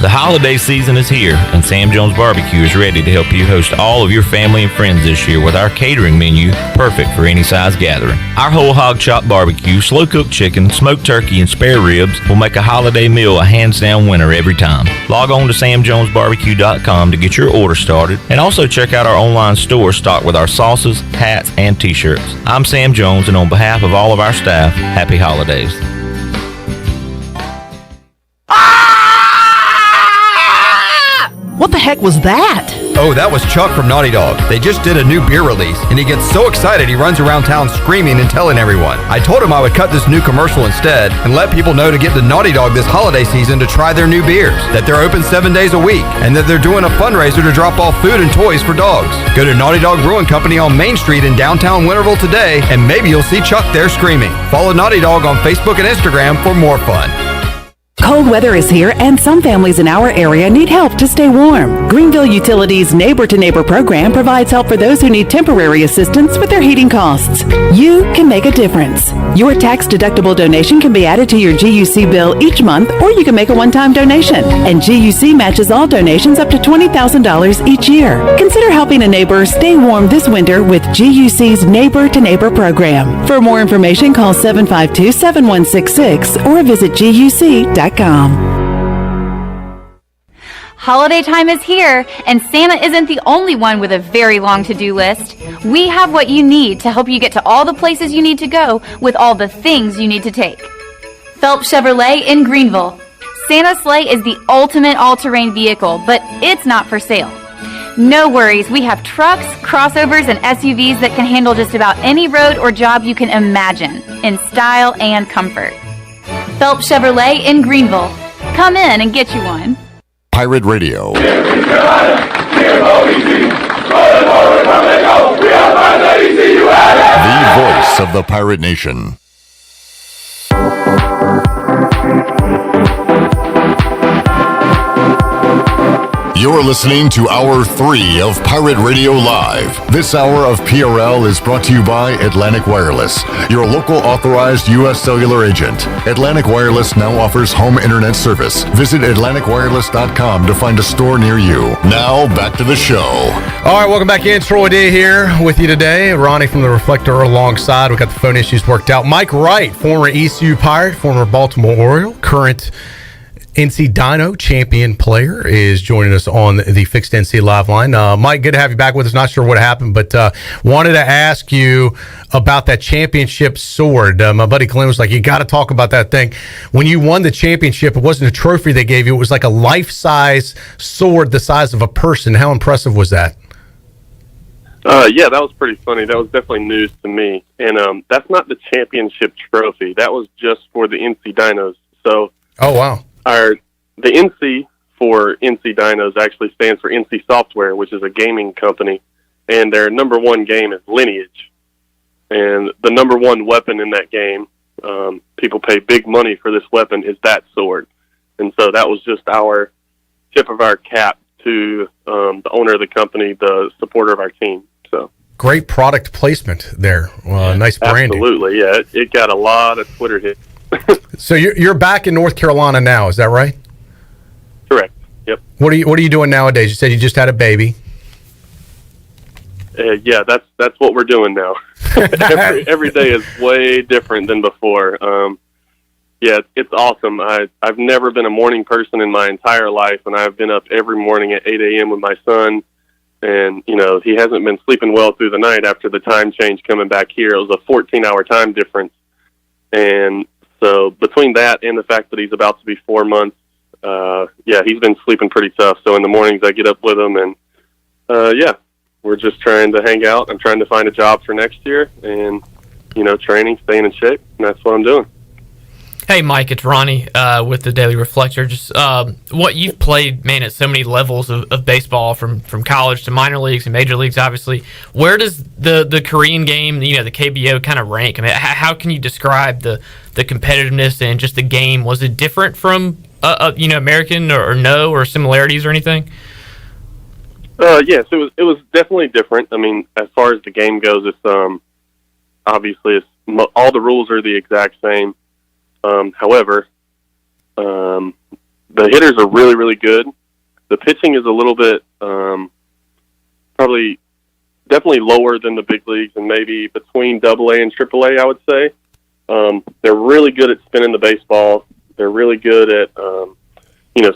The holiday season is here, and Sam Jones Barbecue is ready to help you host all of your family and friends this year with our catering menu, perfect for any size gathering. Our whole hog chop barbecue, slow-cooked chicken, smoked turkey, and spare ribs will make a holiday meal a hands-down winner every time. Log on to samjonesbarbecue.com to get your order started, and also check out our online store stocked with our sauces, hats, and t-shirts. I'm Sam Jones, and on behalf of all of our staff, happy holidays. What the heck was that? Oh, that was Chuck from Naughty Dog. They just did a new beer release, and he gets so excited he runs around town screaming and telling everyone. I told him I would cut this new commercial instead and let people know to get to Naughty Dog this holiday season to try their new beers, that they're open 7 days a week, and that they're doing a fundraiser to drop off food and toys for dogs. Go to Naughty Dog Brewing Company on Main Street in downtown Winterville today, and maybe you'll see Chuck there screaming. Follow Naughty Dog on Facebook and Instagram for more fun. Cold weather is here, and some families in our area need help to stay warm. Greenville Utilities' Neighbor to Neighbor program provides help for those who need temporary assistance with their heating costs. You can make a difference. Your tax-deductible donation can be added to your GUC bill each month, or you can make a one-time donation. And GUC matches all donations up to $20,000 each year. Consider helping a neighbor stay warm this winter with GUC's Neighbor to Neighbor program. For more information, call 752-7166 or visit GUC.com. Holiday time is here, and Santa isn't the only one with a very long to-do list. We have what you need to help you get to all the places you need to go with all the things you need to take. Phelps Chevrolet in Greenville. Santa's sleigh is the ultimate all-terrain vehicle, but it's not for sale. No worries, we have trucks, crossovers, and SUVs that can handle just about any road or job you can imagine in style and comfort. Phelps Chevrolet in Greenville. Come in and get you one. Pirate Radio. The voice of the Pirate Nation. You're listening to Hour 3 of Pirate Radio Live. This hour of PRL is brought to you by Atlantic Wireless, your local authorized U.S. cellular agent. Atlantic Wireless now offers home internet service. Visit AtlanticWireless.com to find a store near you. Now, back to the show. All right, welcome back in. Troy D here with you today. Ronnie from The Reflector alongside. We got the phone issues worked out. Mike Wright, former ECU Pirate, former Baltimore Oriole, current NC Dino champion player, is joining us on the Fixed NC Live line. Mike, good to have you back with us. Not sure what happened, but wanted to ask you about that championship sword. My buddy Glenn was like, you got to talk about that thing. When you won the championship, it wasn't a trophy they gave you. It was like a life-size sword the size of a person. How impressive was that? Yeah, that was pretty funny. That was definitely news to me. And that's not the championship trophy. That was just for the NC Dinos. So, oh, wow. The NC for NC Dinos actually stands for NC Software, which is a gaming company, and their number one game is Lineage. And the number one weapon in that game, people pay big money for this weapon, is that sword. And so that was just our tip of our cap to the owner of the company, the supporter of our team. So great product placement there. Nice branding. Absolutely, yeah. It got a lot of Twitter hits. So you're back in North Carolina now, is that right? Correct. Yep. What are you doing nowadays? You said you just had a baby. Yeah, that's what we're doing now. every day is way different than before. Yeah, it's awesome. I've never been a morning person in my entire life, and I've been up every morning at 8 a.m. with my son. And, he hasn't been sleeping well through the night after the time change coming back here. It was a 14-hour time difference. And so between that and the fact that he's about to be 4 months, yeah, he's been sleeping pretty tough. So in the mornings I get up with him, and yeah, we're just trying to hang out. I'm trying to find a job for next year, and training, staying in shape, and that's what I'm doing. Hey, Mike, it's Ronnie with the Daily Reflector. Just what you've played, man, at so many levels of baseball, from college to minor leagues and major leagues, obviously. Where does the Korean game, the KBO, kind of rank? I mean, how can you describe the competitiveness and just the game? Was it different from American or similarities or anything? Yes, it was definitely different. I mean, as far as the game goes, it's obviously all the rules are the exact same. However, the hitters are really, really good. The pitching is a little bit, definitely lower than the big leagues, and maybe between AA and AAA, I would say. They're really good at spinning the baseball. They're really good at,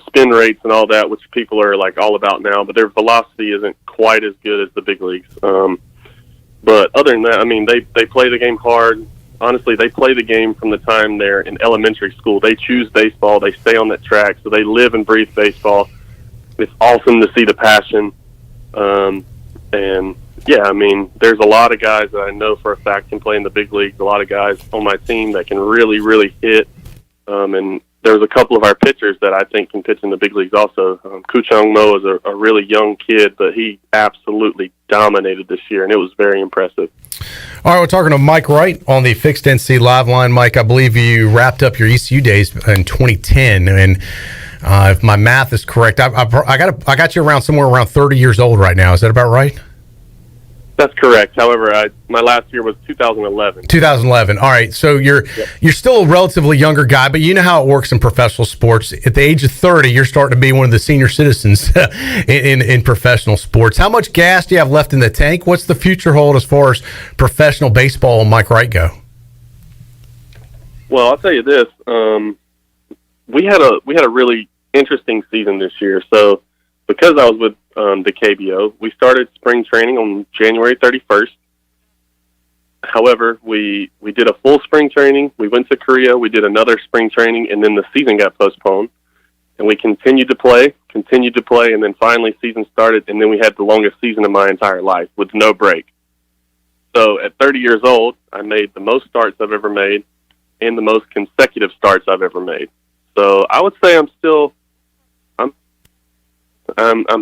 spin rates and all that, which people are like all about now, but their velocity isn't quite as good as the big leagues. But other than that, I mean, they play the game hard. Honestly, they play the game from the time they're in elementary school. They choose baseball. They stay on that track, so they live and breathe baseball. It's awesome to see the passion. And, yeah, I mean, there's a lot of guys that I know for a fact can play in the big leagues, a lot of guys on my team that can really, really hit. And there's a couple of our pitchers that I think can pitch in the big leagues also. Koo Chung Mo is a really young kid, but he absolutely dominated this year, and it was very impressive. All right, we're talking to Mike Wright on the Fixed NC Live line. Mike, I believe you wrapped up your ECU days in 2010, and if my math is correct, I got you somewhere around 30 years old right now. Is that about right? That's correct. However, my last year was 2011. 2011. All right. So you're still a relatively younger guy, but you know how it works in professional sports. At the age of 30, you're starting to be one of the senior citizens in professional sports. How much gas do you have left in the tank? What's the future hold as far as professional baseball and Mike Wright go? Well, I'll tell you this. We had a really interesting season this year. So because I was with the KBO, we started spring training on January 31st. However, we did a full spring training. We went to Korea. We did another spring training, and then the season got postponed. And we continued to play, and then finally season started, and then we had the longest season of my entire life with no break. So at 30 years old, I made the most starts I've ever made and the most consecutive starts I've ever made. So I would say I'm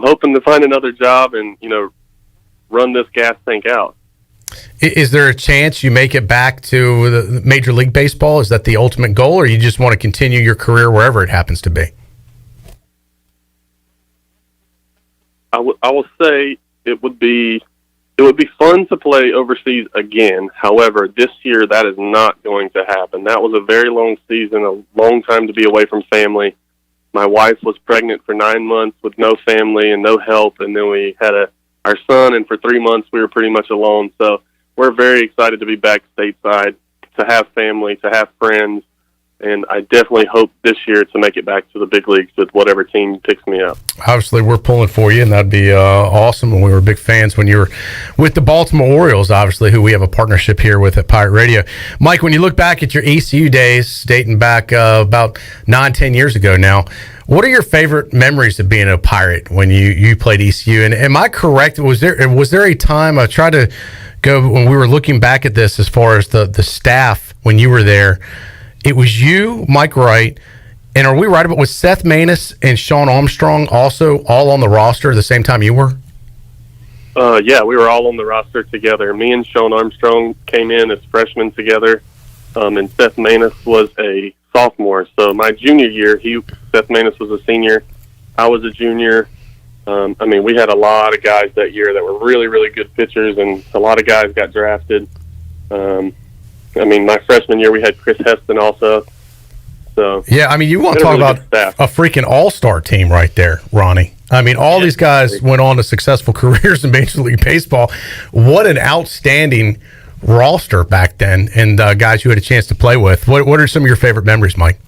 hoping to find another job and, run this gas tank out. Is there a chance you make it back to the Major League Baseball? Is that the ultimate goal, or you just want to continue your career wherever it happens to be? I will say it would be fun to play overseas again. However, this year that is not going to happen. That was a very long season, a long time to be away from family. My wife was pregnant for 9 months with no family and no help, and then we had our son, and for 3 months we were pretty much alone. So we're very excited to be back stateside, to have family, to have friends, and I definitely hope this year to make it back to the big leagues with whatever team picks me up. Obviously, we're pulling for you, and that'd be awesome. And we were big fans when you were with the Baltimore Orioles, obviously, who we have a partnership here with at Pirate Radio. Mike, when you look back at your ECU days, dating back about 9-10 years ago now, what are your favorite memories of being a Pirate when you played ECU? And am I correct? Was there a time, I tried to go when we were looking back at this as far as the staff when you were there, it was you, Mike Wright, and are we right about, was Seth Maness and Sean Armstrong also all on the roster at the same time you were? Yeah, we were all on the roster together. Me and Sean Armstrong came in as freshmen together, and Seth Maness was a sophomore. So my junior year, Seth Maness was a senior. I was a junior. We had a lot of guys that year that were really, really good pitchers, and a lot of guys got drafted. My freshman year, we had Chris Heston also. So yeah, you want to talk about a freaking all-star team right there, Ronnie. All these guys went on to successful careers in Major League Baseball. What an outstanding roster back then, and guys you had a chance to play with. What are some of your favorite memories, Mike?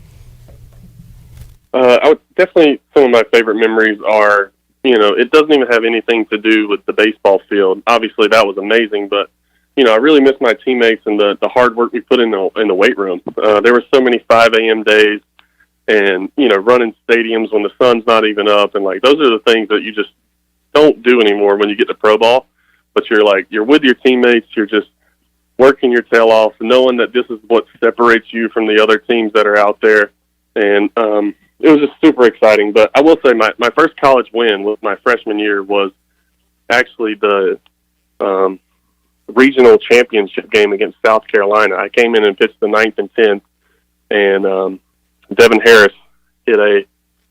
I would definitely, some of my favorite memories are, it doesn't even have anything to do with the baseball field. Obviously, that was amazing, but I really miss my teammates and the hard work we put in the weight room. There were so many 5 a.m. days, and running stadiums when the sun's not even up, and those are the things that you just don't do anymore when you get to pro ball. But you're with your teammates, you're just working your tail off, knowing that this is what separates you from the other teams that are out there, and it was just super exciting. But I will say my first college win with my freshman year was actually the regional championship game against South Carolina. I came in and pitched the 9th and 10th, and Devin Harris hit a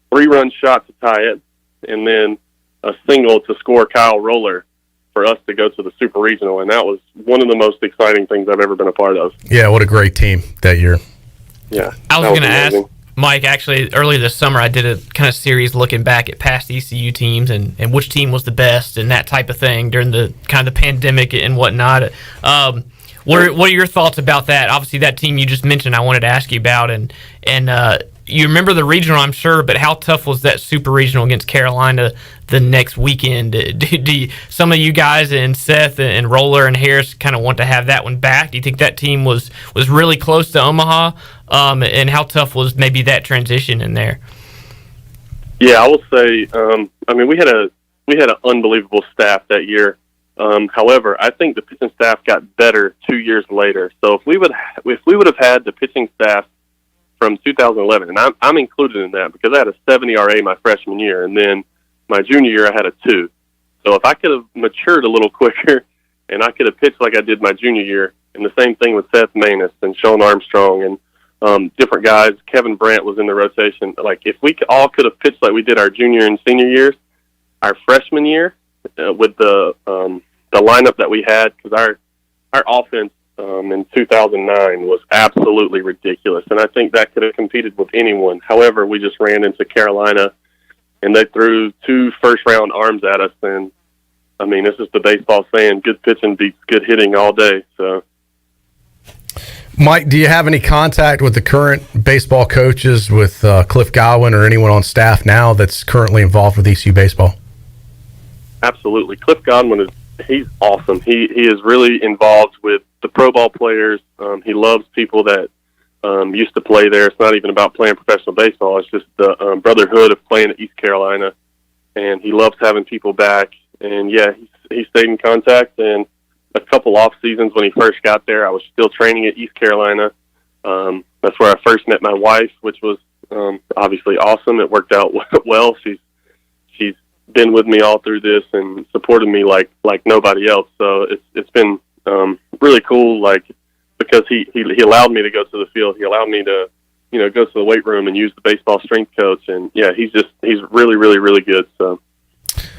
3-run shot to tie it, and then a single to score Kyle Roller for us to go to the Super Regional, and that was one of the most exciting things I've ever been a part of. Yeah, what a great team that year. Yeah. I was going to ask, Mike, actually, earlier this summer, I did a kind of series looking back at past ECU teams and which team was the best and that type of thing during the kind of the pandemic and whatnot. What are your thoughts about that? Obviously, that team you just mentioned, I wanted to ask you about, and you remember the regional, I'm sure, but how tough was that Super Regional against Carolina the next weekend? Do some of you guys and Seth and Roller and Harris kind of want to have that one back? Do you think that team was really close to Omaha? And how tough was maybe that transition in there? Yeah, I will say, we had an unbelievable staff that year. However, I think the pitching staff got better 2 years later. So if we would have had the pitching staff from 2011, and I'm included in that because I had a 7 ERA my freshman year, and then my junior year I had a 2. So if I could have matured a little quicker, and I could have pitched like I did my junior year, and the same thing with Seth Maness and Sean Armstrong and different guys. Kevin Brandt was in the rotation. If we all could have pitched like we did our junior and senior years, our freshman year with the lineup that we had, because our offense in 2009 was absolutely ridiculous, and I think that could have competed with anyone. However, we just ran into Carolina, and they threw 2 first-round arms at us, and this is the baseball saying, good pitching beats good hitting all day. So, Mike, do you have any contact with the current baseball coaches, with Cliff Godwin or anyone on staff now that's currently involved with ECU baseball? Absolutely. Cliff Godwin he's awesome. He is really involved with the pro ball players. He loves people that used to play there. It's not even about playing professional baseball. It's just the brotherhood of playing at East Carolina, and he loves having people back. And yeah, he stayed in contact. And a couple off seasons when he first got there, I was still training at East Carolina. That's where I first met my wife, which was obviously awesome. It worked out well. She's been with me all through this and supported me like nobody else. So it's been really cool, like, because he allowed me to go to the field. He allowed me to, go to the weight room and use the baseball strength coach. And yeah, he's really, really, really good. So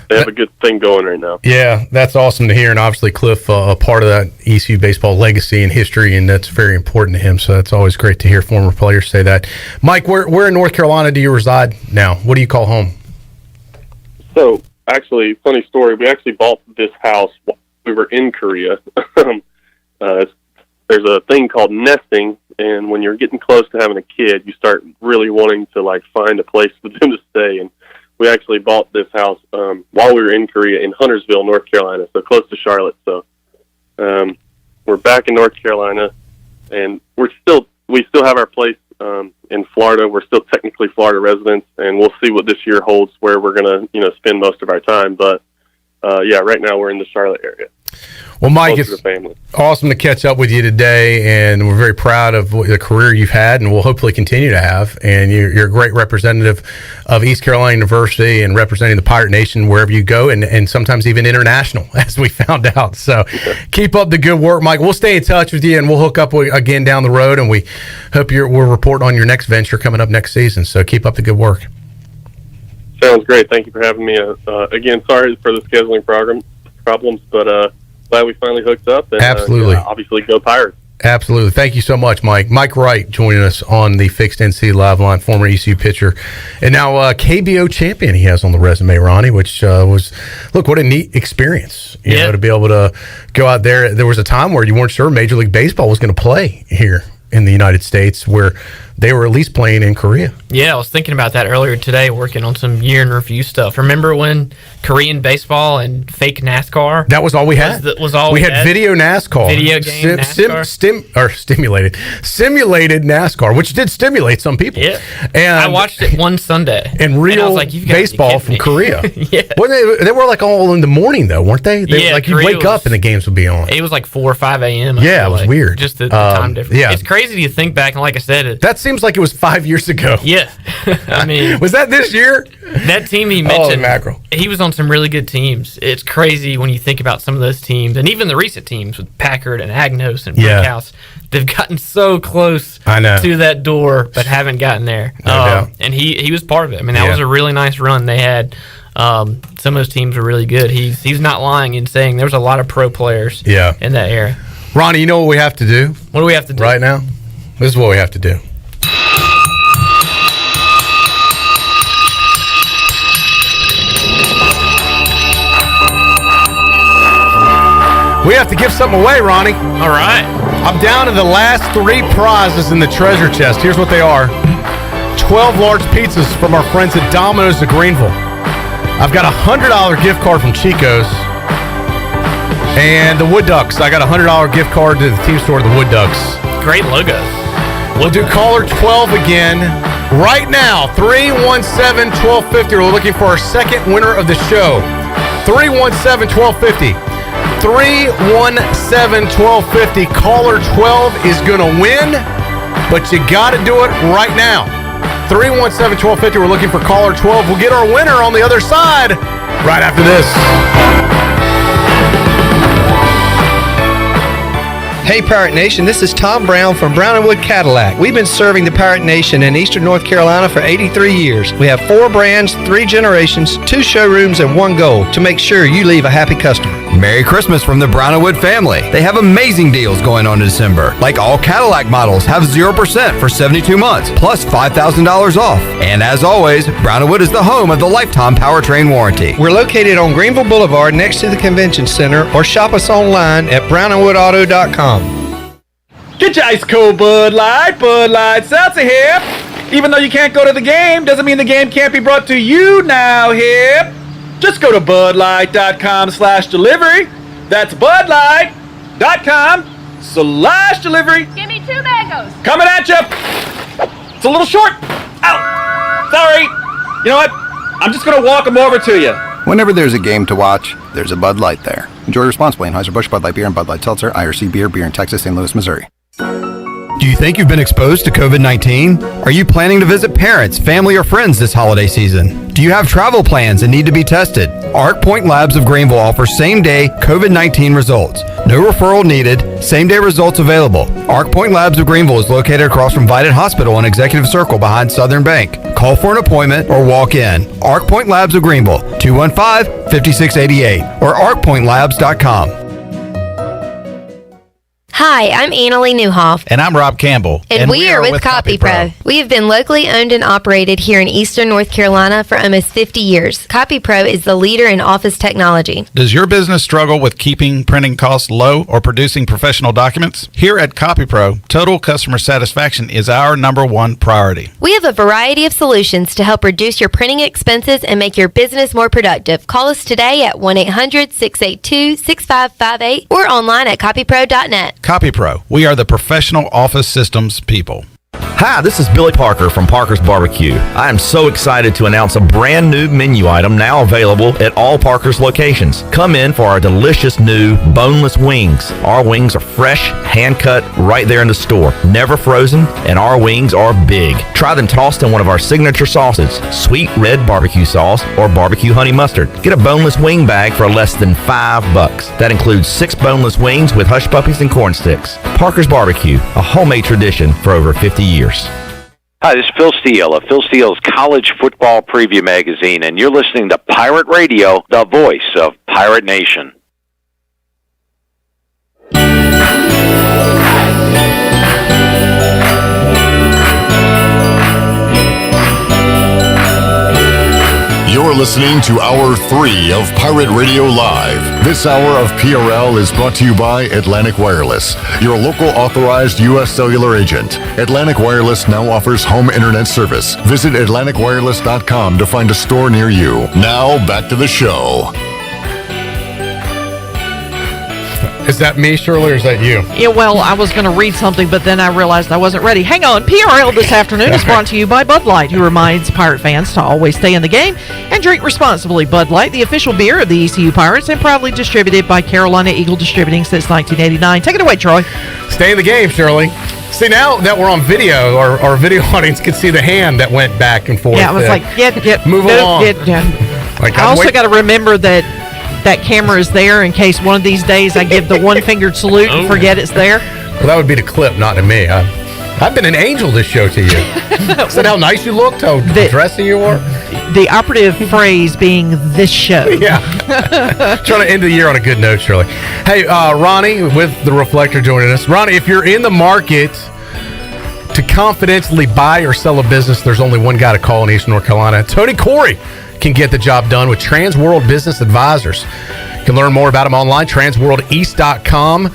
they have a good thing going right now. Yeah, that's awesome to hear. And obviously Cliff, a part of that ECU baseball legacy and history, and that's very important to him. So that's always great to hear former players say that. Mike, where in North Carolina do you reside now? What do you call home? So actually, funny story. We actually bought this house while we were in Korea. There's a thing called nesting, and when you're getting close to having a kid, you start really wanting to like find a place for them to stay. And we actually bought this house while we were in Korea in Huntersville, North Carolina, so close to Charlotte. So we're back in North Carolina, and we still have our place in Florida. We're still technically Florida residents, and we'll see what this year holds, where we're gonna spend most of our time. But right now we're in the Charlotte area. Well, Mike, it's awesome to catch up with you today, and we're very proud of the career you've had and will hopefully continue to have. And you're a great representative of East Carolina University and representing the Pirate Nation wherever you go, and sometimes even international, as we found out. So keep up the good work, Mike. We'll stay in touch with you, and we'll hook up again down the road, and we hope we'll report on your next venture coming up next season. So keep up the good work. Sounds great. Thank you for having me. Again, sorry for the scheduling problems, but glad we finally hooked up. And, absolutely. Obviously, go Pirates. Absolutely. Thank you so much, Mike. Mike Wright joining us on the Fixed NC Live Line, former ECU pitcher, and now KBO champion he has on the resume, Ronnie, which what a neat experience, you know, to be able to go out there. There was a time where you weren't sure Major League Baseball was going to play here in the United States, where they were at least playing in Korea. Yeah, I was thinking about that earlier today, working on some year in review stuff. Remember when Korean baseball and fake NASCAR? That was all we had. Was all we had video NASCAR, video game NASCAR, simulated NASCAR, which did stimulate some people. Yeah, and I watched it one Sunday. And real I was like, baseball from Korea. Yeah, they were like all in the morning though, weren't they? Like you wake up and the games would be on. It was like 4 or 5 a.m. Yeah, it was weird. Just the time difference. Yeah, it's crazy to think back, and like I said, that seems like it was 5 years ago. Yeah, I mean, was that this year? That team he mentioned, mackerel. He was on some really good teams. It's crazy when you think about some of those teams, and even the recent teams with Packard and Agnos and Brickhouse. They've gotten so close to that door, but haven't gotten there. And he was part of it. I mean, that was a really nice run they had. Some of those teams were really good. He's not lying in saying there was a lot of pro players in that era. Ronnie, you know what we have to do? What do we have to do? Right now? This is what we have to do. We have to give something away, Ronnie. All right. I'm down to the last 3 prizes in the treasure chest. Here's what they are. 12 large pizzas from our friends at Domino's of Greenville. I've got a $100 gift card from Chico's. And the Wood Ducks. I got a $100 gift card to the team store, the Wood Ducks. Great logos. We'll do caller 12 again. Right now, 317-1250. We're looking for our second winner of the show. 317-1250. 317-1250. Caller 12 is going to win, but you got to do it right now. 317-1250. We're looking for caller 12. We'll get our winner on the other side right after this. Hey Pirate Nation, this is Tom Brown from Brown & Wood Cadillac. We've been serving the Pirate Nation in Eastern North Carolina for 83 years. We have 4 brands, 3 generations, 2 showrooms, and 1 goal to make sure you leave a happy customer. Merry Christmas from the Brown & Wood family. They have amazing deals going on in December. Like all Cadillac models have 0% for 72 months, plus $5,000 off. And as always, Brown & Wood is the home of the lifetime powertrain warranty. We're located on Greenville Boulevard next to the Convention Center, or shop us online at brownandwoodauto.com. Get your ice cold Bud Light seltzer here. Even though you can't go to the game, doesn't mean the game can't be brought to you now here. Just go to budlight.com/delivery. That's budlight.com/delivery. Give me 2 mangoes. Coming at you. It's a little short. Ow. Sorry. You know what? I'm just going to walk them over to you. Whenever there's a game to watch, there's a Bud Light there. Enjoy responsibly. Anheuser-Busch, Bud Light Beer, and Bud Light Seltzer, IRC Beer, beer in Texas, St. Louis, Missouri. Do you think you've been exposed to COVID-19? Are you planning to visit parents, family, or friends this holiday season? Do you have travel plans and need to be tested? Arc Point Labs of Greenville offers same-day COVID-19 results. No referral needed, same-day results available. Arc Point Labs of Greenville is located across from Vidant Hospital on Executive Circle behind Southern Bank. Call for an appointment or walk in. Arc Point Labs of Greenville, 215-5688 or arcpointlabs.com. Hi, I'm Annalie Newhoff. And I'm Rob Campbell. And we are with CopyPro. We have been locally owned and operated here in Eastern North Carolina for almost 50 years. CopyPro is the leader in office technology. Does your business struggle with keeping printing costs low or producing professional documents? Here at CopyPro, total customer satisfaction is our #1 priority. We have a variety of solutions to help reduce your printing expenses and make your business more productive. Call us today at 1-800-682-6558 or online at copypro.net. CopyPro, we are the professional office systems people. Hi, this is Billy Parker from Parker's Barbecue. I am so excited to announce a brand new menu item now available at all Parker's locations. Come in for our delicious new boneless wings. Our wings are fresh, hand-cut, right there in the store, never frozen, and our wings are big. Try them tossed in one of our signature sauces, sweet red barbecue sauce or barbecue honey mustard. Get a boneless wing bag for less than $5. That includes 6 boneless wings with hush puppies and corn sticks. Parker's Barbecue, a homemade tradition for over 50 years. Hi, this is Phil Steele of Phil Steele's College Football Preview Magazine, and you're listening to Pirate Radio, the voice of Pirate Nation. You're listening to Hour 3 of Pirate Radio Live. This hour of PRL is brought to you by Atlantic Wireless, your local authorized U.S. cellular agent. Atlantic Wireless now offers home internet service. Visit AtlanticWireless.com to find a store near you. Now, back to the show. Is that me, Shirley, or is that you? Yeah, well, I was going to read something, but then I realized I wasn't ready. Hang on. PRL this afternoon is brought to you by Bud Light, who reminds Pirate fans to always stay in the game and drink responsibly. Bud Light, the official beer of the ECU Pirates, and proudly distributed by Carolina Eagle Distributing since 1989. Take it away, Troy. Stay in the game, Shirley. See, now that we're on video, our video audience can see the hand that went back and forth. Yeah, I was like, move along. Like, I also got to remember that camera is there in case one of these days I give the one-fingered salute and forget it's there. Well, that would be the clip, not to me. I've been an angel this show to you. Said how nice you looked, how dressy you were. The operative phrase being this show. Yeah. Trying to end the year on a good note, Shirley. Hey, Ronnie with The Reflector joining us. Ronnie, if you're in the market to confidentially buy or sell a business, there's only one guy to call in Eastern North Carolina. Tony Corey can get the job done with Transworld Business Advisors. You can learn more about them online, transworldeast.com.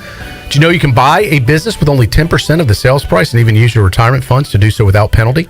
Do you know you can buy a business with only 10% of the sales price and even use your retirement funds to do so without penalty?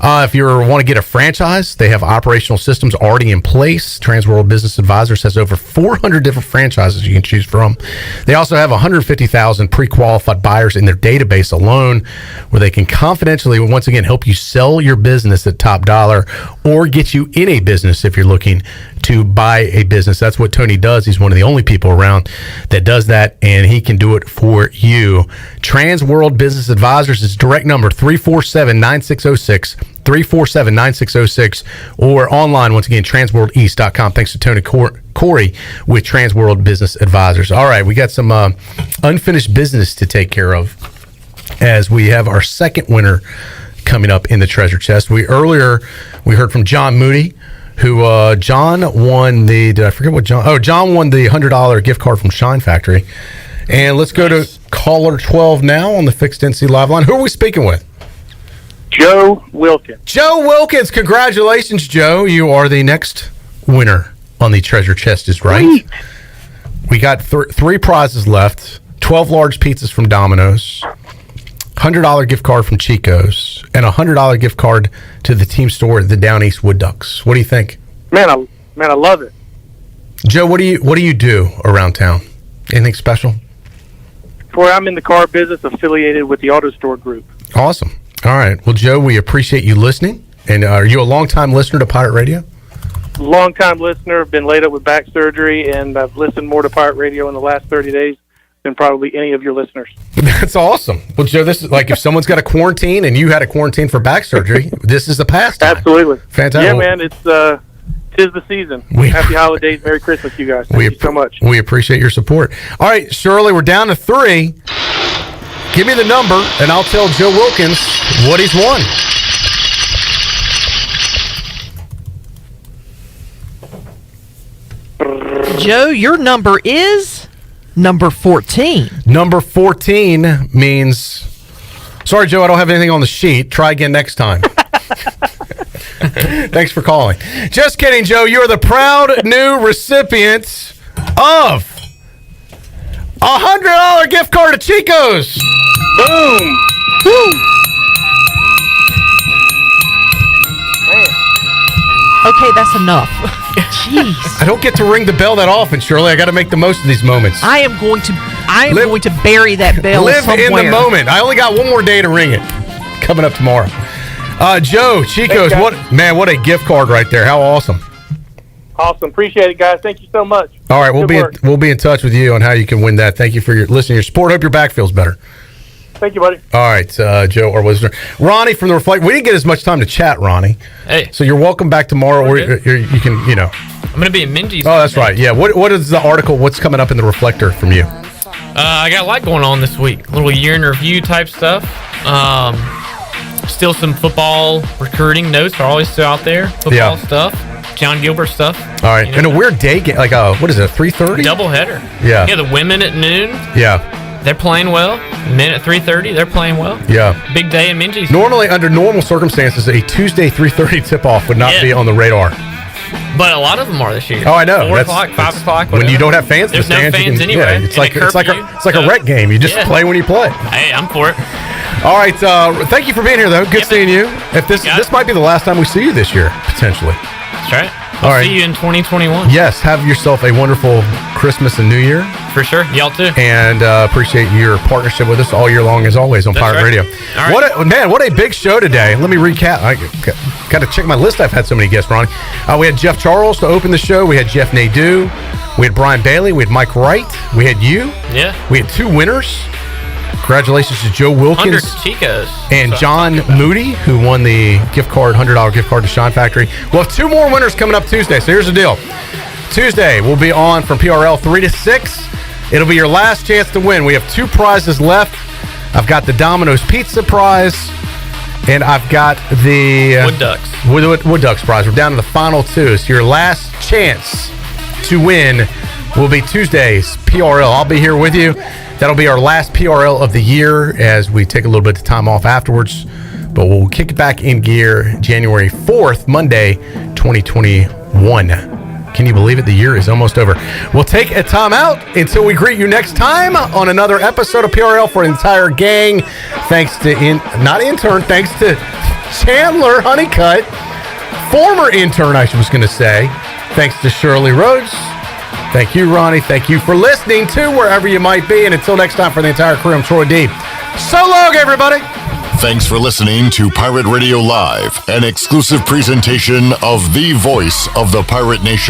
If you want to get a franchise, they have operational systems already in place. Transworld Business Advisors has over 400 different franchises you can choose from. They also have 150,000 pre-qualified buyers in their database alone, where they can confidentially, once again, help you sell your business at top dollar or get you in a business if you're looking to buy a business. That's what Tony does. He's one of the only people around that does that, and he can do it for you. Transworld Business Advisors is direct number 347-9606, 347-9606, or online, once again, transworldeast.com. Thanks to Tony Corey with Transworld Business Advisors. All right, we got some unfinished business to take care of as we have our second winner coming up in the treasure chest. Earlier we heard from John Moody, who John won the, John won the $100 gift card from Shine Factory. And let's go to caller 12 now on the Fixed NC Live line. Who are we speaking with? Joe Wilkins. Joe Wilkins. Congratulations, Joe. You are the next winner on the treasure chest is right. Sweet. We got three prizes left. 12 large pizzas from Domino's, $100 gift card from Chico's, and a $100 gift card to the team store at the Down East Wood Ducks. What do you think? Man, I love it. Joe, what do you do around town? Anything special? Where I'm in the car business affiliated with the Auto Store Group. Awesome. All right. Well, Joe, we appreciate you listening. And are you a long-time listener to Pirate Radio? Long-time listener. Been laid up with back surgery, and I've listened more to Pirate Radio in the last 30 days than probably any of your listeners. That's awesome. Well, Joe, this is like if someone's got a quarantine and you had a quarantine for back surgery, this is the pastime. Absolutely. Fantastic. Yeah, man, it's tis the season. Happy holidays, Merry Christmas, you guys. Thank you so much. We appreciate your support. All right, Shirley, we're down to 3. Give me the number, and I'll tell Joe Wilkins what he's won. Joe, your number is number 14. Number 14 means... Sorry, Joe, I don't have anything on the sheet. Try again next time. Thanks for calling. Just kidding, Joe. You are the proud new recipient of a $100 gift card to Chico's. Boom. Woo. Okay, that's enough. Jeez. I don't get to ring the bell that often, Shirley. I got to make the most of these moments. I am going to bury that bell somewhere. Live in the moment. I only got one more day to ring it. Coming up tomorrow. Joe, Chico's, what a gift card right there. How awesome. Awesome. Appreciate it, guys. Thank you so much. All right, we'll be in touch with you on how you can win that. Thank you for your listening, your support. Hope your back feels better. Thank you, buddy. All right, Joe, our listener. Ronnie from the Reflect. We didn't get as much time to chat, Ronnie. Hey. So you're welcome back tomorrow. Or you can, I'm going to be in Minji's. Oh, that's right. Yeah. What is the article? What's coming up in the Reflector from you? I got a lot going on this week. A little year in review type stuff. Still some football recruiting notes are always still out there. Football stuff. John Gilbert stuff. All right. And a weird day game, like what is it, 3:30? Doubleheader. Yeah. Yeah, the women at noon. Yeah. They're playing well. Men at 3:30, they're playing well. Yeah. Big day in Minji's. Normally, under normal circumstances, a Tuesday 3:30 tip-off would not be on the radar. But a lot of them are this year. Oh, I know. 4 o'clock, 5 o'clock. When you don't have fans in the There's stands, no fans anyway. Yeah, it's like a rec game. You just play when you play. Hey, I'm for it. All right. Thank you for being here, though. Good seeing you. If this might be the last time we see you this year, potentially. That's right. All right. See you in 2021. Yes. Have yourself a wonderful Christmas and New Year. For sure. Y'all too. And appreciate your partnership with us all year long, as always, on Pirate Radio. All right. What a big show today. Let me recap. I got to check my list. I've had so many guests, Ronnie. We had Jeff Charles to open the show. We had Jeff Nadu. We had Brian Bailey. We had Mike Wright. We had you. Yeah. We had 2 winners. Congratulations to Joe Wilkins 100 Chicos. and John Moody, who won the $100 gift card to Shine Factory. We'll have 2 more winners coming up Tuesday. So here's the deal. Tuesday, we'll be on from PRL 3 to 6. It'll be your last chance to win. We have 2 prizes left. I've got the Domino's Pizza prize, and I've got the Wood Ducks. Wood Ducks prize. We're down to the final 2. So your last chance to win will be Tuesday's PRL. I'll be here with you. That'll be our last PRL of the year as we take a little bit of time off afterwards. But we'll kick it back in gear January 4th, Monday, 2021. Can you believe it? The year is almost over. We'll take a time out until we greet you next time on another episode of PRL for an entire gang. Thanks to, thanks to Chandler Honeycutt, former intern, I was going to say. Thanks to Shirley Rhodes. Thank you, Ronnie. Thank you for listening to wherever you might be. And until next time, for the entire crew, I'm Troy D. So long, everybody. Thanks for listening to Pirate Radio Live, an exclusive presentation of the voice of the Pirate Nation.